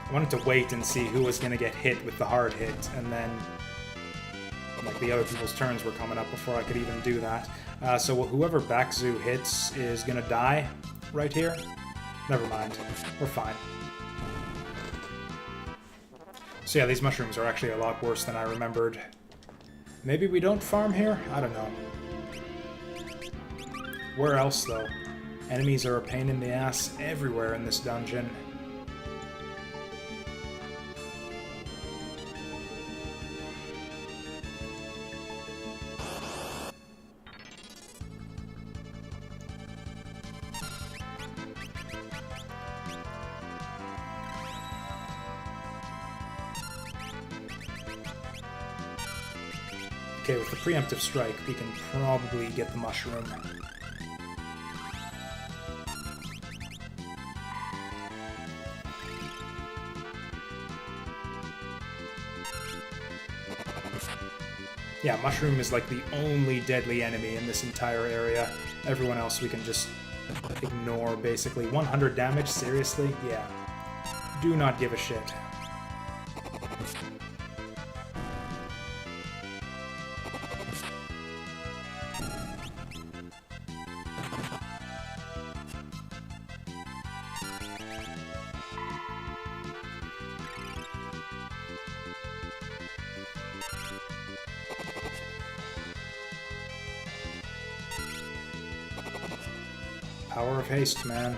S1: I wanted to wait and see who was going to get hit with the hard hit, and then like the other people's turns were coming up before I could even do that. So whoever Bakuhatsu hits is going to die right here. Never mind. We're fine. So yeah, these mushrooms are actually a lot worse than I remembered. Maybe we don't farm here? I don't know. Where else, though? Enemies are a pain in the ass everywhere in this dungeon. Okay, with the preemptive strike, we can probably get the mushroom. Yeah, mushroom is like the only deadly enemy in this entire area. Everyone else we can just ignore, basically. 100 damage? Seriously? Yeah. Do not give a shit. Power of haste, man.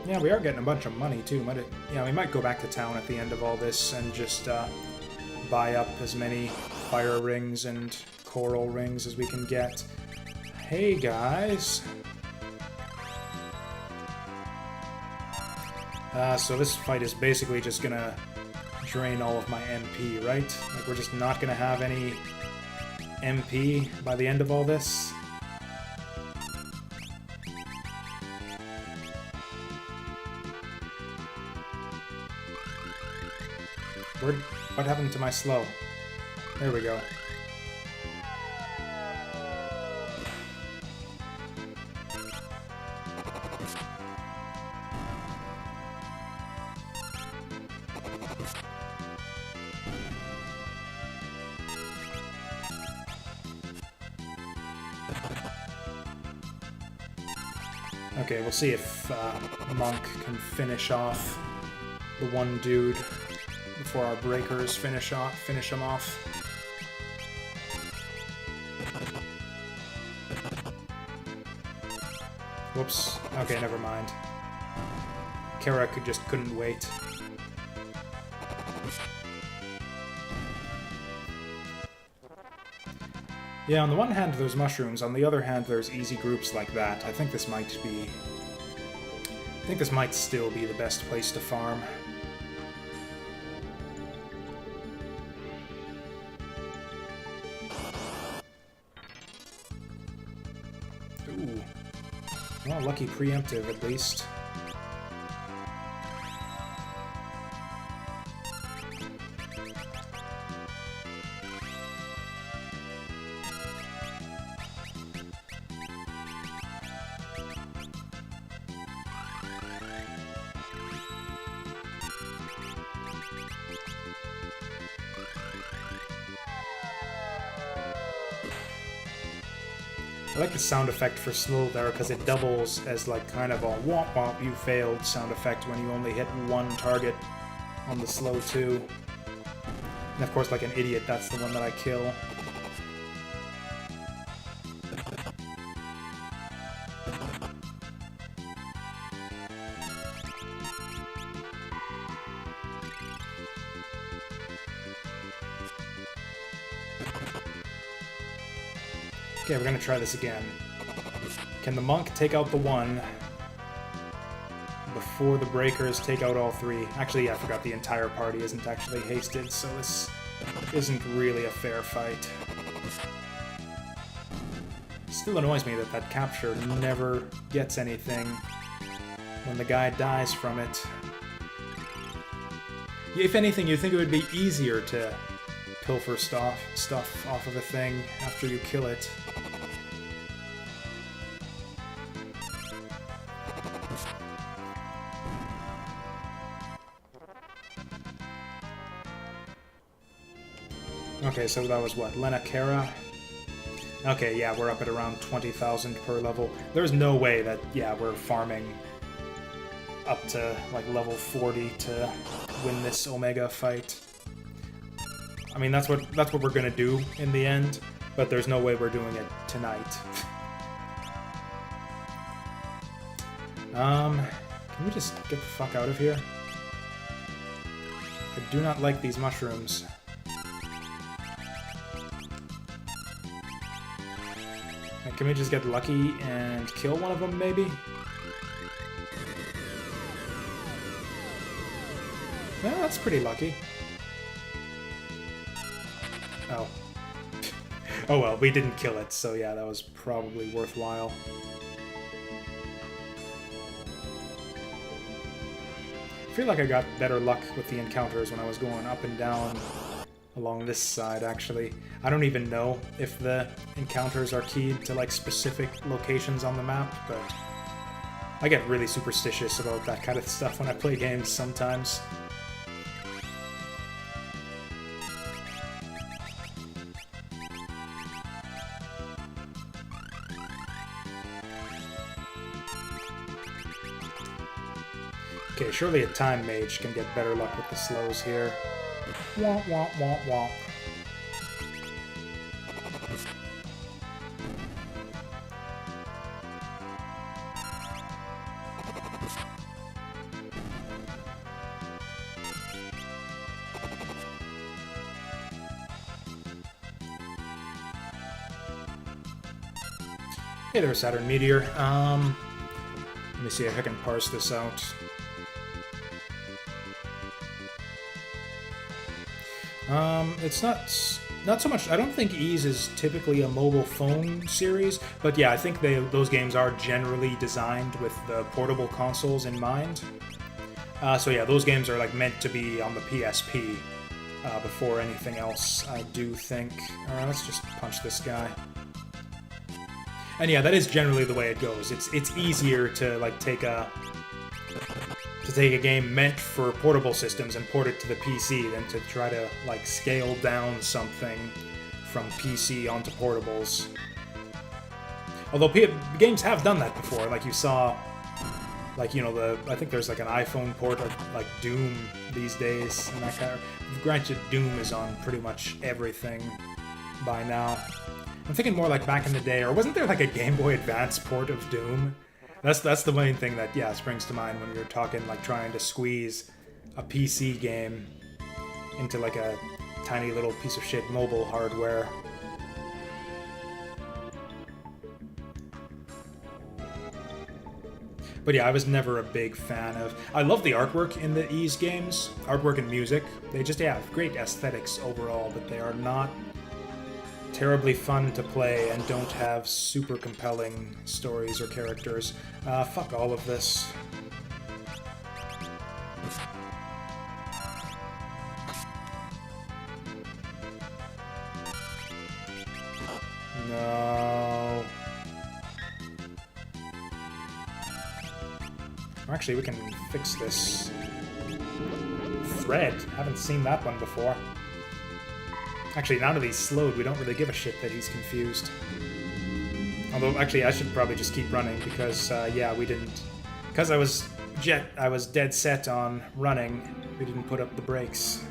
S1: Yeah, we are getting a bunch of money, too. Yeah, we might go back to town at the end of all this and just buy up as many fire rings and coral rings as we can get. Hey, guys. So this fight is basically just gonna drain all of my MP, right? Like, we're just not gonna have any MP by the end of all this. What happened to my slow? There we go. Okay, we'll see if Monk can finish off the one dude before our breakers finish him off. Whoops. Okay, never mind. Kara couldn't wait. Yeah, on the one hand there's mushrooms, on the other hand there's easy groups like that. I think this might still be the best place to farm. Ooh. Well, lucky preemptive at least. I like the sound effect for slow there because it doubles as like kind of a womp womp you failed sound effect when you only hit one target on the slow too. And of course, like an idiot, that's the one that I kill. Okay, we're gonna try this again. Can the monk take out the one before the breakers take out all three? Actually, yeah, I forgot the entire party isn't actually hasted, so this isn't really a fair fight. Still annoys me that that capture never gets anything when the guy dies from it. If anything, you'd think it would be easier to pilfer stuff off of a thing after you kill it. Okay, so that was what? Lena Kara? Okay, yeah, we're up at around 20,000 per level. There's no way that, yeah, we're farming up to, like, level 40 to win this Omega fight. I mean, that's what we're gonna do in the end, but there's no way we're doing it tonight. Can we just get the fuck out of here? I do not like these mushrooms. Can we just get lucky and kill one of them, maybe? Well, that's pretty lucky. Oh. Oh well, we didn't kill it, so yeah, that was probably worthwhile. I feel like I got better luck with the encounters when I was going up and down along this side, actually. I don't even know if the encounters are keyed to, like, specific locations on the map, but I get really superstitious about that kind of stuff when I play games sometimes. Okay, surely a time mage can get better luck with the slows here. Womp womp womp womp. Hey there, Saturn Meteor. Let me see if I can parse this out. It's not so much. I don't think Ys is typically a mobile phone series, but yeah, I think those games are generally designed with the portable consoles in mind. So yeah, those games are like meant to be on the PSP before anything else, I do think. Alright, let's just punch this guy. And yeah, that is generally the way it goes. It's easier to like take a game meant for portable systems and port it to the PC than to try to like scale down something from PC onto portables. Although games have done that before, like you saw, like, you know, I think there's like an iPhone port of like Doom these days, and that kind of. Granted, Doom is on pretty much everything by now. I'm thinking more like back in the day, or wasn't there like a Game Boy Advance port of Doom? That's the main thing that, yeah, springs to mind when you're talking, like, trying to squeeze a PC game into, like, a tiny little piece of shit mobile hardware. But yeah, I was never a big fan of... I love the artwork in the Ys games. Artwork and music. They just, yeah, have great aesthetics overall, but they are not terribly fun to play and don't have super compelling stories or characters. Fuck all of this. No. Actually, we can fix this. Thread. Haven't seen that one before. Actually, now that he's slowed, we don't really give a shit that he's confused. Although, actually, I should probably just keep running because, yeah, we didn't... Because I was dead set on running, we didn't put up the brakes.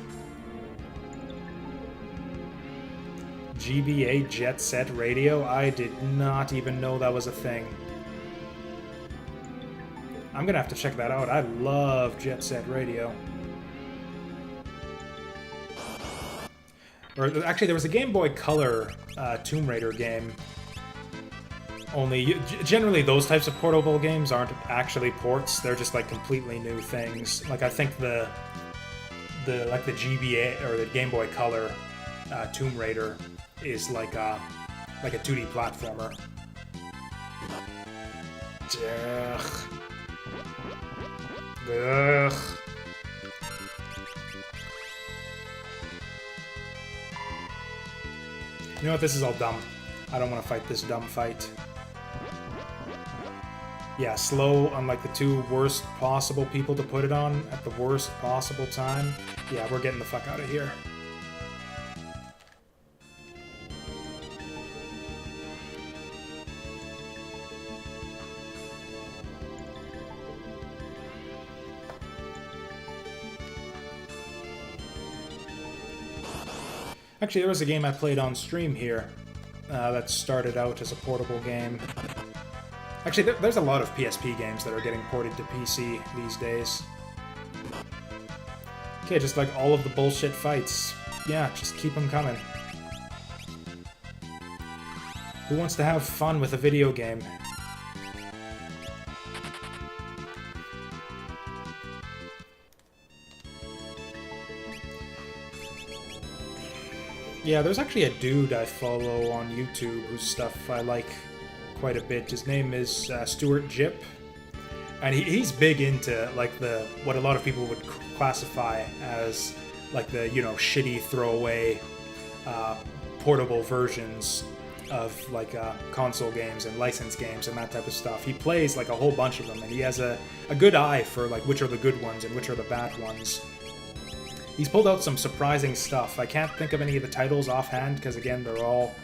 S1: GBA Jet Set Radio? I did not even know that was a thing. I'm gonna have to check that out. I love Jet Set Radio. Or actually, there was a Game Boy Color Tomb Raider game. Only, generally those types of portable games aren't actually ports. They're just like completely new things. Like I think the GBA or the Game Boy Color Tomb Raider is like a 2D platformer. Ugh. Ugh. You know what? This is all dumb. I don't want to fight this dumb fight. Yeah, slow on like the two worst possible people to put it on at the worst possible time. Yeah, we're getting the fuck out of here. Actually, there was a game I played on stream here that started out as a portable game. Actually, there's a lot of PSP games that are getting ported to PC these days. Okay, just like all of the bullshit fights. Yeah, just keep them coming. Who wants to have fun with a video game? Yeah, there's actually a dude I follow on YouTube whose stuff I like quite a bit. His name is Stuart Jip, and he's big into like what a lot of people would classify as like the shitty throwaway portable versions of like console games and licensed games and that type of stuff. He plays like a whole bunch of them, and he has a good eye for like which are the good ones and which are the bad ones. He's pulled out some surprising stuff. I can't think of any of the titles offhand, because again, they're all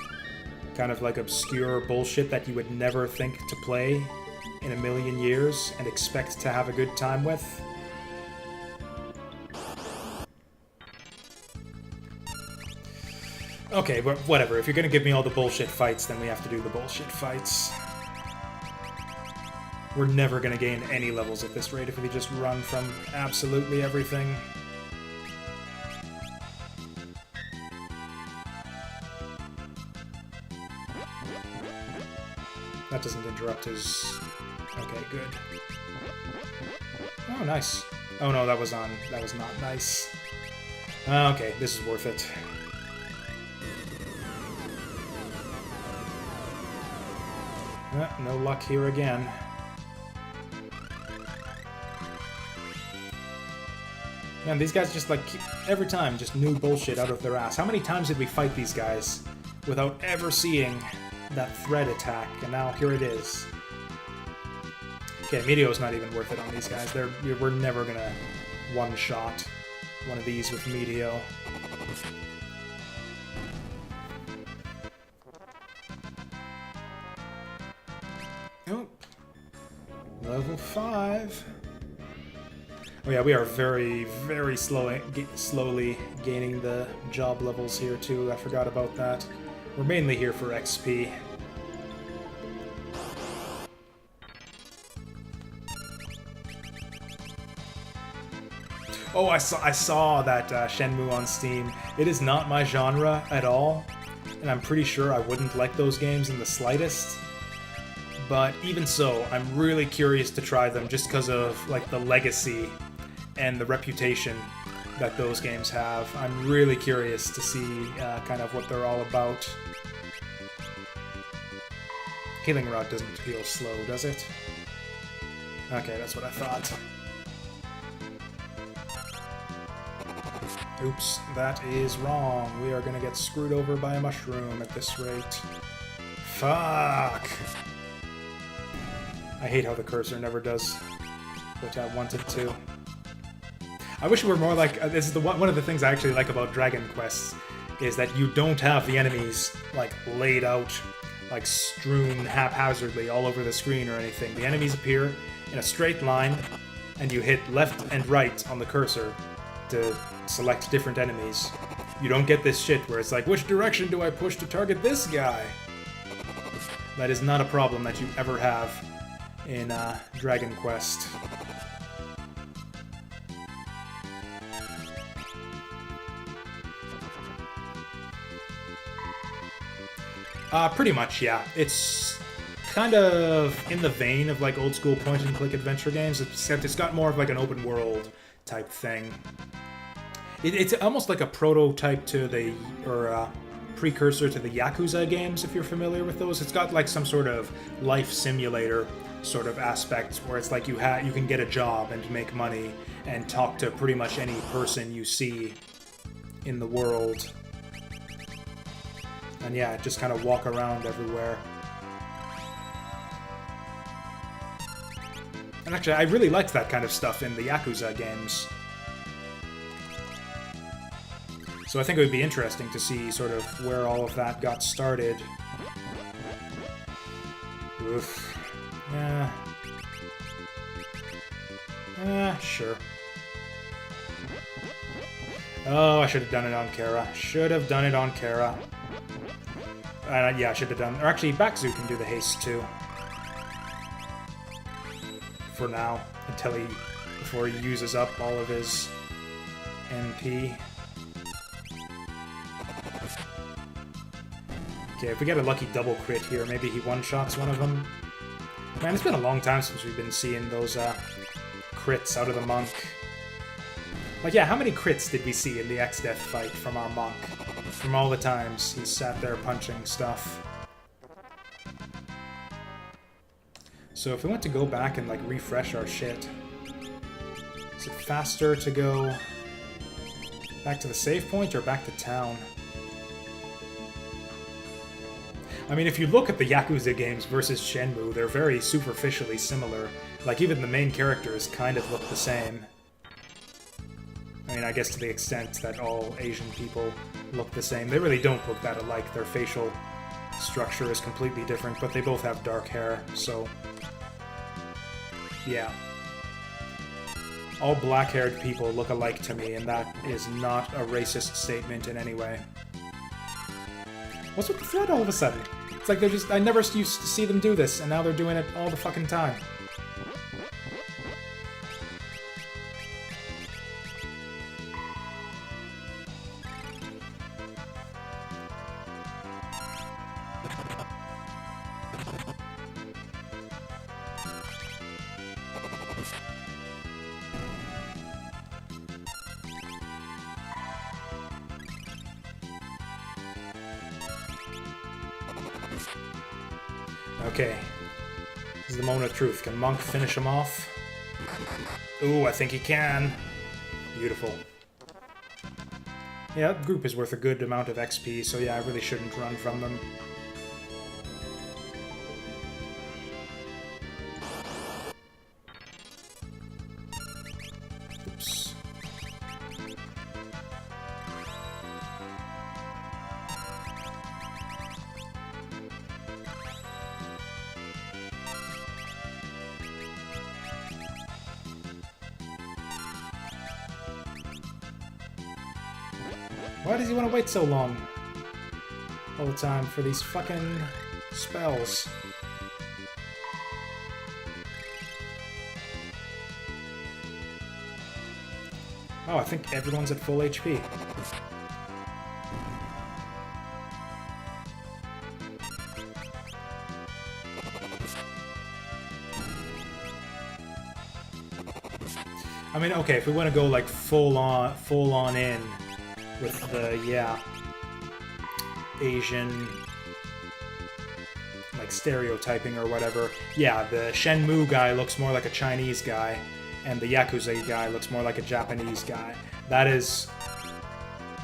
S1: kind of like obscure bullshit that you would never think to play in a million years and expect to have a good time with. Okay, but whatever. If you're gonna give me all the bullshit fights, then we have to do the bullshit fights. We're never gonna gain any levels at this rate if we just run from absolutely everything. That doesn't interrupt his... Okay, good. Oh, nice. Oh no, that was not nice. Okay, this is worth it. No luck here again. Man, these guys just like, every time, just new bullshit out of their ass. How many times did we fight these guys without ever seeing that thread attack, and now here it is. Okay, Meteo's not even worth it on these guys. We're never gonna one-shot one of these with Meteo. Oh. Level 5. Oh yeah, we are very, very slowly gaining the job levels here too. I forgot about that. We're mainly here for XP. Oh, I saw that Shenmue on Steam. It is not my genre at all, and I'm pretty sure I wouldn't like those games in the slightest. But even so, I'm really curious to try them just because of like the legacy and the reputation that those games have. I'm really curious to see kind of what they're all about. Healing Rod doesn't feel slow, does it? Okay, that's what I thought. Oops, that is wrong. We are gonna get screwed over by a mushroom at this rate. Fuck! I hate how the cursor never does what I want it to. I wish it were more like... this is one of the things I actually like about Dragon Quest, is that you don't have the enemies, like, laid out, like, strewn haphazardly all over the screen or anything. The enemies appear in a straight line, and you hit left and right on the cursor to select different enemies. You don't get this shit where it's like, which direction do I push to target this guy? That is not a problem that you ever have in Dragon Quest. Pretty much, yeah. It's kind of in the vein of like old school point-and-click adventure games, except it's got more of like an open world type thing. It's almost like a prototype to the, or a precursor to the Yakuza games, if you're familiar with those. It's got like some sort of life simulator sort of aspect where it's like you can get a job and make money and talk to pretty much any person you see in the world. And yeah, just kind of walk around everywhere. And actually, I really liked that kind of stuff in the Yakuza games. So I think it would be interesting to see sort of where all of that got started. Oof. Yeah. Sure. Oh, I should have done it on Kara. Should have done it on Kara. Yeah, I should have done... Or actually, Bakuhatsu can do the haste, too. For now. Before he uses up all of his MP. Okay, if we get a lucky double crit here, maybe he one-shots one of them. Man, it's been a long time since we've been seeing those crits out of the monk. Like, yeah, how many crits did we see in the Exdeath fight from our monk? From all the times he sat there punching stuff. So if we want to go back and, like, refresh our shit, is it faster to go back to the save point or back to town? I mean, if you look at the Yakuza games versus Shenmue, they're very superficially similar. Like, even the main characters kind of look the same. I mean, I guess to the extent that all Asian people look the same. They really don't look that alike. Their facial structure is completely different, but they both have dark hair, so... yeah. All black-haired people look alike to me, and that is not a racist statement in any way. What's with the thread all of a sudden? It's like they're just... I never used to see them do this, and now they're doing it all the fucking time. Okay. This is the moment of truth. Can Monk finish him off? Ooh, I think he can. Beautiful. Yeah, that group is worth a good amount of XP, so yeah, I really shouldn't run from them. Oops. Why does he want to wait so long? All the time for these fucking spells. Oh, I think everyone's at full HP. I mean, okay, if we want to go like full on in with the, yeah, Asian, like, stereotyping or whatever. Yeah, the Shenmue guy looks more like a Chinese guy, and the Yakuza guy looks more like a Japanese guy. That is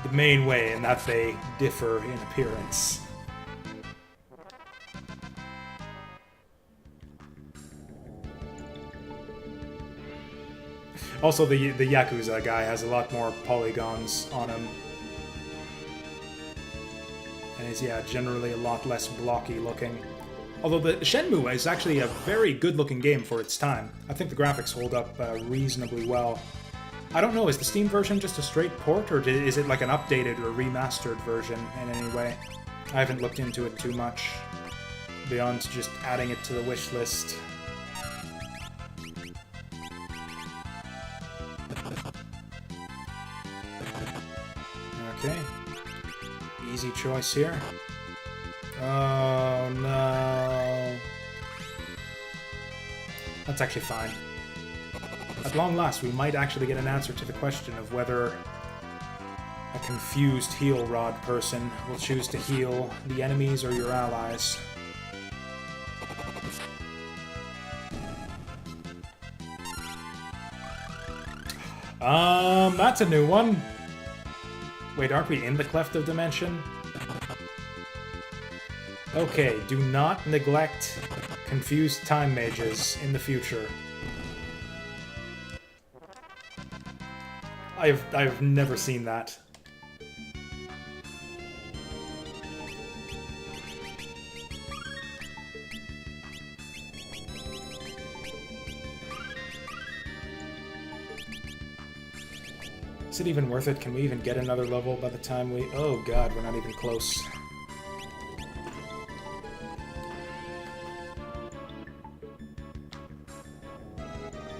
S1: the main way in that they differ in appearance. Also, the Yakuza guy has a lot more polygons on him. And is, yeah, generally a lot less blocky looking. Although the Shenmue is actually a very good looking game for its time. I think the graphics hold up reasonably well. I don't know, is the Steam version just a straight port, or is it like an updated or remastered version in any way? I haven't looked into it too much, beyond just adding it to the wish list. Okay. Easy choice here. Oh no. That's actually fine. At long last, we might actually get an answer to the question of whether a confused heal rod person will choose to heal the enemies or your allies. That's a new one. Wait, aren't we in the Cleft of Dimension? Okay, do not neglect confused time mages in the future. I've never seen that. Is it even worth it? Can we even get another level by the time we... Oh god, we're not even close.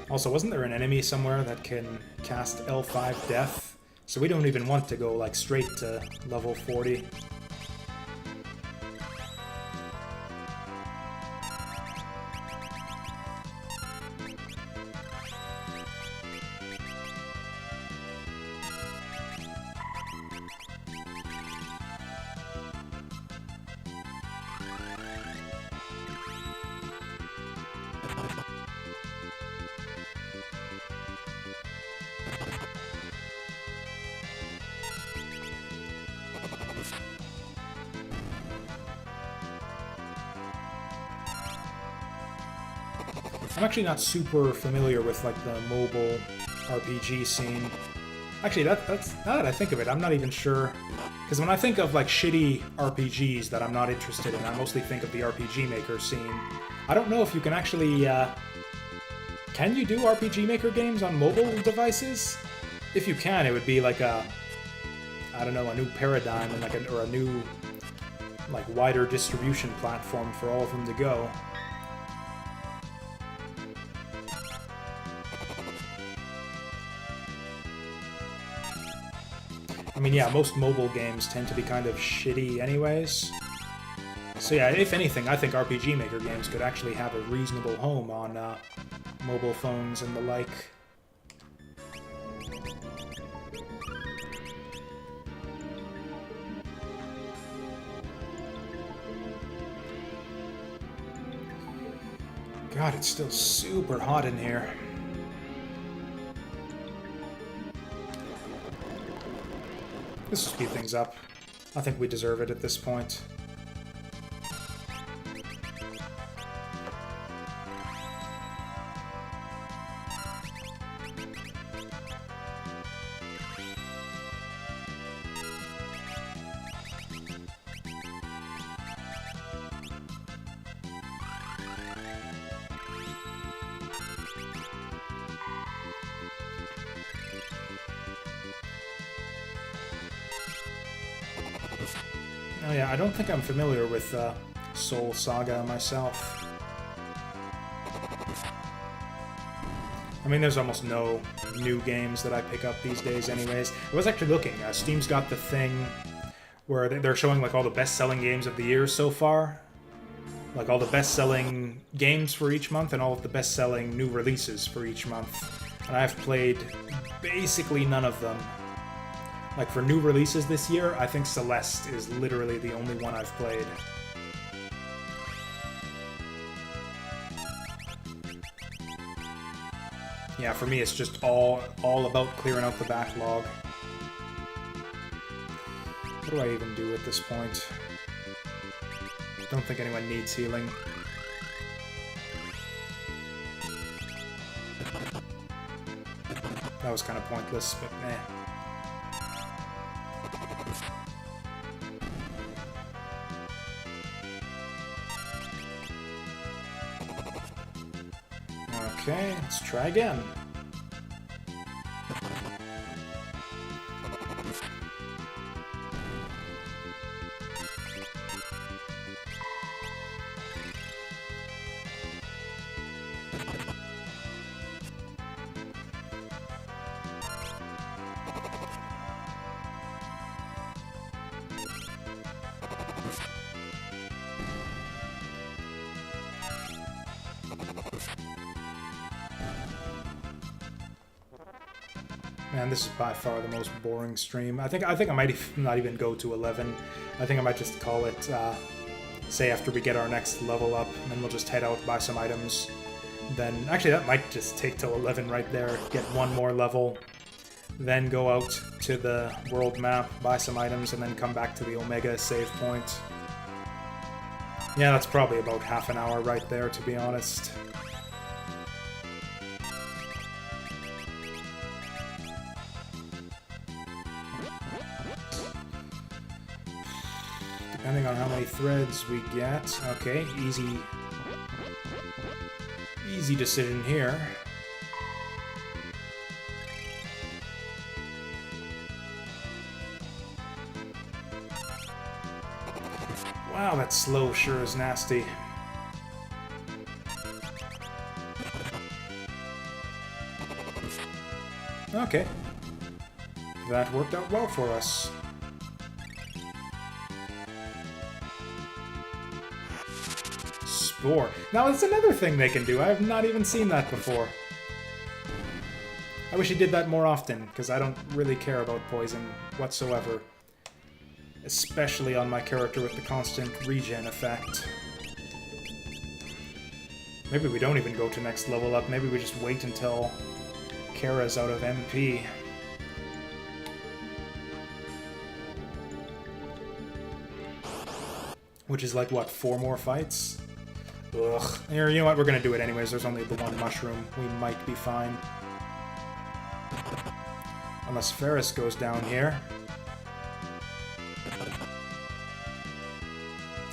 S1: Also, wasn't there an enemy somewhere that can cast L5 Death? So we don't even want to go, like, straight to level 40. I'm actually not super familiar with, like, the mobile RPG scene. Actually, that's now that I think of it, I'm not even sure. Because when I think of, like, shitty RPGs that I'm not interested in, I mostly think of the RPG Maker scene. I don't know if you can actually, can you do RPG Maker games on mobile devices? If you can, it would be like a, I don't know, a new paradigm and like or a new, like, wider distribution platform for all of them to go. I mean, yeah, most mobile games tend to be kind of shitty anyways. So yeah, if anything, I think RPG Maker games could actually have a reasonable home on mobile phones and the like. God, it's still super hot in here. This will speed things up. I think we deserve it at this point. Oh yeah, I don't think I'm familiar with Soul Saga myself. I mean, there's almost no new games that I pick up these days anyways. I was actually looking. Steam's got the thing where they're showing, like, all the best-selling games of the year so far. Like, all the best-selling games for each month and all of the best-selling new releases for each month. And I've played basically none of them. Like, for new releases this year, I think Celeste is literally the only one I've played. Yeah, for me, it's just all about clearing out the backlog. What do I even do at this point? Don't think anyone needs healing. That was kind of pointless, but meh. Okay, let's try again. Man, this is by far the most boring stream. I think I might not even go to 11. I think I might just call it, say after we get our next level up, and then we'll just head out, buy some items. Then, actually that might just take till 11 right there, get one more level, then go out to the world map, buy some items, and then come back to the Omega save point. Yeah, that's probably about half an hour right there, to be honest. Depending on how many threads we get. Okay, easy decision here. Wow, that slow sure is nasty. Okay. That worked out well for us. Spore. Now, it's another thing they can do. I have not even seen that before. I wish he did that more often, because I don't really care about poison whatsoever. Especially on my character with the constant regen effect. Maybe we don't even go to next level up. Maybe we just wait until Kara's out of MP. Which is like, what, 4 more fights? Ugh. Here, you know what? We're gonna do it anyways. There's only the one mushroom. We might be fine. Unless Ferris goes down here.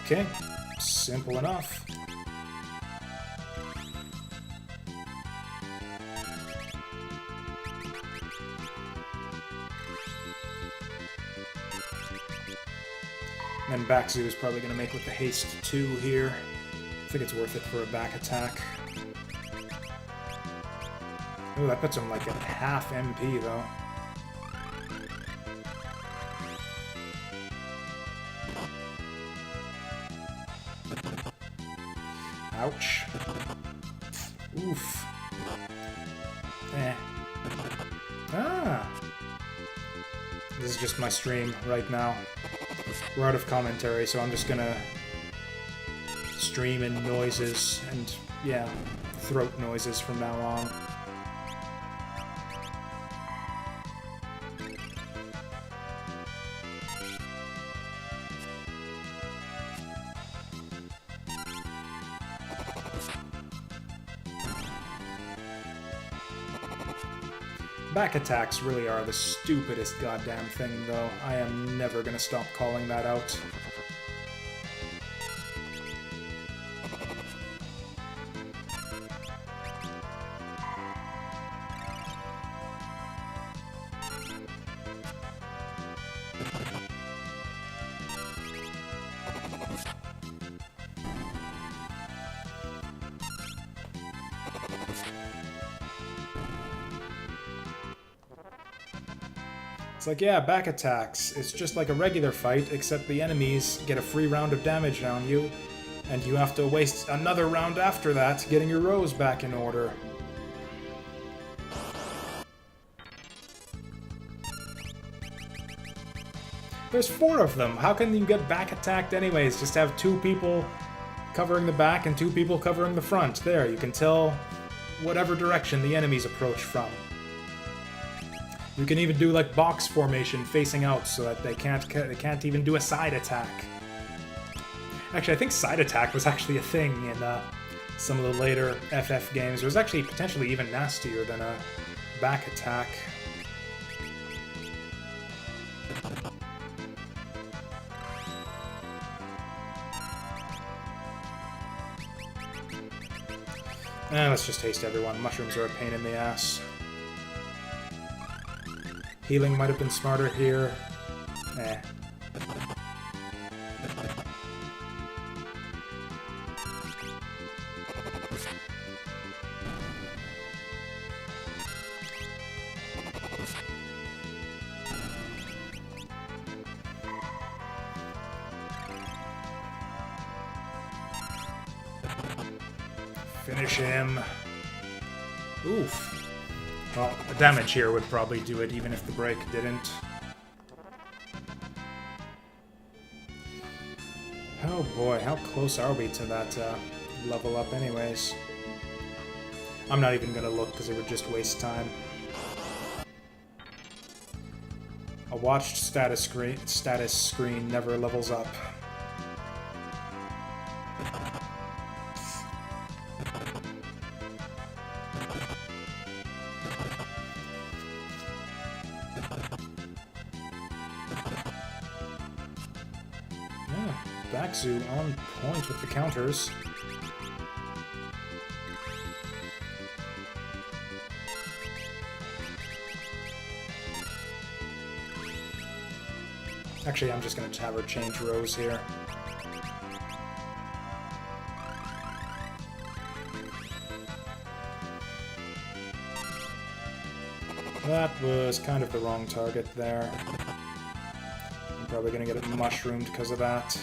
S1: Okay. Simple enough. And then Bakuhatsu is probably going to make with the haste 2 here. I think it's worth it for a back attack. Oh, that puts him like at half MP though. Ouch. Oof. Eh. Ah! This is just my stream right now. We're out of commentary, so I'm just gonna stream in noises and, yeah, throat noises from now on. Back attacks really are the stupidest goddamn thing, though. I am never gonna stop calling that out. It's like, yeah, back attacks. It's just like a regular fight, except the enemies get a free round of damage on you, and you have to waste another round after that getting your rows back in order. There's 4 of them. How can you get back attacked anyways? Just have 2 people covering the back and 2 people covering the front. There, you can tell whatever direction the enemies approach from. You can even do like box formation facing out so that they can't even do a side attack. Actually, I think side attack was actually a thing in some of the later FF games. It was actually potentially even nastier than a back attack. Let's just haste everyone. Mushrooms are a pain in the ass. Healing might have been smarter here. Eh. Finish him. Oof. Well, the damage here would probably do it, even if the break didn't. Oh boy, how close are we to that level up anyways? I'm not even gonna look, because it would just waste time. A watched status screen never levels up. Bakuhatsu on point with the counters. Actually, I'm just going to have her change rows here. That was kind of the wrong target there. I'm probably gonna get it mushroomed because of that.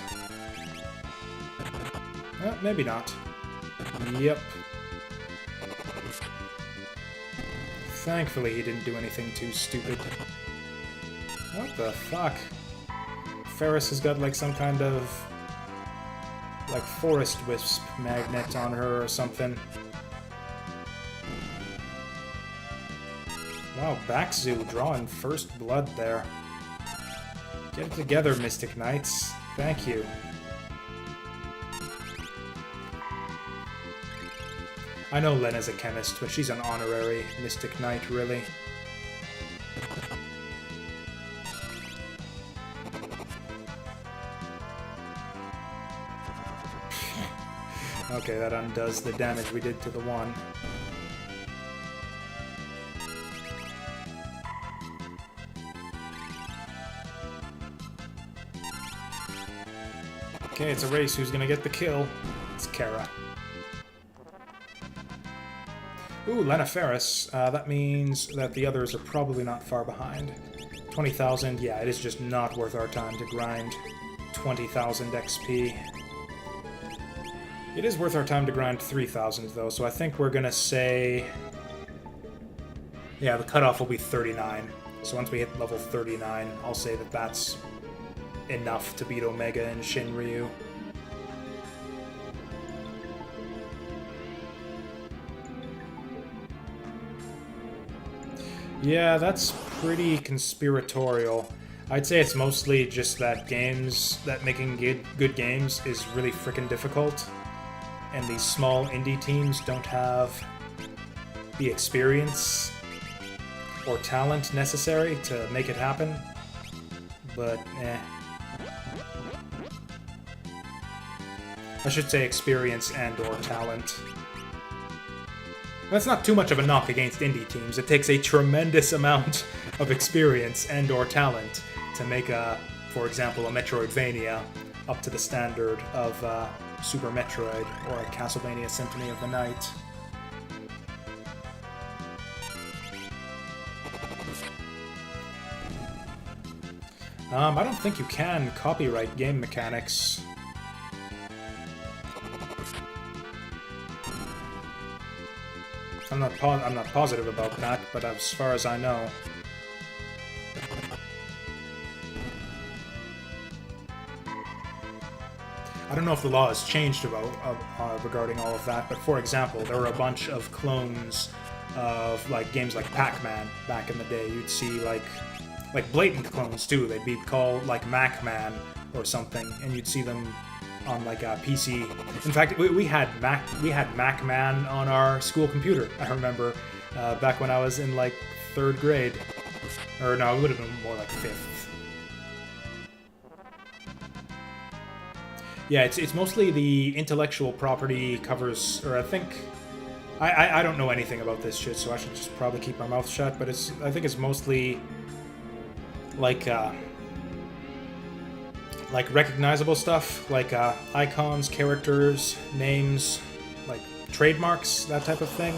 S1: Maybe not. Yep. Thankfully he didn't do anything too stupid. What the fuck? Ferris has got like some kind of like forest wisp magnet on her or something. Wow, Bakuhatsu drawing first blood there. Get it together, Mystic Knights. Thank you. I know Lena's a chemist, but she's an honorary Mystic Knight, really. Okay, that undoes the damage we did to the one. Okay, it's a race. Who's gonna get the kill? It's Kara. Ooh, Lena Ferris. That means that the others are probably not far behind. 20,000, yeah, it is just not worth our time to grind 20,000 XP. It is worth our time to grind 3,000, though, so I think we're gonna say... Yeah, the cutoff will be 39. So once we hit level 39, I'll say that that's enough to beat Omega and Shinryu. Yeah, that's pretty conspiratorial. I'd say it's mostly just that making good games is really frickin' difficult, and these small indie teams don't have the experience or talent necessary to make it happen. But, I should say experience and or talent. That's not too much of a knock against indie teams. It takes a tremendous amount of experience and or talent to make for example, a Metroidvania up to the standard of Super Metroid or a Castlevania Symphony of the Night. I don't think you can copyright game mechanics. I'm not positive about that, but as far as I know. I don't know if the law has changed regarding all of that, but for example, there were a bunch of clones of like games like Pac-Man back in the day. You'd see like blatant clones too. They'd be called like Mac-Man or something, and you'd see them on like a PC. In fact, we had Mac-Man on our school computer. I remember back when I was in like 3rd grade, or no, it would have been more like 5th. Yeah, it's mostly the intellectual property covers, or I think I don't know anything about this shit, so I should just probably keep my mouth shut. But I think it's mostly like recognizable stuff, like icons, characters, names, like trademarks, that type of thing.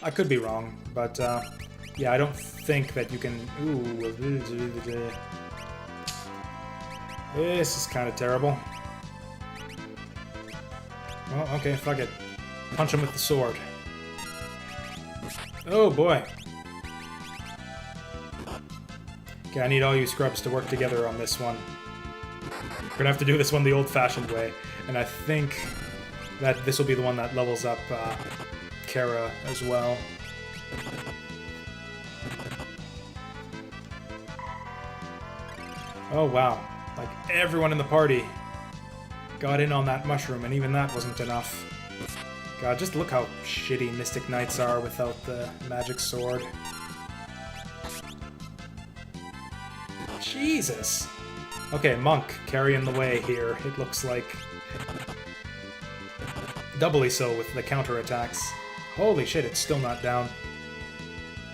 S1: I could be wrong, but yeah, I don't think that you can... Ooh. This is kind of terrible. Well, okay, fuck it. Punch him with the sword. Oh boy. Okay, I need all you scrubs to work together on this one. We're gonna have to do this one the old-fashioned way, and I think that this will be the one that levels up Kara as well. Oh wow, like everyone in the party got in on that mushroom, and even that wasn't enough. God, just look how shitty Mystic Knights are without the magic sword. Jesus! Okay, Monk carrying the way here, it looks like. Doubly so with the counterattacks. Holy shit, it's still not down.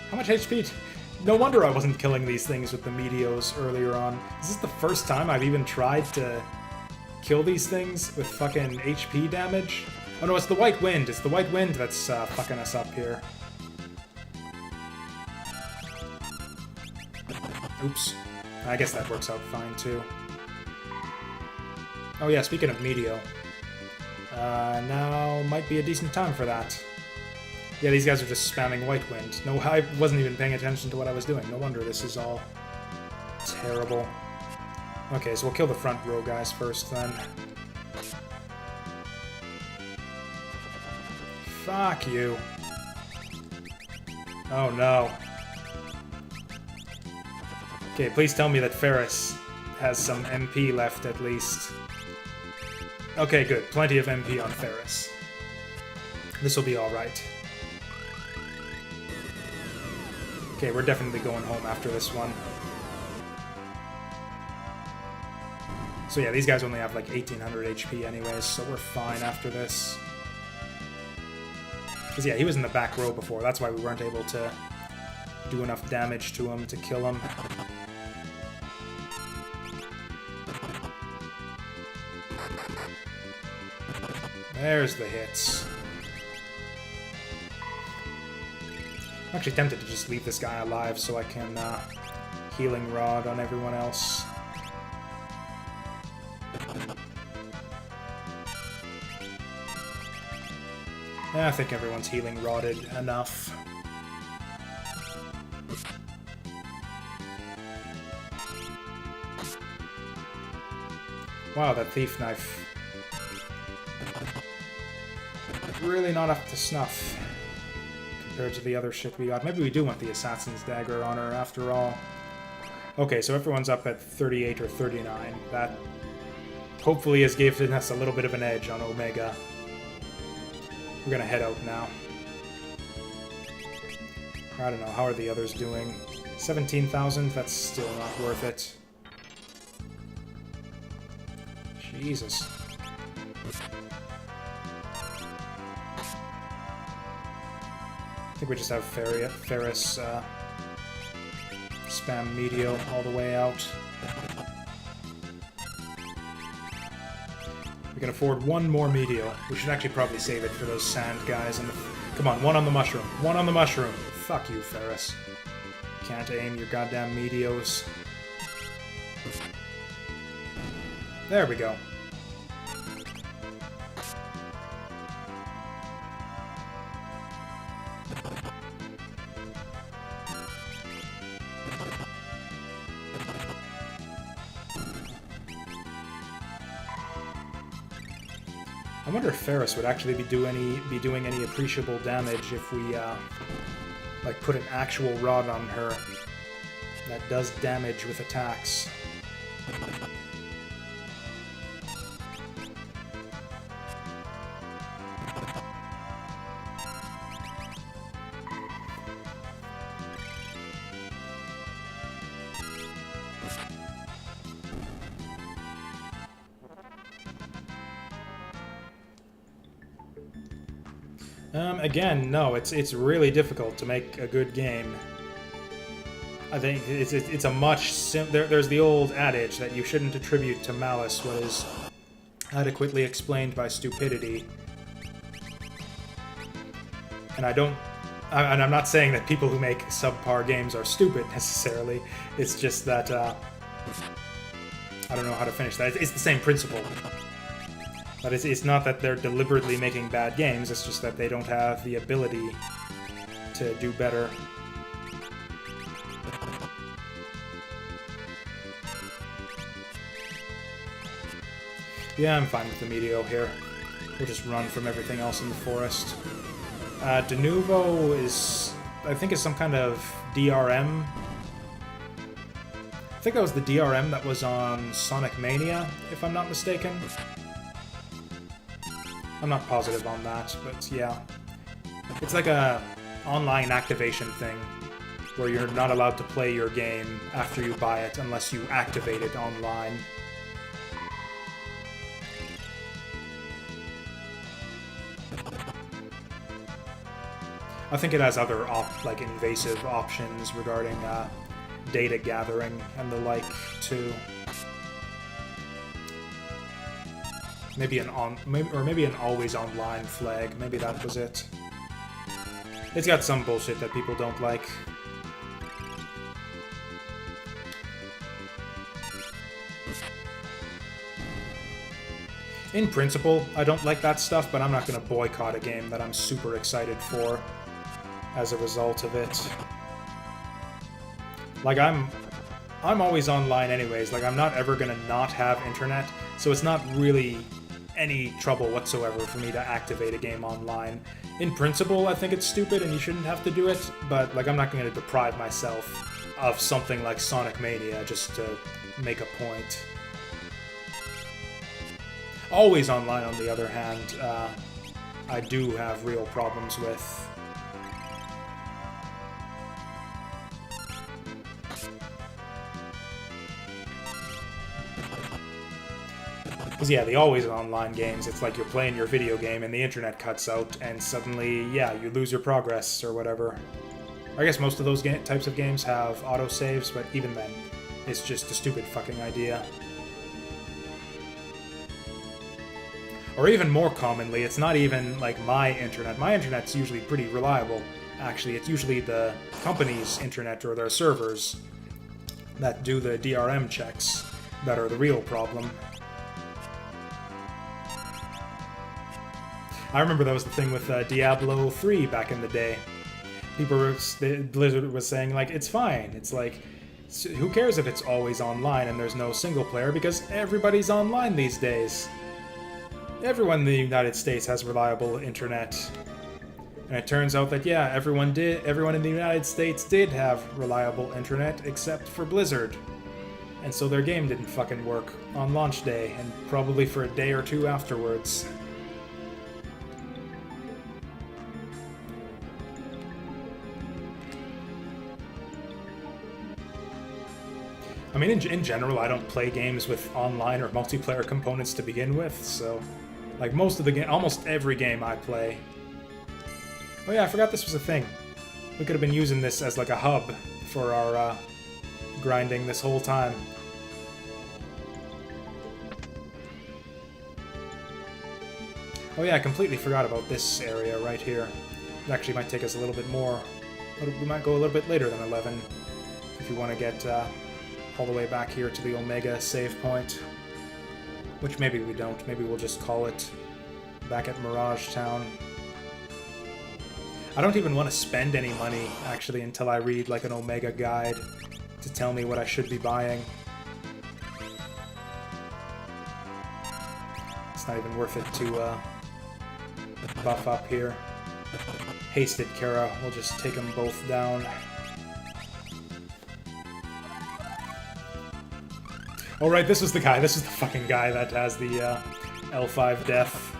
S1: How much HP? No wonder I wasn't killing these things with the Meteos earlier on. Is this the first time I've even tried to kill these things with fucking HP damage? Oh no, it's the White Wind. It's the White Wind that's fucking us up here. Oops. I guess that works out fine, too. Oh yeah, speaking of Meteor. Now might be a decent time for that. Yeah, these guys are just spamming White Wind. No, I wasn't even paying attention to what I was doing. No wonder this is all terrible. Okay, so we'll kill the front row guys first, then. Fuck you. Oh no. Okay, please tell me that Ferris has some MP left, at least. Okay, good. Plenty of MP on Ferris. This will be alright. Okay, we're definitely going home after this one. So yeah, these guys only have like 1800 HP anyways, so we're fine after this. Because yeah, he was in the back row before, that's why we weren't able to do enough damage to him to kill him. There's the hits. I'm actually tempted to just leave this guy alive so I can healing rod on everyone else. I think everyone's healing rodded enough. Wow, that thief knife. Really not up to snuff compared to the other shit we got. Maybe we do want the Assassin's Dagger on her after all. Okay, so everyone's up at 38 or 39. That hopefully has given us a little bit of an edge on Omega. We're gonna head out now. I don't know, how are the others doing? 17,000? That's still not worth it. Jesus. I think we just have Ferris spam Meteor all the way out. We can afford one more Meteor. We should actually probably save it for those sand guys. And come on, one on the mushroom. One on the mushroom. Fuck you, Ferris. Can't aim your goddamn Meteors. There we go. I wonder if Ferris would actually be doing any appreciable damage if we like put an actual rod on her that does damage with attacks. Again, no, it's really difficult to make a good game. I think it's a much there's the old adage that you shouldn't attribute to malice what is adequately explained by stupidity. And I'm not saying that people who make subpar games are stupid necessarily. It's just that I don't know how to finish that. It's the same principle. But it's not that they're deliberately making bad games, it's just that they don't have the ability to do better. Yeah, I'm fine with the Meteor here. We'll just run from everything else in the forest. De Novo is, I think, is some kind of DRM. I think that was the DRM that was on Sonic Mania, if I'm not mistaken. I'm not positive on that, but yeah. It's like a online activation thing, where you're not allowed to play your game after you buy it unless you activate it online. I think it has other like invasive options regarding data gathering and the like too. Maybe an always online flag. Maybe that was it. It's got some bullshit that people don't like. In principle, I don't like that stuff, but I'm not going to boycott a game that I'm super excited for as a result of it. Like, I'm always online anyways. Like, I'm not ever going to not have internet, so it's not really any trouble whatsoever for me to activate a game online. In principle, I think it's stupid and you shouldn't have to do it, but, like, I'm not going to deprive myself of something like Sonic Mania just to make a point. Always online, on the other hand, I do have real problems with. Because, yeah, the always online games, it's like you're playing your video game and the internet cuts out, and suddenly, yeah, you lose your progress or whatever. I guess most of those types of games have autosaves, but even then, it's just a stupid fucking idea. Or even more commonly, it's not even, like, my internet. My internet's usually pretty reliable, actually. It's usually the company's internet or their servers that do the DRM checks that are the real problem. I remember that was the thing with Diablo 3 back in the day. Blizzard was saying, like, it's fine. It's like, who cares if it's always online and there's no single player, because everybody's online these days. Everyone in the United States has reliable internet. And it turns out that, yeah, everyone in the United States did have reliable internet, except for Blizzard. And so their game didn't fucking work on launch day, and probably for a day or two afterwards. I mean, in general, I don't play games with online or multiplayer components to begin with, so, like, almost every game I play. Oh yeah, I forgot this was a thing. We could have been using this as, like, a hub for our, grinding this whole time. Oh yeah, I completely forgot about this area right here. It actually might take us a little bit more. We might go a little bit later than 11, if you want to get, all the way back here to the Omega save point. Which maybe we don't. Maybe we'll just call it back at Mirage Town. I don't even want to spend any money, actually, until I read, like, an Omega guide to tell me what I should be buying. It's not even worth it to buff up here. Hasted Kara, we'll just take them both down. Oh right, this was the guy. This is the fucking guy that has the L5 death.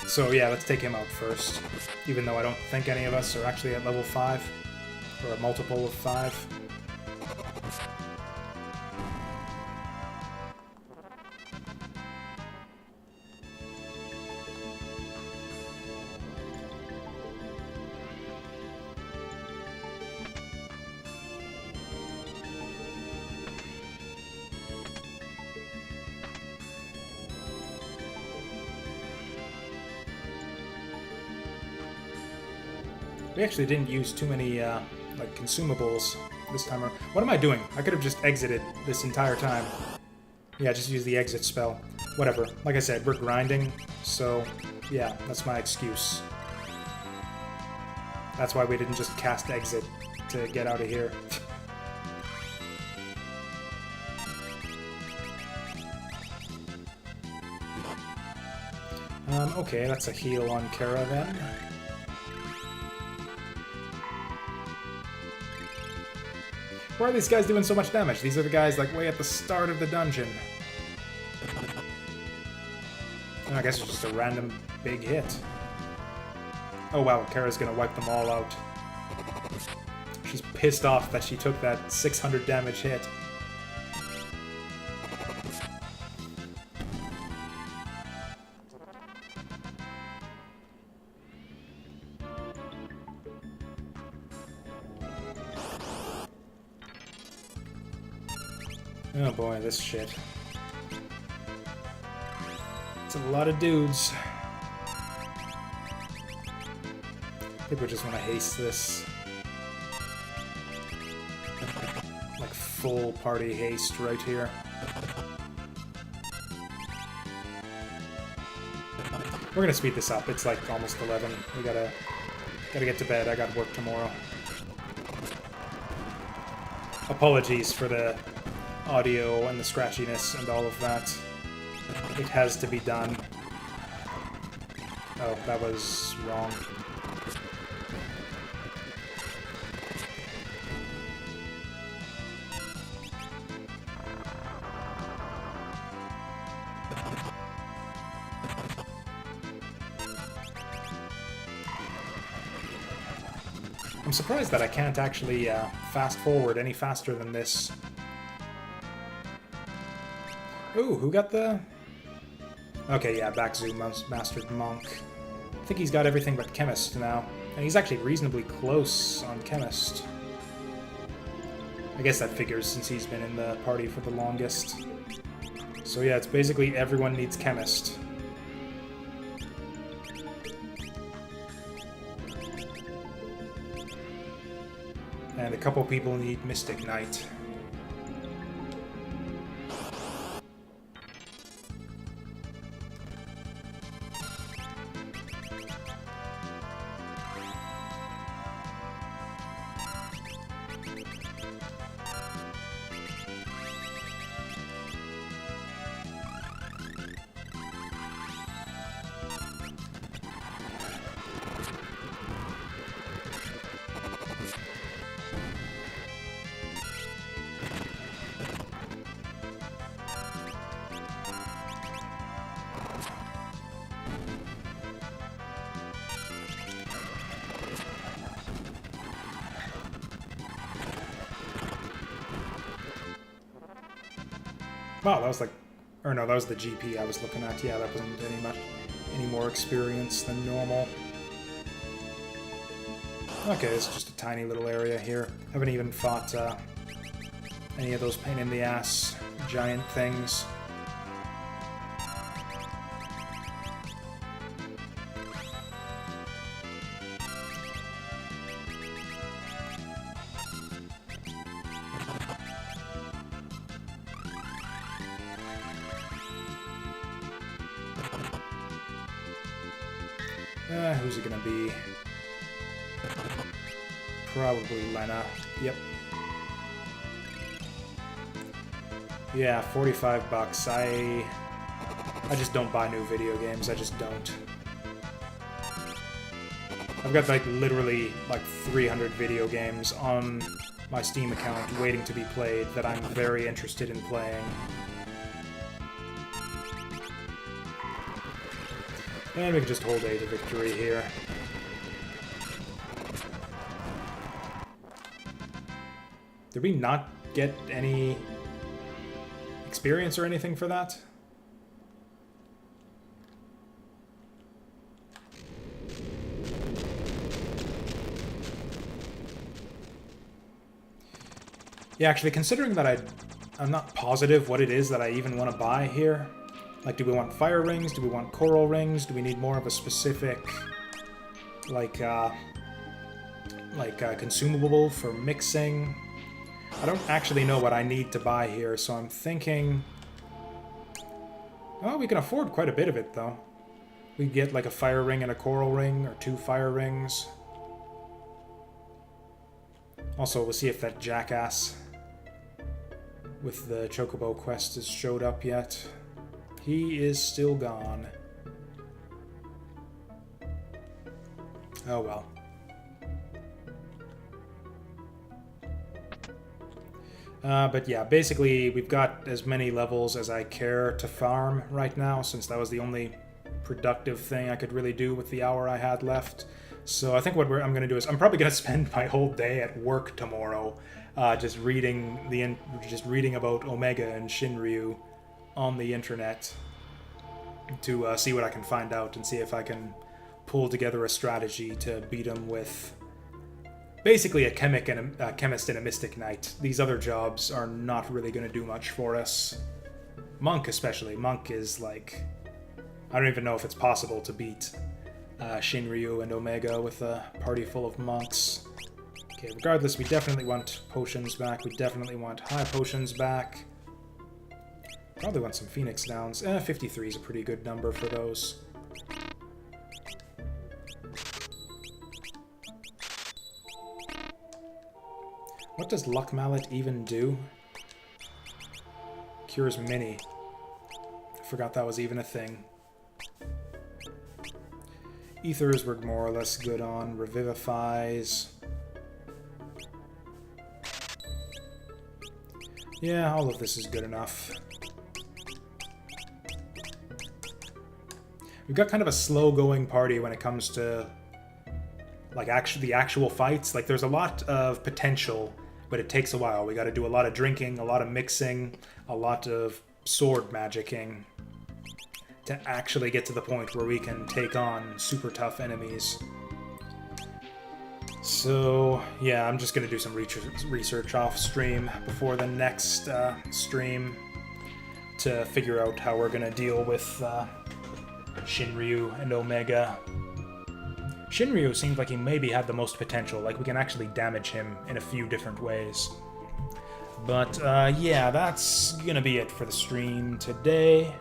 S1: So yeah, let's take him out first. Even though I don't think any of us are actually at level 5. Or a multiple of 5. We actually didn't use too many, like, consumables this time. What am I doing? I could have just exited this entire time. Yeah, just use the exit spell. Whatever. Like I said, we're grinding, so, yeah, that's my excuse. That's why we didn't just cast exit to get out of here. Okay, that's a heal on Kara then. Why are these guys doing so much damage? These are the guys, like, way at the start of the dungeon. I guess it's just a random big hit. Oh wow, Kara's gonna wipe them all out. She's pissed off that she took that 600 damage hit. Oh boy, this shit. It's a lot of dudes. I think we just want to haste this. Like full party haste right here. We're gonna speed this up. It's like almost 11. We gotta get to bed. I got work tomorrow. Apologies for the audio and the scratchiness and all of that. It has to be done. Oh, that was wrong. I'm surprised that I can't actually fast forward any faster than this. Ooh, who got the... Okay, yeah, Bakuhatsu mastered Monk. I think he's got everything but Chemist now. And he's actually reasonably close on Chemist. I guess that figures since he's been in the party for the longest. So yeah, it's basically everyone needs Chemist. And a couple people need Mystic Knight. Wow, that was like... Or no, that was the GP I was looking at. Yeah, that wasn't any more experience than normal. Okay, it's just a tiny little area here. Haven't even fought any of those pain-in-the-ass giant things. Who's it gonna be? Probably Lena. Yep. Yeah, 45 bucks. I just don't buy new video games. I just don't. I've got like literally like 300 video games on my Steam account waiting to be played that I'm very interested in playing. And we can just hold A to victory here. Did we not get any experience or anything for that? Yeah, actually, considering that I'm not positive what it is that I even want to buy here. Like, do we want fire rings? Do we want coral rings? Do we need more of a specific, consumable for mixing? I don't actually know what I need to buy here, so I'm thinking... Oh, we can afford quite a bit of it, though. We can get, like, a fire ring and a coral ring, or 2 fire rings. Also, we'll see if that jackass with the Chocobo quest has showed up yet. He is still gone. Oh well. But yeah, basically we've got as many levels as I care to farm right now, since that was the only productive thing I could really do with the hour I had left. So I think what I'm going to do is I'm probably going to spend my whole day at work tomorrow, just reading about Omega and Shinryu on the internet to see what I can find out and see if I can pull together a strategy to beat them with basically a chemist and a Mystic Knight. These other jobs are not really going to do much for us. Monk especially. Monk is like... I don't even know if it's possible to beat Shinryu and Omega with a party full of monks. Okay, regardless, we definitely want potions back. We definitely want high potions back. Probably want some Phoenix Downs. 53 is a pretty good number for those. what does Luck Mallet even do? Cures Mini. I forgot that was even a thing. Ethers we're more or less good on. Revivifies. Yeah, all of this is good enough. We've got kind of a slow-going party when it comes to like the actual fights. Like, there's a lot of potential, but it takes a while. We got to do a lot of drinking, a lot of mixing, a lot of sword magicking to actually get to the point where we can take on super tough enemies. So, yeah, I'm just going to do some research off stream before the next stream to figure out how we're going to deal with Shinryu and Omega. Shinryu seemed like he maybe had the most potential, like we can actually damage him in a few different ways. But, yeah, that's gonna be it for the stream today.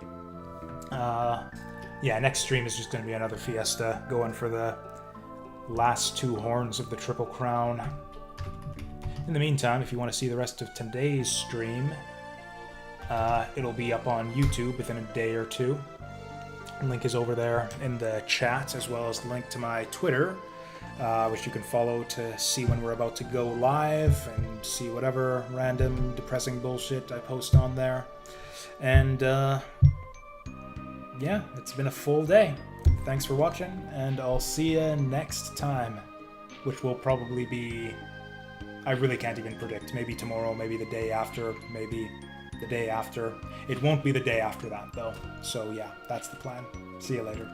S1: Yeah, next stream is just gonna be another Fiesta, going for the last 2 horns of the Triple Crown. In the meantime, if you want to see the rest of today's stream, it'll be up on YouTube within a day or 2. Link is over there in the chat, as well as the link to my Twitter, which you can follow to see when we're about to go live and see whatever random depressing bullshit I post on there. And yeah, it's been a full day. Thanks for watching, and I'll see you next time, which will probably be... I really can't even predict. Maybe tomorrow, maybe the day after, maybe the day after. It won't be the day after that, though. So yeah, that's the plan. See you later.